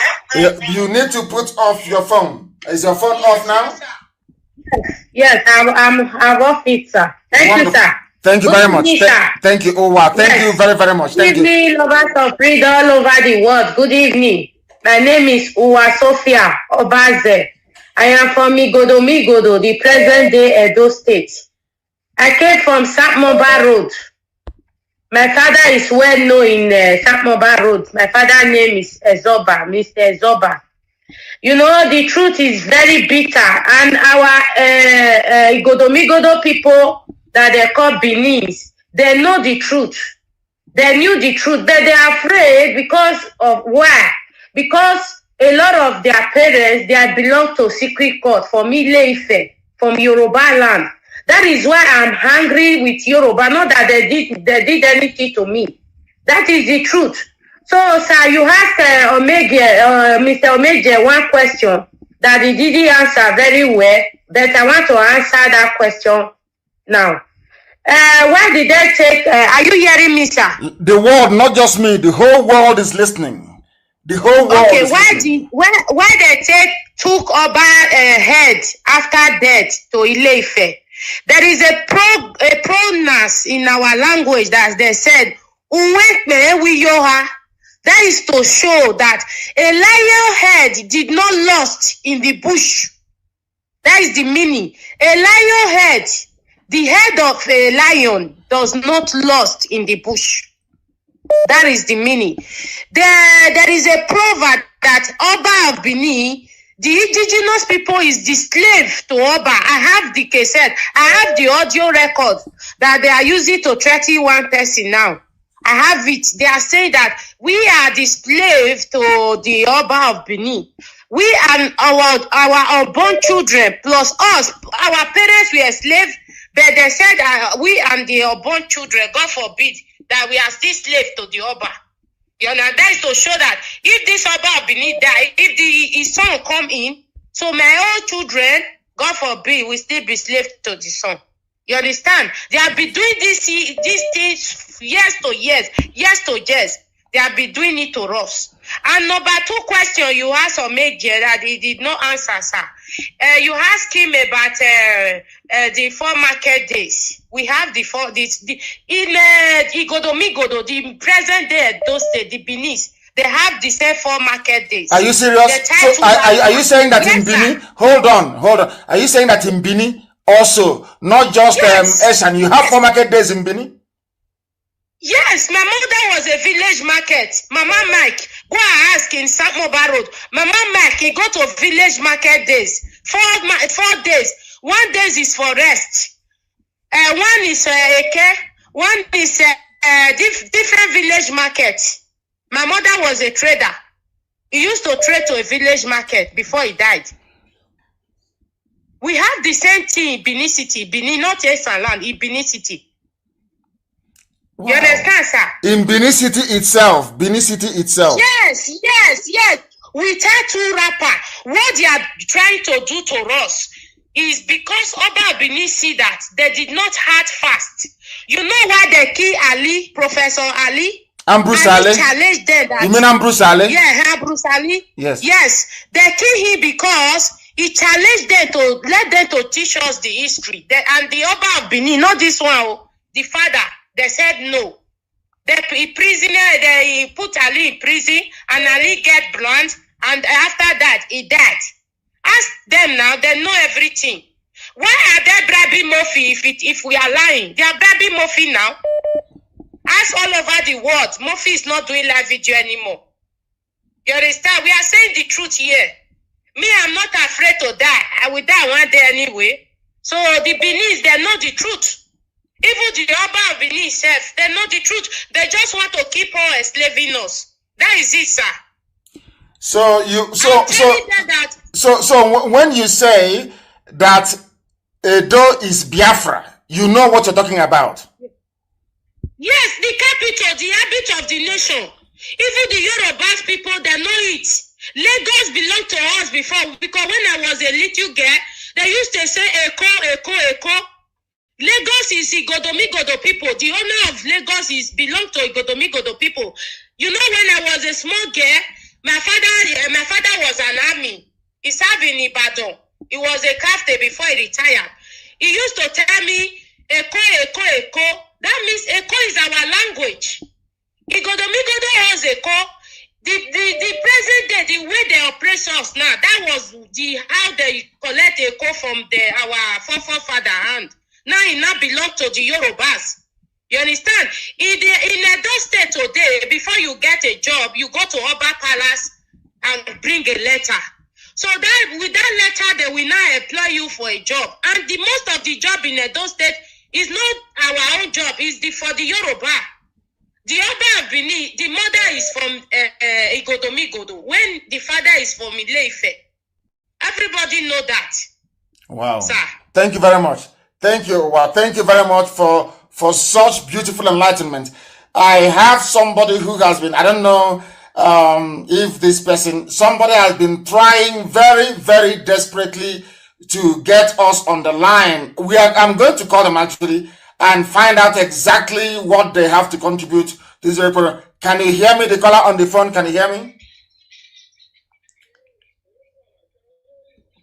You need to put off your phone. Is your phone off now? Yes, I'm off it, sir. Thank you, sir. Thank you very much. Thank you, Owa. Thank you very, very much. Thank you. Good evening, lovers of freedom all over the world. Good evening. My name is Owa Sophia Obaze. I am from Migodo, the present-day Edo State. I came from Sapmoba Road. My father is well known in Sapmoba Road. My father's name is Ezoba, Mr. Ezoba. You know, the truth is very bitter. And our Migodo people that they call Benis, they know the truth. They knew the truth, but they are afraid because of why? Because a lot of their parents, they belong to secret court from Ile-Ife, from Yoruba land. That is why I'm angry with Yoruba. Not that they did anything to me. That is the truth. So, sir, you asked Mr. Omeje one question that he didn't answer very well, but I want to answer that question now. Why did they take, are you hearing me, sir? The world, not just me, the whole world is listening. The whole world okay, is listening. Why they took Oba head after death to Ile-Ife? There is a pronoun in our language that they said, that is to show that a lion head did not lost in the bush. That is the meaning. A lion head, the head of a lion does not lost in the bush. That is the meaning. There is a proverb that Oba of Benin, the indigenous people is the slave to Oba. I have the cassette. I have the audio record that they are using to threaten one person now. I have it. They are saying that we are the slave to the Oba of Benin. We and our unborn children plus us, our parents were slaves, but they said we and the unborn children, God forbid, that we are still slaves to the Oba. You know, that is to show that if this Oba of Benin die, if his son come in, so my own children, God forbid, will still be slaves to the son. You understand? They have been doing these things years to years. They have been doing it to us. And number two question you asked Omeje that he did not answer, sir. You asked him about the 4 market days. We have in Migodo, the present day Edo State, the Benin, they have the same 4 market days. Are you serious? So are you saying that in Benin? Hold on. Are you saying that in Benin also, not just Eshan, you have 4 market days in Benin? Yes, my mother was a village market. Mama Mike, go and ask in Sapmoba Road. Mama Mike, he go to village market days. 4 days. 1 day is for rest. One is Eke. One is different village market. My mother was a trader. He used to trade to a village market before he died. We have the same thing in Benin City. Benin, not Esaland, in Benin City. Wow. You understand, sir? In Benin City itself. Benin City itself. Yes. We tell two rappers what they are trying to do to us is because Oba Benin see that they did not hard fast. You know why they kill Ali, Professor Ali? Ambrose Ali? Challenged them. You mean Ambrose Ali? Yeah, Ambrose Ali. Yes. Yes. They kill him because he challenged them to let them to teach us the history. And the Oba of Benin, not this one, the father, they said no. They put Ali in prison and Ali get blunt, and after that he died. Ask them now, they know everything. Why are they bribing Murphy if we are lying? They are bribing Murphy now. Ask all over the world, Murphy is not doing live video anymore. You understand? We are saying the truth here. Me, I'm not afraid to die. I will die one day anyway. So the Benin, they know the truth. Even the Oba of Benin itself, they know the truth. They just want to keep on enslaving us. That is it, sir. So when you say that Edo is Biafra, you know what you're talking about. Yes, the capital, the habit of the nation. Even the Yorubas people, they know it. Lagos belonged to us before, because when I was a little girl, they used to say Eko. Lagos is Igodomigodo people. The owner of Lagos belongs to Igodomigodo people. You know, when I was a small girl, my father was an army. He served in Ibadan. He was a captain before he retired. He used to tell me, Eko. That means Eko is our language. Igodomigodo was Eko. The present day, the way they oppress us now, that was how they collect Eko from our forefather hand. Now it now belongs to the Yorubas. You understand? In Edo State today, before you get a job, you go to Oba Palace and bring a letter. So that with that letter, they will now employ you for a job. And the most of the job in Edo State is not our own job, it's for the Yoruba. The Oba of Benin, the mother is from Igodomigodo, when the father is from Ile-Ife. Everybody know that. Wow. Sir. Thank you very much. Thank you. Well, thank you very much for such beautiful enlightenment. I have somebody who has been, I don't know if this person, somebody has been trying very, very desperately to get us on the line. I'm going to call them actually and find out exactly what they have to contribute to this report. Can you hear me? The caller on the phone, can you hear me?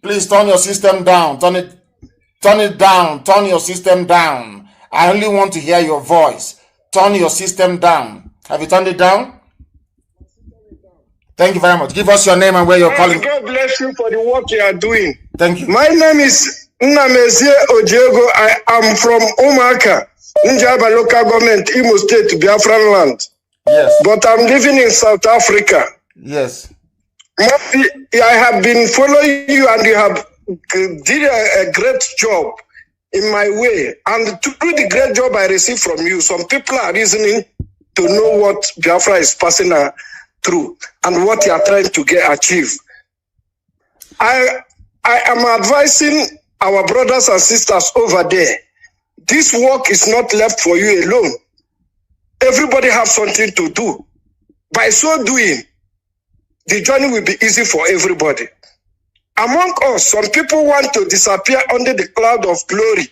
Please turn your system down. Turn it down. Turn your system down. I only want to hear your voice. Turn your system down. Have you turned it down? Thank you very much. Give us your name and where you're calling. God bless you for the work you are doing. Thank you. My name is Nnamdi Ojiego. I am from Umaka, Njaba local government, Imo State, Biafran land. Yes. But I'm living in South Africa. Yes. I have been following you and you have did a great job in my way. And to do the great job I received from you, some people are reasoning to know what Biafra is passing through and what you are trying to achieve. I am advising our brothers and sisters over there. This work is not left for you alone. Everybody has something to do. By so doing, the journey will be easy for everybody. Among us, some people want to disappear under the cloud of glory,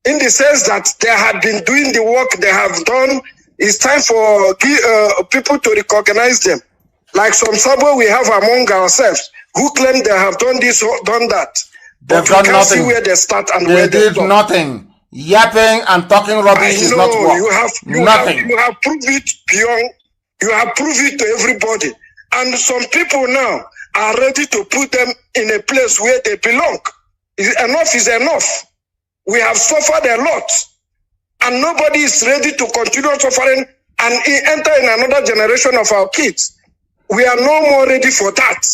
in the sense that they had been doing the work they have done. It's time for people to recognize them. Like some sabo we have among ourselves who claim they have done this or done that. They've done nothing. See where they start and they where they did stop. Nothing. Yapping and talking rubbish is not work. You have proved it beyond. You have proved it to everybody. And some people now are ready to put them in a place where they belong. Enough is enough. We have suffered a lot. And nobody is ready to continue suffering and enter in another generation of our kids. We are no more ready for that.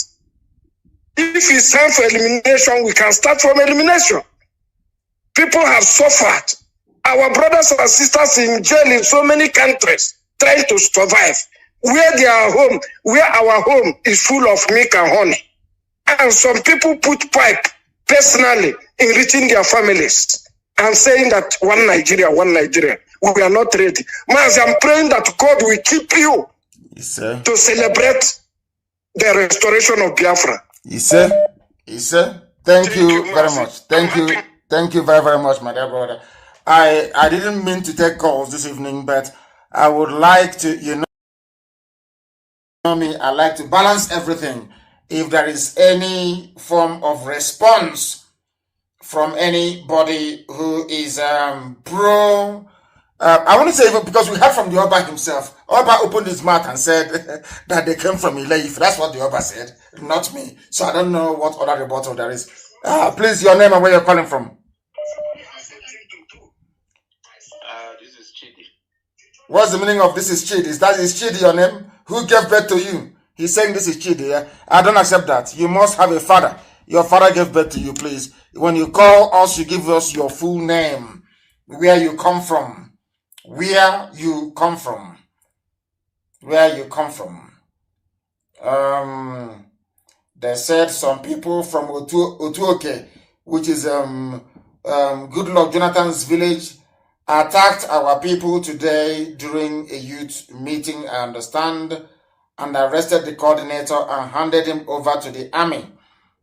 If it's time for elimination, we can start from elimination. People have suffered. Our brothers and sisters in jail in so many countries trying to survive. Where they are home, where our home is full of milk and honey. And some people put pipe personally enriching their families and saying that one Nigeria, one Nigeria. We are not ready. Mazi, I'm praying that God will keep you to celebrate the restoration of Biafra. Thank you very much. Thank you very, very much, my dear brother. I didn't mean to take calls this evening, but I would like to, you know me, I like to balance everything. If there is any form of response from anybody who is pro, I want to say, because we heard from the Oba himself. Oba opened his mouth and said that they came from Ileif. That's what the Oba said, not me. So I don't know what other rebuttal there is. Please, your name and where you're calling from. This is Chidi. What's the meaning of this is Chidi? Is Chidi your name? Who gave birth to you? He's saying this is Chidi. Yeah? I don't accept that. You must have a father. Your father gave birth to you, please. When you call us, you give us your full name, where you come from. Where you come from. Where you come from. They said some people from Otuoke, which is Goodluck Jonathan's village, attacked our people today during a youth meeting, I understand, and arrested the coordinator and handed him over to the army.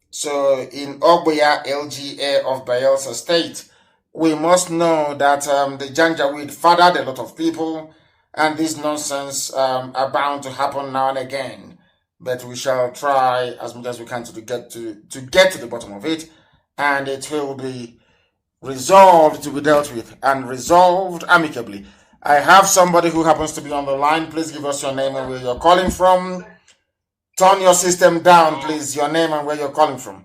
So in Ogboya LGA of Bayelsa State, we must know that the Janjaweed fathered a lot of people, and this nonsense are bound to happen now and again. But we shall try as much as we can to get to the bottom of it, and it will be resolved to be dealt with and resolved amicably. I have somebody who happens to be on the line. Please give us your name and where you're calling from. Turn your system down, please. Your name and where you're calling from.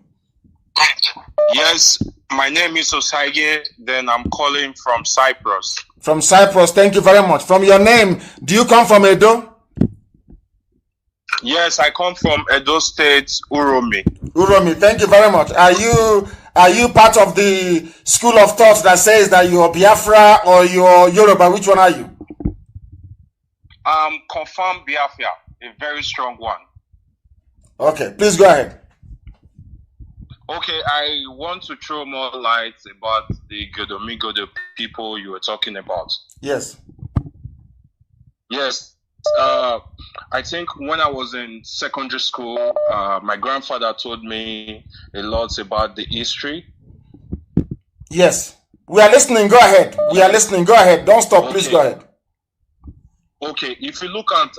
Yes, my name is Osage. Then I'm calling from Cyprus. From Cyprus, thank you very much. From your name, do you come from Edo? Yes, I come from Edo State, Uromi. Uromi, thank you very much. Are you part of the school of thought that says that you're Biafra or you're Yoruba? Which one are you? Confirmed Biafra, a very strong one. Okay, please go ahead. Okay, I want to throw more light about the Godomigodo people you were talking about. Yes. Yes. I think when I was in secondary school, my grandfather told me a lot about the history. Yes. We are listening. Go ahead. We are listening. Go ahead. Don't stop. Okay. Please go ahead. Okay. If you look at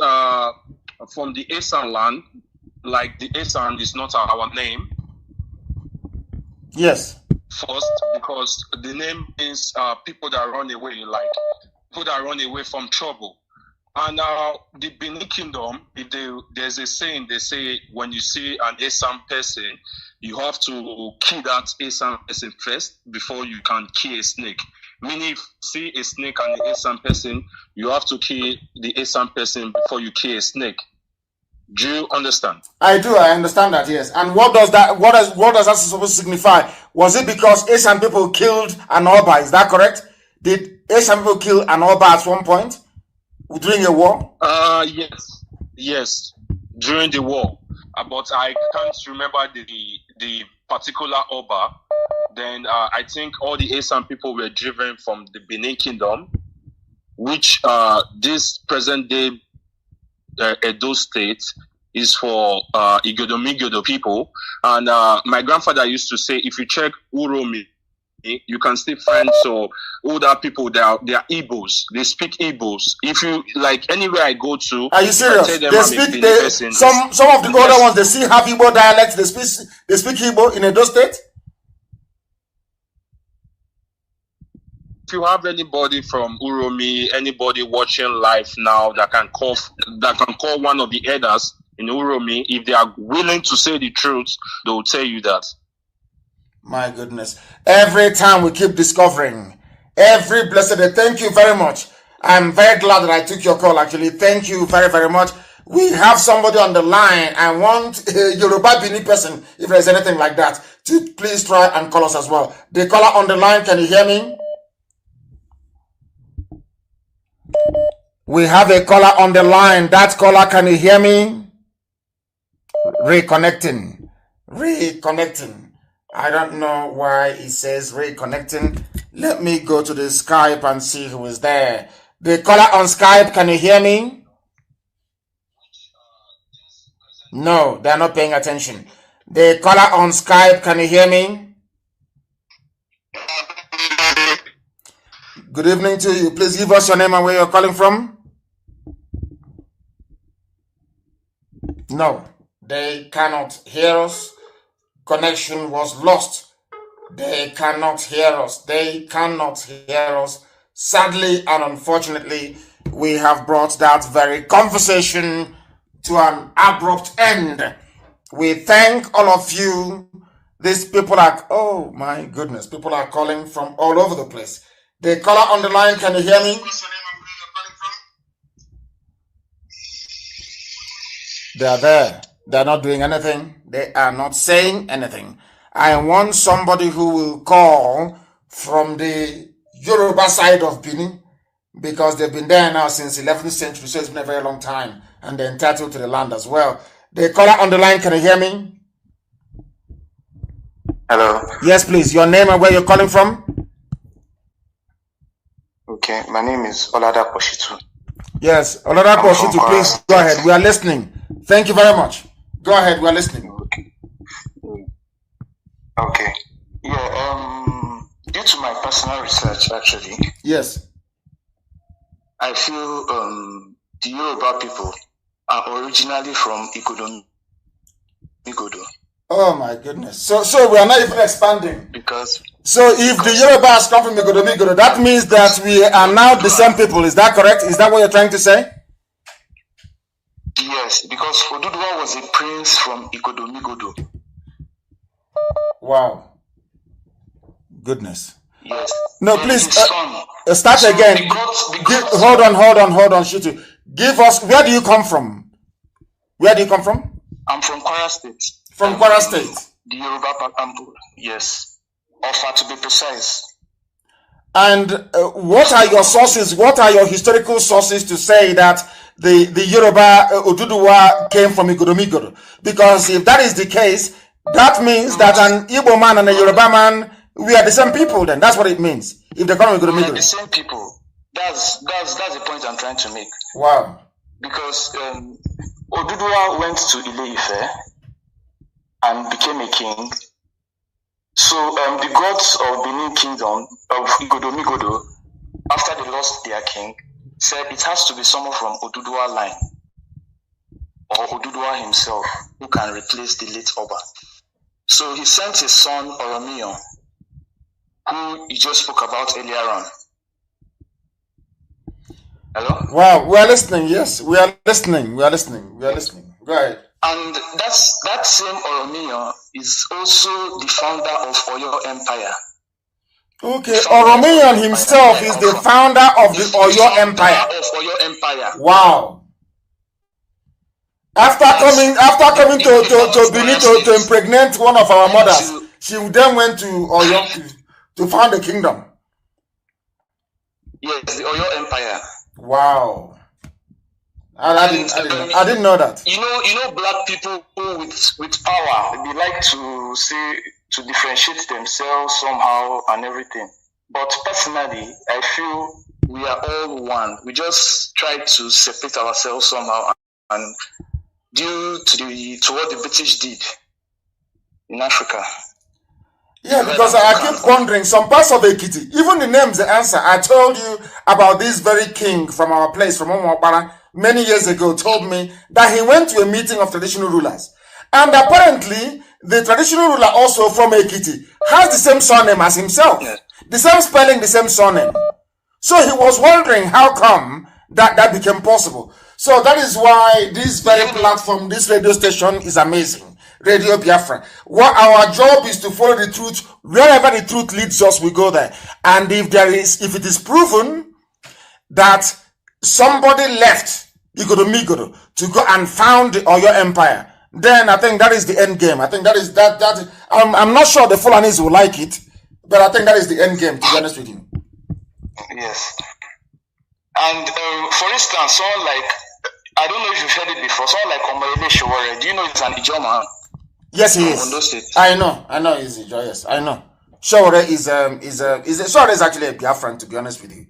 from the Esan land, like the Esan is not our name. Yes. First, because the name means people that run away, like people that run away from trouble. And the Benin Kingdom, there's a saying, they say when you see an Esan person, you have to kill that Esan person first before you can kill a snake. Meaning, if you see a snake and an Esan person, you have to kill the Esan person before you kill a snake. Do you understand? I do. I understand that. Yes. And what does that supposed to signify? Was it because Asian people killed an Oba? Is that correct? Did Asian people kill an Oba at one point during a war? Yes, during the war. But I can't remember the particular Oba. Then I think all the Asian people were driven from the Benin Kingdom, which this present day Edo State is for Igodomigodo people. And my grandfather used to say, if you check Uromi, you can still find older people. They are Igbos. They speak Igbos. If you like anywhere I go to, are you serious? Some of the older ones, they still have Igbo dialects. They speak Igbo in Edo State. If you have anybody from Uromi, anybody watching live now that can call one of the elders in Uromi, if they are willing to say the truth, they will tell you that. My goodness. Every time we keep discovering, every blessed day. Thank you very much. I'm very glad that I took your call, actually. Thank you very, very much. We have somebody on the line. I want a Yoruba Bini person, if there's anything like that, to please try and call us as well. The caller on the line, can you hear me? We have a caller on the line. That caller, can you hear me? Reconnecting. I don't know why it says reconnecting. Let me go to the Skype and see who is there. The caller on Skype, can you hear me? No, they're not paying attention. The caller on Skype, can you hear me? Good evening to you. Please give us your name and where you're calling from. No, they cannot hear us. Connection was lost. They cannot hear us. They cannot hear us. Sadly and unfortunately, we have brought that very conversation to an abrupt end. We thank all of you. These people are, oh my goodness, people are calling from all over the place. The caller on the line, can you hear me? They are there. They are not doing anything. They are not saying anything. I want somebody who will call from the Yoruba side of Benin, because they've been there now since 11th century, so it's been a very long time, and they're entitled to the land as well. The caller on the line, can you hear me? Hello. Yes, please. Your name and where you're calling from? Okay, my name is Olada Poshitu. Yes, Olada Poshitu, please go ahead. We are listening. Thank you very much. Go ahead, we are listening. Okay. Yeah, due to my personal research, actually. Yes. I feel the Yoruba people are originally from Igodo. Oh my goodness. So we are not even expanding. Because so if the Yorubas come from Igodo, that means that we are now the same people. Is that correct? Is that what you're trying to say? Yes, because Oduduwa was a prince from Igodo. Wow. Goodness. Yes. No, please start again. Hold on, Shitu. Give us, where do you come from? Where do you come from? I'm from Kwara State. From Kwara State? The Yoruba Pakampu, yes. Ofa, to be precise. And what are your sources? What are your historical sources to say that the Yoruba Oduduwa came from Igodo? Because if that is the case, that means that an Igbo man and a Yoruba man, we are the same people then. That's what it means. If they come from Igodo. We are the same people. That's the point I'm trying to make. Wow. Because Oduduwa went to Ile-Ife and became a king. So the gods of Benin Kingdom, of Igodo, after they lost their king, said it has to be someone from Oduduwa line, or Oduduwa himself, who can replace the late Oba. So he sent his son Oromiyan, who he just spoke about earlier on. Hello? Wow, we are listening. Yes, we are listening. Go ahead. And that same Oromiyan is also the founder of Oyo Empire. Okay, Oromiyan himself is the founder of the Oyo Empire. Wow. After coming to Benin to impregnate one of our mothers, she then went to Oyo to found a kingdom. Yes, the Oyo Empire. Wow. I didn't know that. You know, black people with power, they like to differentiate themselves somehow and everything. But personally, I feel we are all one. We just try to separate ourselves somehow, and due to what the British did in Africa. Yeah, because I keep wondering, some parts of Ekiti, even the names, the answer. I told you about this very king from our place, from Omopara, many years ago, told me that he went to a meeting of traditional rulers. And apparently, the traditional ruler also from Ekiti has the same surname as himself. Yeah. The same spelling, the same surname. So he was wondering how come that became possible. So that is why this very platform, this radio station is amazing. Radio Biafra. What our job is to follow the truth. Wherever the truth leads us, we go there. And if it is proven that somebody left Igodo to go and found the Oyo Empire, then I think that is the end game. I think that is that. I'm not sure the Fulanis will like it, but I think that is the end game, to be honest with you. Yes. And for instance, someone like, I don't know if you've heard it before, someone like Omoyele Showore, do you know he's an Ijoma? Yes, he is. I know he's a joyous. I know. Shore is actually a Biafran, to be honest with you,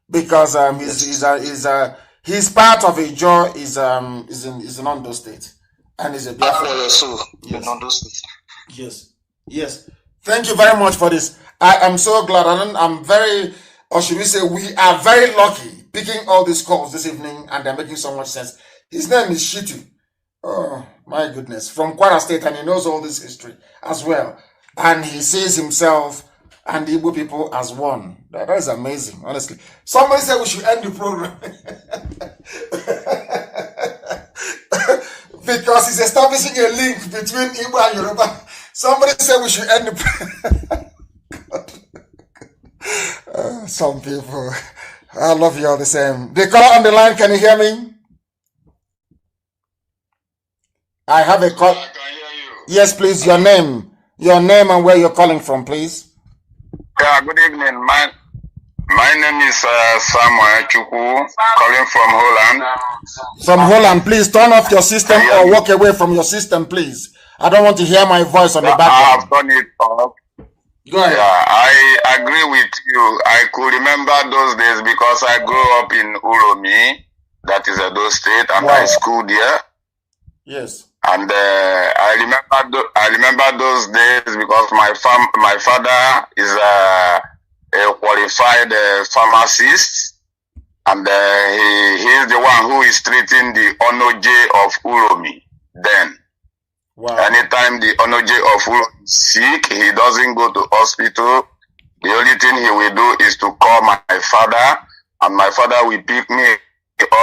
because he's part of a Jaw is in Ondo State, and is a Biafran. Yes. Thank you very much for this. I am so glad, and I'm very, or should we say, we are very lucky picking all these calls this evening, and they're making so much sense. His name is Shitu. Oh my goodness, from Kwara State, and he knows all this history as well. And he sees himself and the Igbo people as one. That is amazing, honestly. Somebody said we should end the program because he's establishing a link between Igbo and Yoruba. Somebody said we should end the program. Some people, I love you all the same. The caller on the line, can you hear me? I have a call. Yes, please. Your name and where you're calling from, please. Yeah, good evening. My name is Samuel Chukwu, calling from Holland. From Holland, please turn off your system or walk away from your system, please. I don't want to hear my voice on the background. I have done it off. Go ahead. Yeah, I agree with you. I could remember those days because I grew up in Uromi, that is Edo State, and I schooled there. Yes. And I remember those days because my father is a qualified pharmacist, and he is the one who is treating the Onoje of Uromi. Then, anytime the Onoje of Uromi is sick, he doesn't go to hospital. The only thing he will do is to call my father, and my father will pick me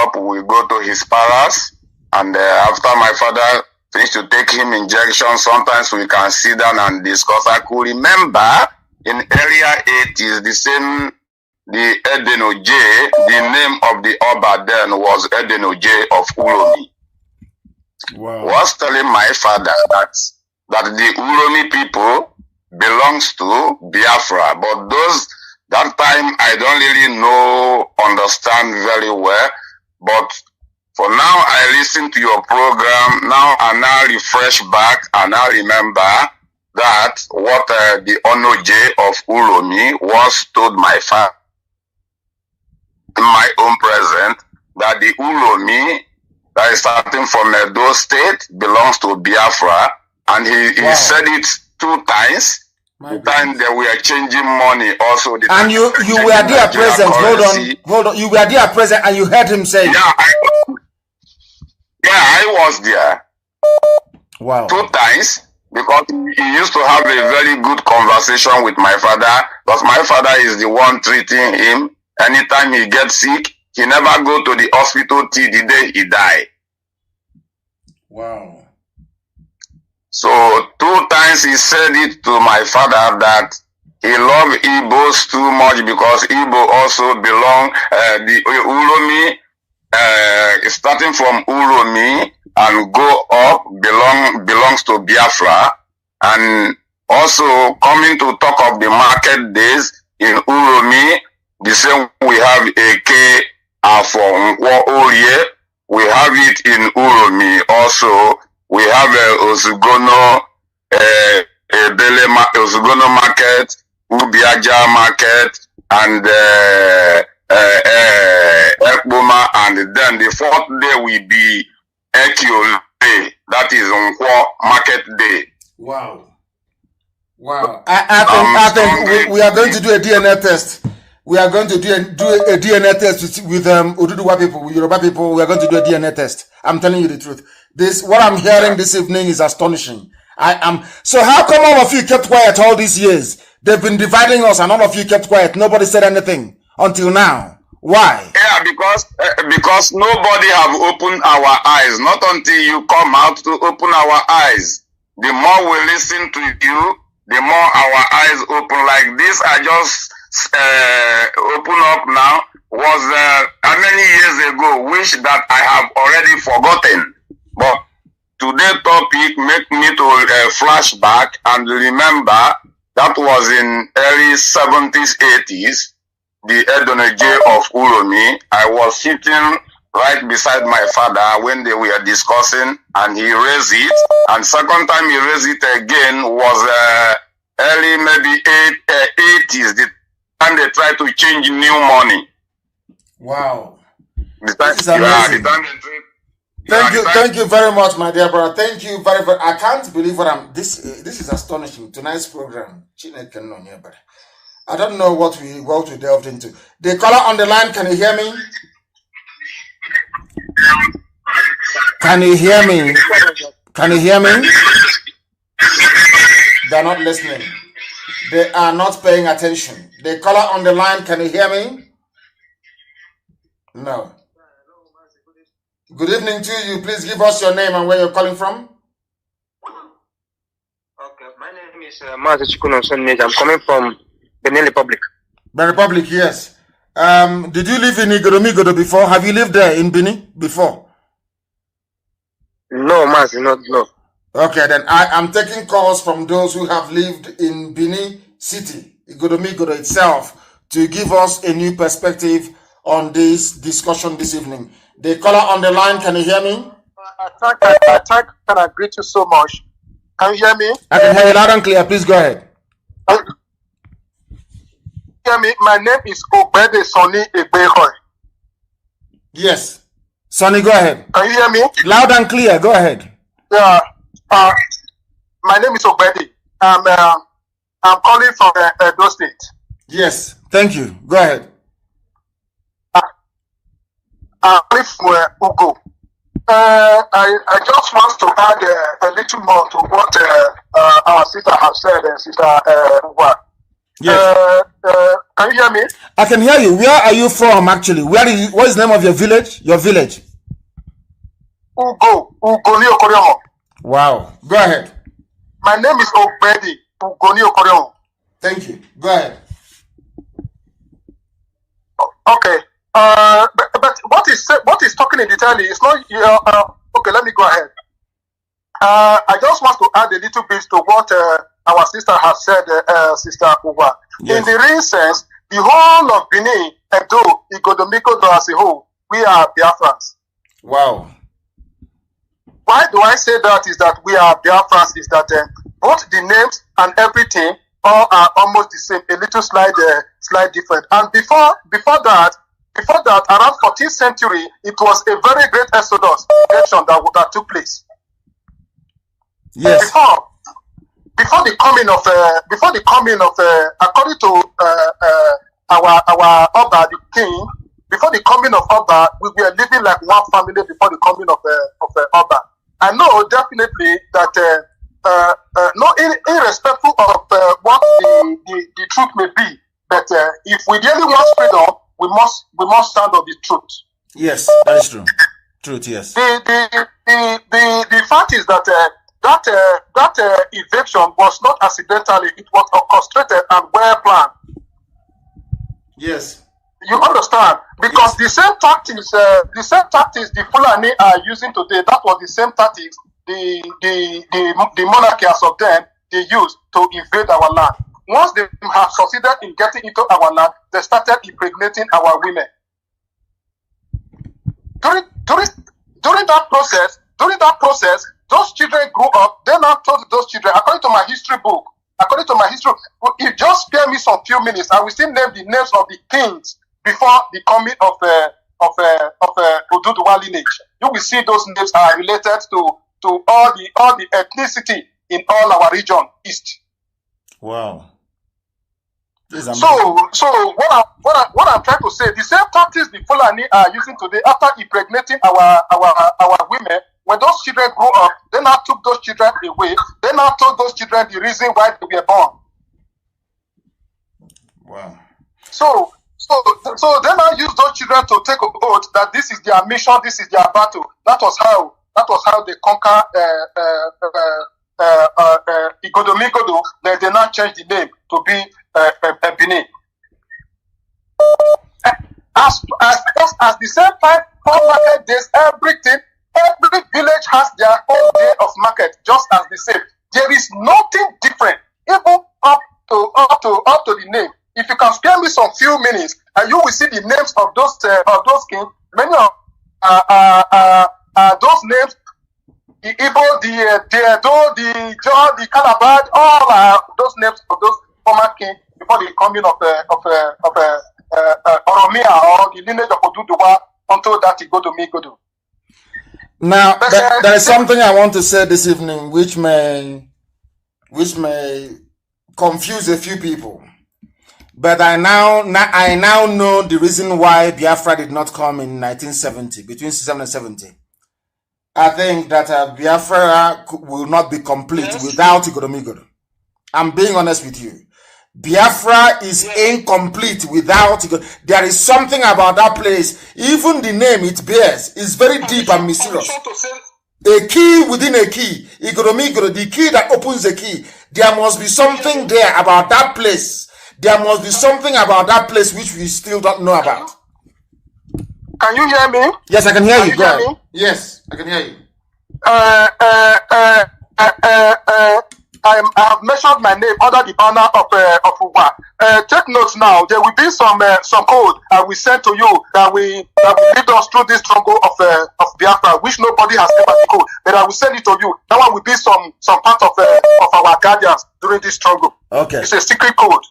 up. We go to his palace. And after my father finished to take him injection, sometimes we can sit down and discuss. I could remember in earlier 80s, the Edenoje, the name of the Oba then was Edenoje of Uromi. Was telling my father that the Uromi people belongs to Biafra, but that time I don't really understand very well, but for now, I listen to your program. Now I now refresh back and I remember that what the Onoje of Uromi was told my father in my own present, that the Uromi that is starting from Edo State belongs to Biafra, and he said it 2 times. The time that we are changing money also. And you were there present. Hold on. You were there present and you heard him say. Yeah, I was there. Wow. 2 times, because he used to have a very good conversation with my father, because my father is the one treating him. Anytime he gets sick, he never go to the hospital till the day he die. Wow. So 2 times he said it to my father that he loved Igbos too much, because Igbo also belong, the Uromi, starting from Uromi and go up belongs to Biafra. And also coming to talk of the market days in Uromi, the same we have Eke for Orie, we have it in Uromi also. We have Osugono, Osugono market, Ubiaja market, and Ekboma, and then the 4th day will be Ekio Day, that is Nkwo Market Day. Wow. I think we are going to do a DNA test. We are going to do a DNA test with Oduduwa people, with Yoruba people. We are going to do a DNA test. I'm telling you the truth. What I'm hearing this evening is astonishing. So how come all of you kept quiet all these years? They've been dividing us and all of you kept quiet. Nobody said anything until now. Why? Yeah, because nobody have opened our eyes. Not until you come out to open our eyes. The more we listen to you, the more our eyes open. Like this, I just open up now, was how many years ago, which that I have already forgotten. But today's topic make me to flash back and remember that was in early 70s, 80s, the Edoneje of Uromi. I was sitting right beside my father when they were discussing, and he raised it. And second time he raised it again was early, maybe 80s, the time they tried to change new money. Wow. The time, this is amazing. Thank you very much, my dear brother. Thank you very, very. I can't believe what I'm. This is astonishing. Tonight's program. I don't know what we delved into. The caller on the line. Can you hear me? Can you hear me? Can you hear me? They're not listening. They are not paying attention. The caller on the line. Can you hear me? No. Good evening to you. Please give us your name and where you're calling from. Okay, my name is Mazi. I'm coming from Benin Republic. The Republic, yes. Did you live in Igoromigodo before? Have you lived there in Benin before? No, Mazi, no. Okay, then I am taking calls from those who have lived in Benin City, Igoromigodo itself, to give us a new perspective on this discussion this evening. The caller on the line, can you hear me? I can agree to so much. Can you hear me? I can hear you loud and clear. Please go ahead. Hear me? My name is Obede Sonny Egbehoy. Yes. Sonny, go ahead. Can you hear me? Loud and clear. Go ahead. Yeah. My name is Obede. I'm calling from Edo State. Yes. Thank you. Go ahead. Ugo. I just want to add a little more to what our sister has said, Sister Uwa. Yes. Can you hear me? I can hear you. Where are you from, actually? What is the name of your village? Your village? Ugo Niokoryomo. Wow. Go ahead. My name is Obedi Ugo Niokoryomo. Thank you. Go ahead. Okay. But what is talking in detail is not. Okay, let me go ahead. I just want to add a little bit to what our sister has said, Sister Uwa. Yes. In the real sense, the whole of Benin, Edo, Igoromigodo as a whole, we are Biafrans. Wow. Why do I say that? Is that we are Biafrans? Is that both the names and everything all are almost the same, a little slight different. And before that, around 14th century, it was a very great exodus that took place. Yes. Before the coming of according to our Oba, the king, before the coming of Oba, we were living like one family before the coming of Oba. I know definitely that irrespective of what the truth may be, but if we really want freedom, we must stand on the truth. Yes, that is true. Truth, yes. The fact is that that eviction was not accidentally; it was orchestrated and well planned. Yes. You understand? Because yes. the same tactics the Fulani are using today, that was the same tactics the monarchies of them they used to invade our land. Once they have succeeded in getting into our land, they started impregnating our women. During that process, those children grew up. Then I told those children, according to my history book, if you just spare me some few minutes, I will still name the names of the kings before the coming of Oduduwa lineage. You will see those names are related to all the ethnicity in all our region east. Wow. So what I'm trying to say, the same tactics the Fulani are using today after impregnating our women, when those children grow up, they now took those children away. They now told those children the reason why they were born. Wow. So they now use those children to take an oath that this is their mission, this is their battle. That was how they conquer Igoromigodo. They now change the name to be Benin. As the same time, all market days, every village has their own day of market, just as the same. There is nothing different, even up to the name. If you can spare me some few minutes, and you will see the names of those kings. Many of those names, the Igbo, the Edo, the Jaw, the Calabar, all those names of those former kings before the coming of Oromia or the lineage of Oduduwa until that Igodo. Now, there is something I want to say this evening, which may confuse a few people. But I now know the reason why Biafra did not come in 1970, between 67 and 70. I think that Biafra will not be complete without Igodomigodo. I'm being honest with you. Biafra is incomplete without Igodomigodo. There is something about that place. Even the name it bears is very deep and mysterious. A key within a key. Igodomigodo, the key that opens the key. There must be something there about that place. There must be something about that place which we still don't know about. Can you hear me? Yes, I can hear you. Go ahead. Yes, I can hear you. I have mentioned my name under the banner of Uba. Take notes now. There will be some code I will send to you that will lead us through this struggle of Biafra, which nobody has ever decoded. But I will send it to you. That one will be some part of our guardians during this struggle. Okay. It's a secret code.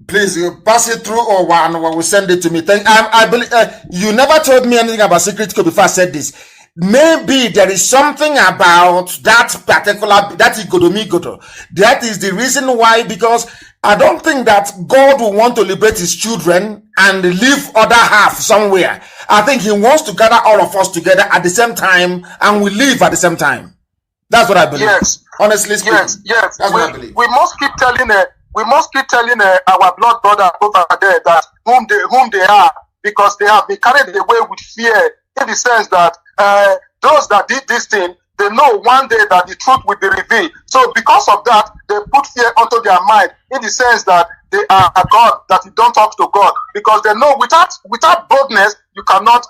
Please, you pass it through or one will send it to me. I believe you never told me anything about secret code before I said this. Maybe there is something about that particular, that Igodomigodo. That is the reason why, because I don't think that God will want to liberate his children and leave other half somewhere. I think he wants to gather all of us together at the same time and we live at the same time. That's what I believe. Yes. Honestly speaking. Yes. That's what I believe. We must keep telling our blood brothers over there that whom they are, because they have been carried away with fear, in the sense that those that did this thing, they know one day that the truth will be revealed. So because of that, they put fear onto their mind, in the sense that they are a God, that you don't talk to God, because they know without boldness you cannot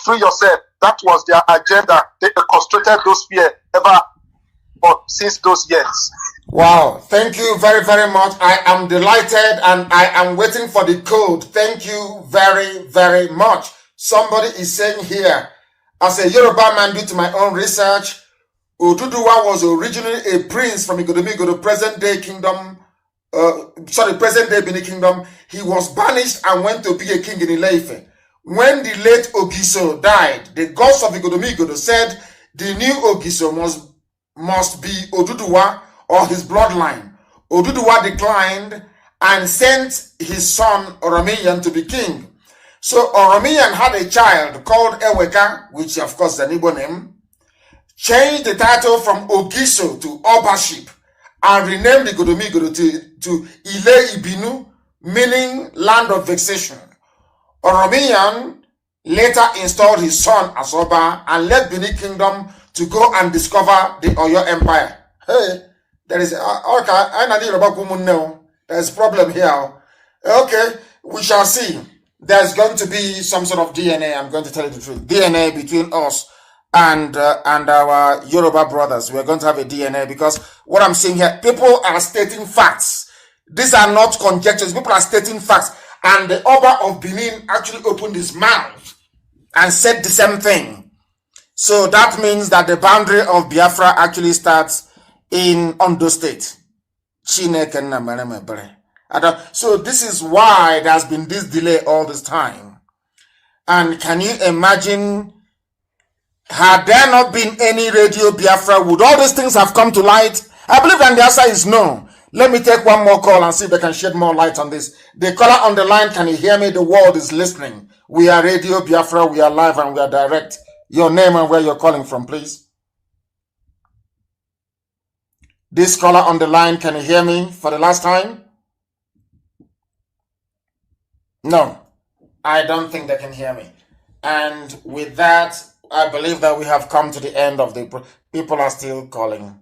free yourself. That was their agenda. They concentrated those fear ever since those years. Wow, thank you very, very much. I am delighted and I am waiting for the code. Thank you very, very much. Somebody is saying here, as a Yoruba man, due to my own research, Oduduwa was originally a prince from Igodomigodo, present day Benin Kingdom. He was banished and went to be a king in Ile-Ife. When the late Ogiso died, the gods of Igodomigodo said the new Ogiso must be Oduduwa or his bloodline. Oduduwa declined and sent his son Oromiyan to be king. So Oromiyan had a child called Eweka, which of course is an Igbo name, changed the title from Ogiso to Obaship, and renamed Igodomigodo to Ile-Ibinu, meaning land of vexation. Oromiyan later installed his son as Oba and led Benin Kingdom to go and discover the Oyo Empire. Hey, there is there's a problem here. Okay, we shall see. There's going to be some sort of DNA. I'm going to tell you the truth. DNA between us and our Yoruba brothers. We're going to have a DNA, because what I'm seeing here, people are stating facts. These are not conjectures. People are stating facts. And the Oba of Benin actually opened his mouth and said the same thing. So that means that the boundary of Biafra actually starts in Ondo State. So this is why there's been this delay all this time. And can you imagine, had there not been any Radio Biafra, would all these things have come to light? I believe that the answer is no. Let me take one more call and see if they can shed more light on this. The caller on the line, can you hear me? The world is listening. We are Radio Biafra, we are live and we are direct. Your name and where you're calling from, please. This caller on the line, can you hear me for the last time? No, I don't think they can hear me. And with that, I believe that we have come to the end of the... People are still calling.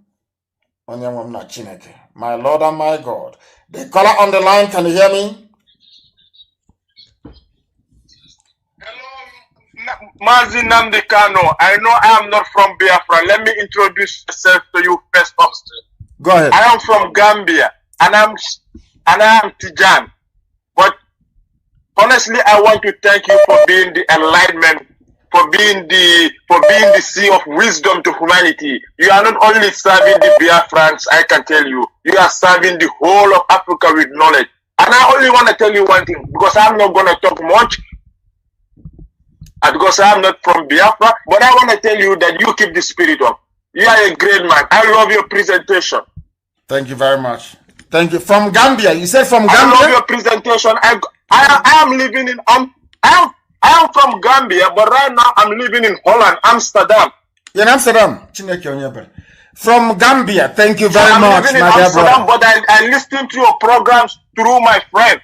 My Lord and my God. The caller on the line, can you hear me? Mazi Nnamdi Kanu, I know I am not from Biafra. Let me introduce myself to you first. Go ahead. I am from Gambia, and I am Tijan. But honestly, I want to thank you for being the enlightenment for being the sea of wisdom to humanity. You are not only serving the Biafrans, I can tell you, you are serving the whole of Africa with knowledge. And I only want to tell you one thing, because I'm not going to talk much, and because I'm not from Biafra, but I want to tell you that you keep the spirit up. You are a great man. I love your presentation. Thank you very much. Thank you. From Gambia, you said from Gambia. I love your presentation. I am living in I am from Gambia, but right now I'm living in Holland, Amsterdam. In Amsterdam, from Gambia. Thank you very much, I'm living in Amsterdam, but I listen to your programs through my friend.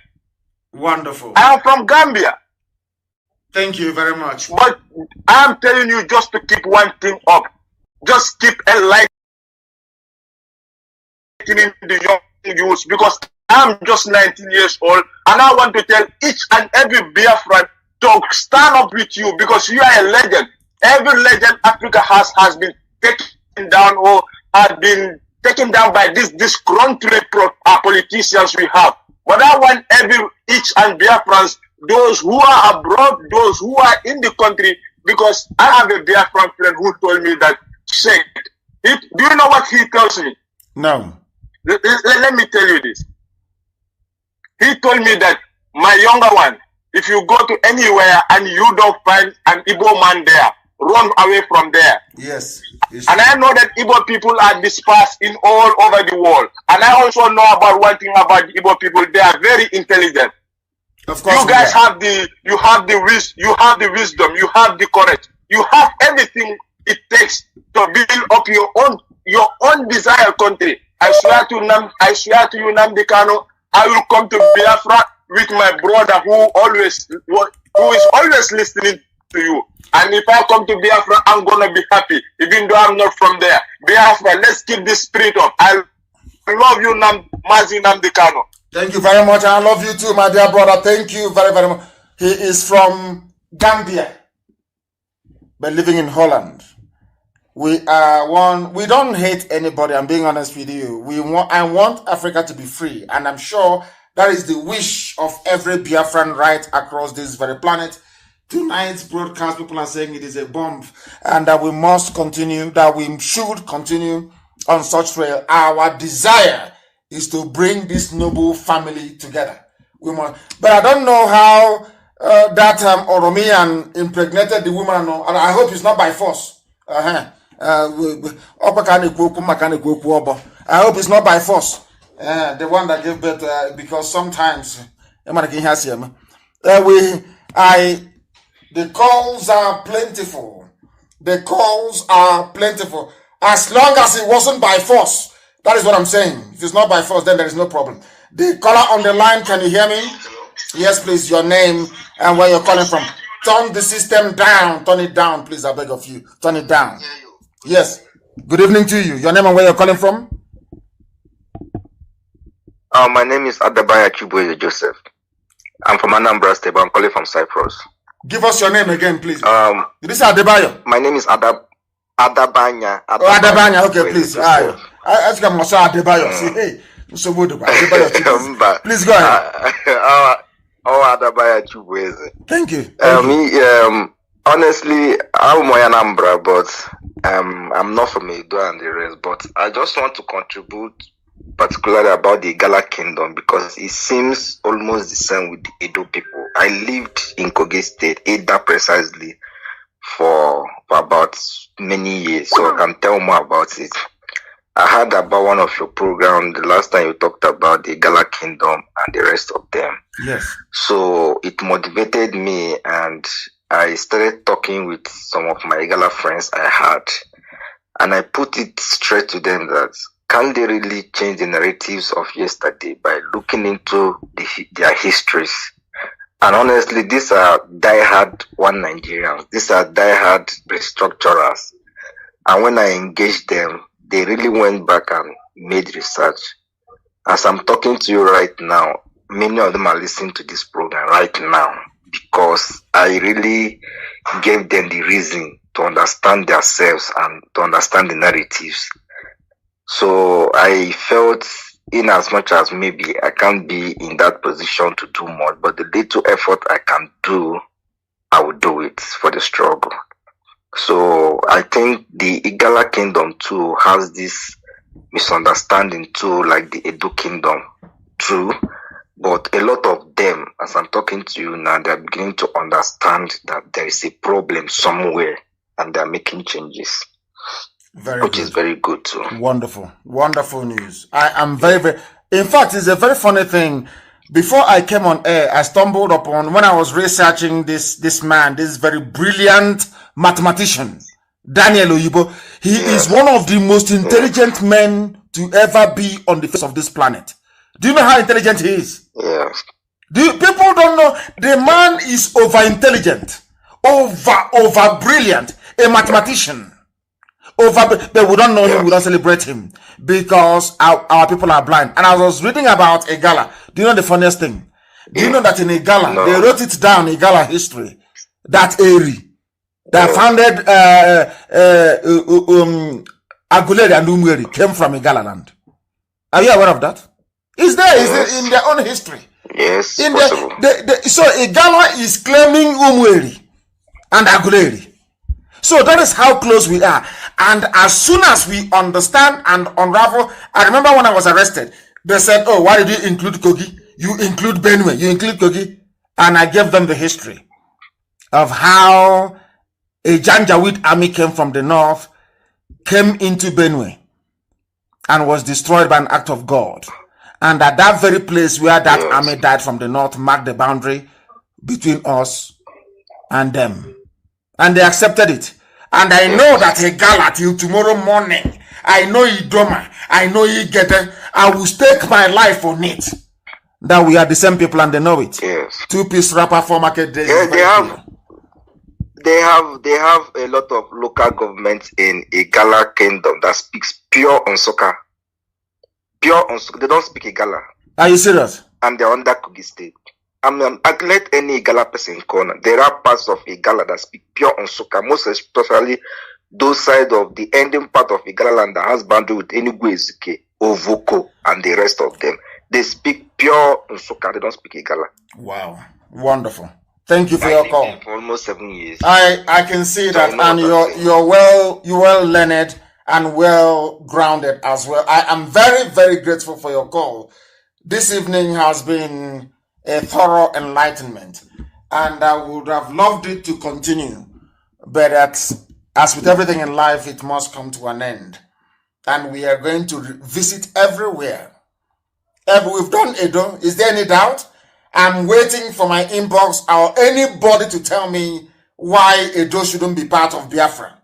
Wonderful. I am from Gambia. Thank you very much. But I am telling you just to keep one thing up. Just keep enlightening the young youths, because I'm just 19 years old and I want to tell each and every Biafran to stand up with you, because you are a legend. Every legend Africa has been taken down or has been taken down by these disgruntled politicians we have. But I want each and Biafrans, those who are abroad, those who are in the country, because I have a Biafran friend who told me that, do you know what he tells me? No. Let me tell you this. He told me that, my younger one, if you go to anywhere and you don't find an Igbo man there, run away from there. Yes. And I know that Igbo people are dispersed in all over the world. And I also know about one thing about the Igbo people. They are very intelligent. Of course, you guys have the wisdom, you have the courage, you have everything it takes to build up your own desired country. I swear to you, Nnamdi Kanu, I will come to Biafra with my brother who is always listening to you. And if I come to Biafra, I'm gonna be happy, even though I'm not from there. Biafra, let's keep this spirit up. I love you, Mazi Nnamdi Kanu. Thank you very much. I love you too, my dear brother. Thank you very, very much. He is from Gambia, but living in Holland. We don't hate anybody. I'm being honest with you. I want Africa to be free, and I'm sure that is the wish of every Biafran right across this very planet. Tonight's broadcast, people are saying it is a bomb, and that we must continue, that we should continue on such trail. Our desire is to bring this noble family together. But I don't know how that Oromian impregnated the woman, and I hope it's not by force. I hope it's not by force. The one that gave birth, because sometimes the calls are plentiful. The calls are plentiful. As long as it wasn't by force. That is what I'm saying. If it's not by force, then there is no problem. The caller on the line, can you hear me? Yes, please. Your name and where you're calling from. Turn the system down. Turn it down, please. I beg of you. Turn it down. Yes. Good evening to you. Your name and where you're calling from? My name is Adabaya Chubueze Joseph. I'm from Anambra State, but I'm calling from Cyprus. Give us your name again, please. This is Adebayo. My name is Adabanya. Adabanya. Okay, please. I think I'm also Adebayo. See, hey, so good. Please go ahead. Adabaya Chubueze. Thank you. Honestly, I'm Anambra, but I'm not from Edo and the rest. But I just want to contribute particularly about the Igala Kingdom, because it seems almost the same with the Edo people. I lived in Kogi State, Eda precisely, for about many years, so I can tell more about it. I heard about one of your programs the last time you talked about the Igala Kingdom and the rest of them. Yes. So it motivated me, and I started talking with some of my Igala friends I had, and I put it straight to them that can they really change the narratives of yesterday by looking into their histories? And honestly, these are diehard one Nigerians. These are diehard restructurers. And when I engaged them, they really went back and made research. As I'm talking to you right now, many of them are listening to this program right now, because I really gave them the reason to understand themselves and to understand the narratives. So I felt, in as much as maybe I can't be in that position to do more, but the little effort I can do I will do it for the struggle. So I think the Igala kingdom too has this misunderstanding too, like the Edo kingdom too. But a lot of them, as I'm talking to you now, they're beginning to understand that there is a problem somewhere and they're making changes. Which is very good too. Wonderful. Wonderful news. I am very, in fact, it's a very funny thing. Before I came on air, I stumbled upon, when I was researching this man, this very brilliant mathematician, Daniel Oyibo. He is one of the most intelligent men to ever be on the face of this planet. Do you know how intelligent he is? Yes. People don't know. The man is over-intelligent, over brilliant, a mathematician. But we don't know him, we don't celebrate him because our people are blind. And I was reading about Igala. Do you know the funniest thing? Do you know that in Igala, they wrote it down, Igala history, that Eri, that founded Aguleri and Umweri came from Igala land. Are you aware of that? It's there, it's in their own history. Yes, so Igala is claiming Umweri and Aguleri. So that is how close we are. And as soon as we understand and unravel, I remember when I was arrested, they said, oh, why did you include Kogi? You include Benue, you include Kogi. And I gave them the history of how a Janjaweed army came from the north, came into Benue, and was destroyed by an act of God. And at that very place where that army died from the north marked the boundary between us and them. And they accepted it. And I know that Igala till tomorrow morning, I know Idoma, I know Igete, I will stake my life on it. That we are the same people and they know it. Yes. 2-piece rapper for market days. Yeah, they have a lot of local governments in Igala kingdom that speaks pure Nsukka. Pure Nsukka. They don't speak Igala. Are you serious? And they're under Kogi state. I let any Igala person corner. There are parts of Igala that speak pure Nsukka, most especially those side of the ending part of Igala land that has boundary with Enugu Ezike, Ovoko, and the rest of them. They speak pure Nsukka. They don't speak Igala. Wow, wonderful. Thank you for your call. For almost 7 years. I can see that, and you're well learned and well grounded as well. I am very, very grateful for your call. This evening has been a thorough enlightenment, and I would have loved it to continue, but as with everything in life, it must come to an end, and we are going to visit everywhere. We've done Edo. Is there any doubt? I'm waiting for my inbox or anybody to tell me why Edo shouldn't be part of Biafra.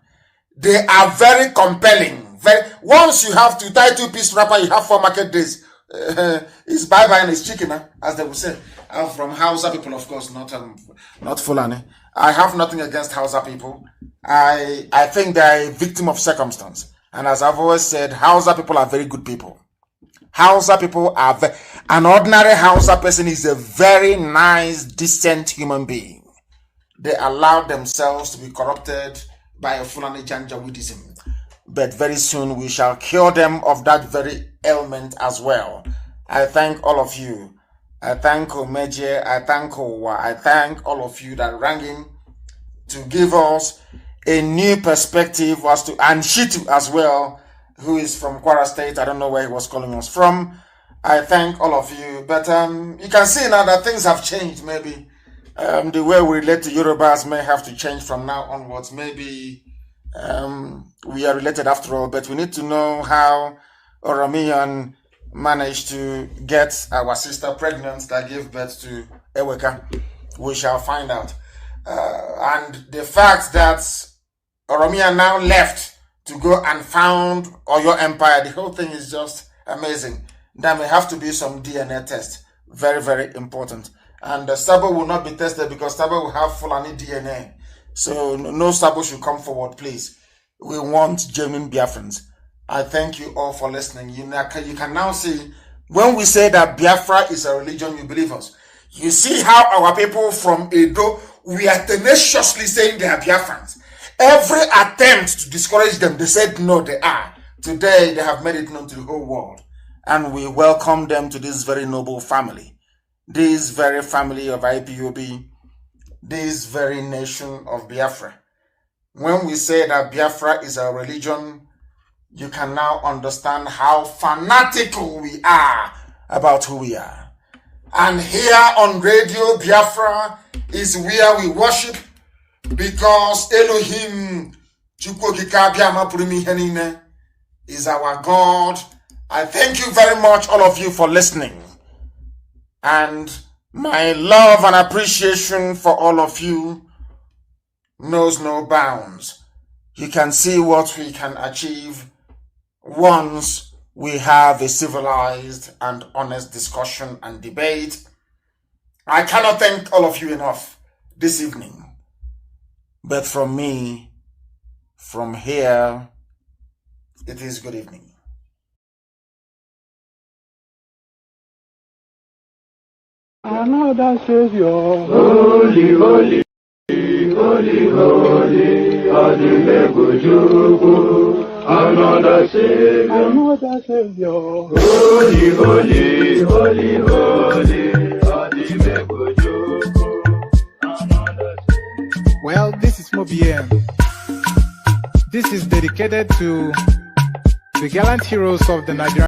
They are very compelling. Once you have to tie 2-piece wrapper, you have 4 market days. It's bye-bye and it's chicken, as they will say. I'm from Hausa people, of course, not Fulani. I have nothing against Hausa people. I think they're a victim of circumstance. And as I've always said, Hausa people are very good people. Hausa people are an ordinary Hausa person is a very nice, decent human being. They allow themselves to be corrupted by a Fulani Janjaweedism. But very soon we shall cure them of that very ailment as well. I thank all of you. I thank Omeje, I thank Owa, I thank all of you that rang in to give us a new perspective as to, and Shitu as well, who is from Kwara State. I don't know where he was calling us from. I thank all of you. But you can see now that things have changed. Maybe the way we relate to Yorubas may have to change from now onwards. Maybe we are related after all, but we need to know how Oromiyan managed to get our sister pregnant that gave birth to Eweka. We shall find out. And the fact that Oromiyan now left to go and found Oyo Empire, the whole thing is just amazing. There may have to be some DNA test. Very, very important. And Sabo will not be tested because Sabo will have Fulani DNA. So no Sabo should come forward, please. We want genuine Biafrans. I thank you all for listening. You can now see, when we say that Biafra is a religion, you believe us. You see how our people from Edo, we are tenaciously saying they are Biafrans. Every attempt to discourage them, they said no, they are. Today, they have made it known to the whole world. And we welcome them to this very noble family. This very family of IPOB this very nation of Biafra. When we say that Biafra is a religion, you can now understand how fanatical we are about who we are. And here on Radio Biafra is where we worship, because Elohim is our God. I thank you very much, all of you, for listening. And my love and appreciation for all of you knows no bounds. You can see what we can achieve once we have a civilized and honest discussion and debate. I cannot thank all of you enough this evening. But from me, from here, it is good evening. Another Savior, holy, holy, holy, holy, another Savior, holy, holy, holy, holy, Well, this is Mobien. This is dedicated to the gallant heroes of the Nigerian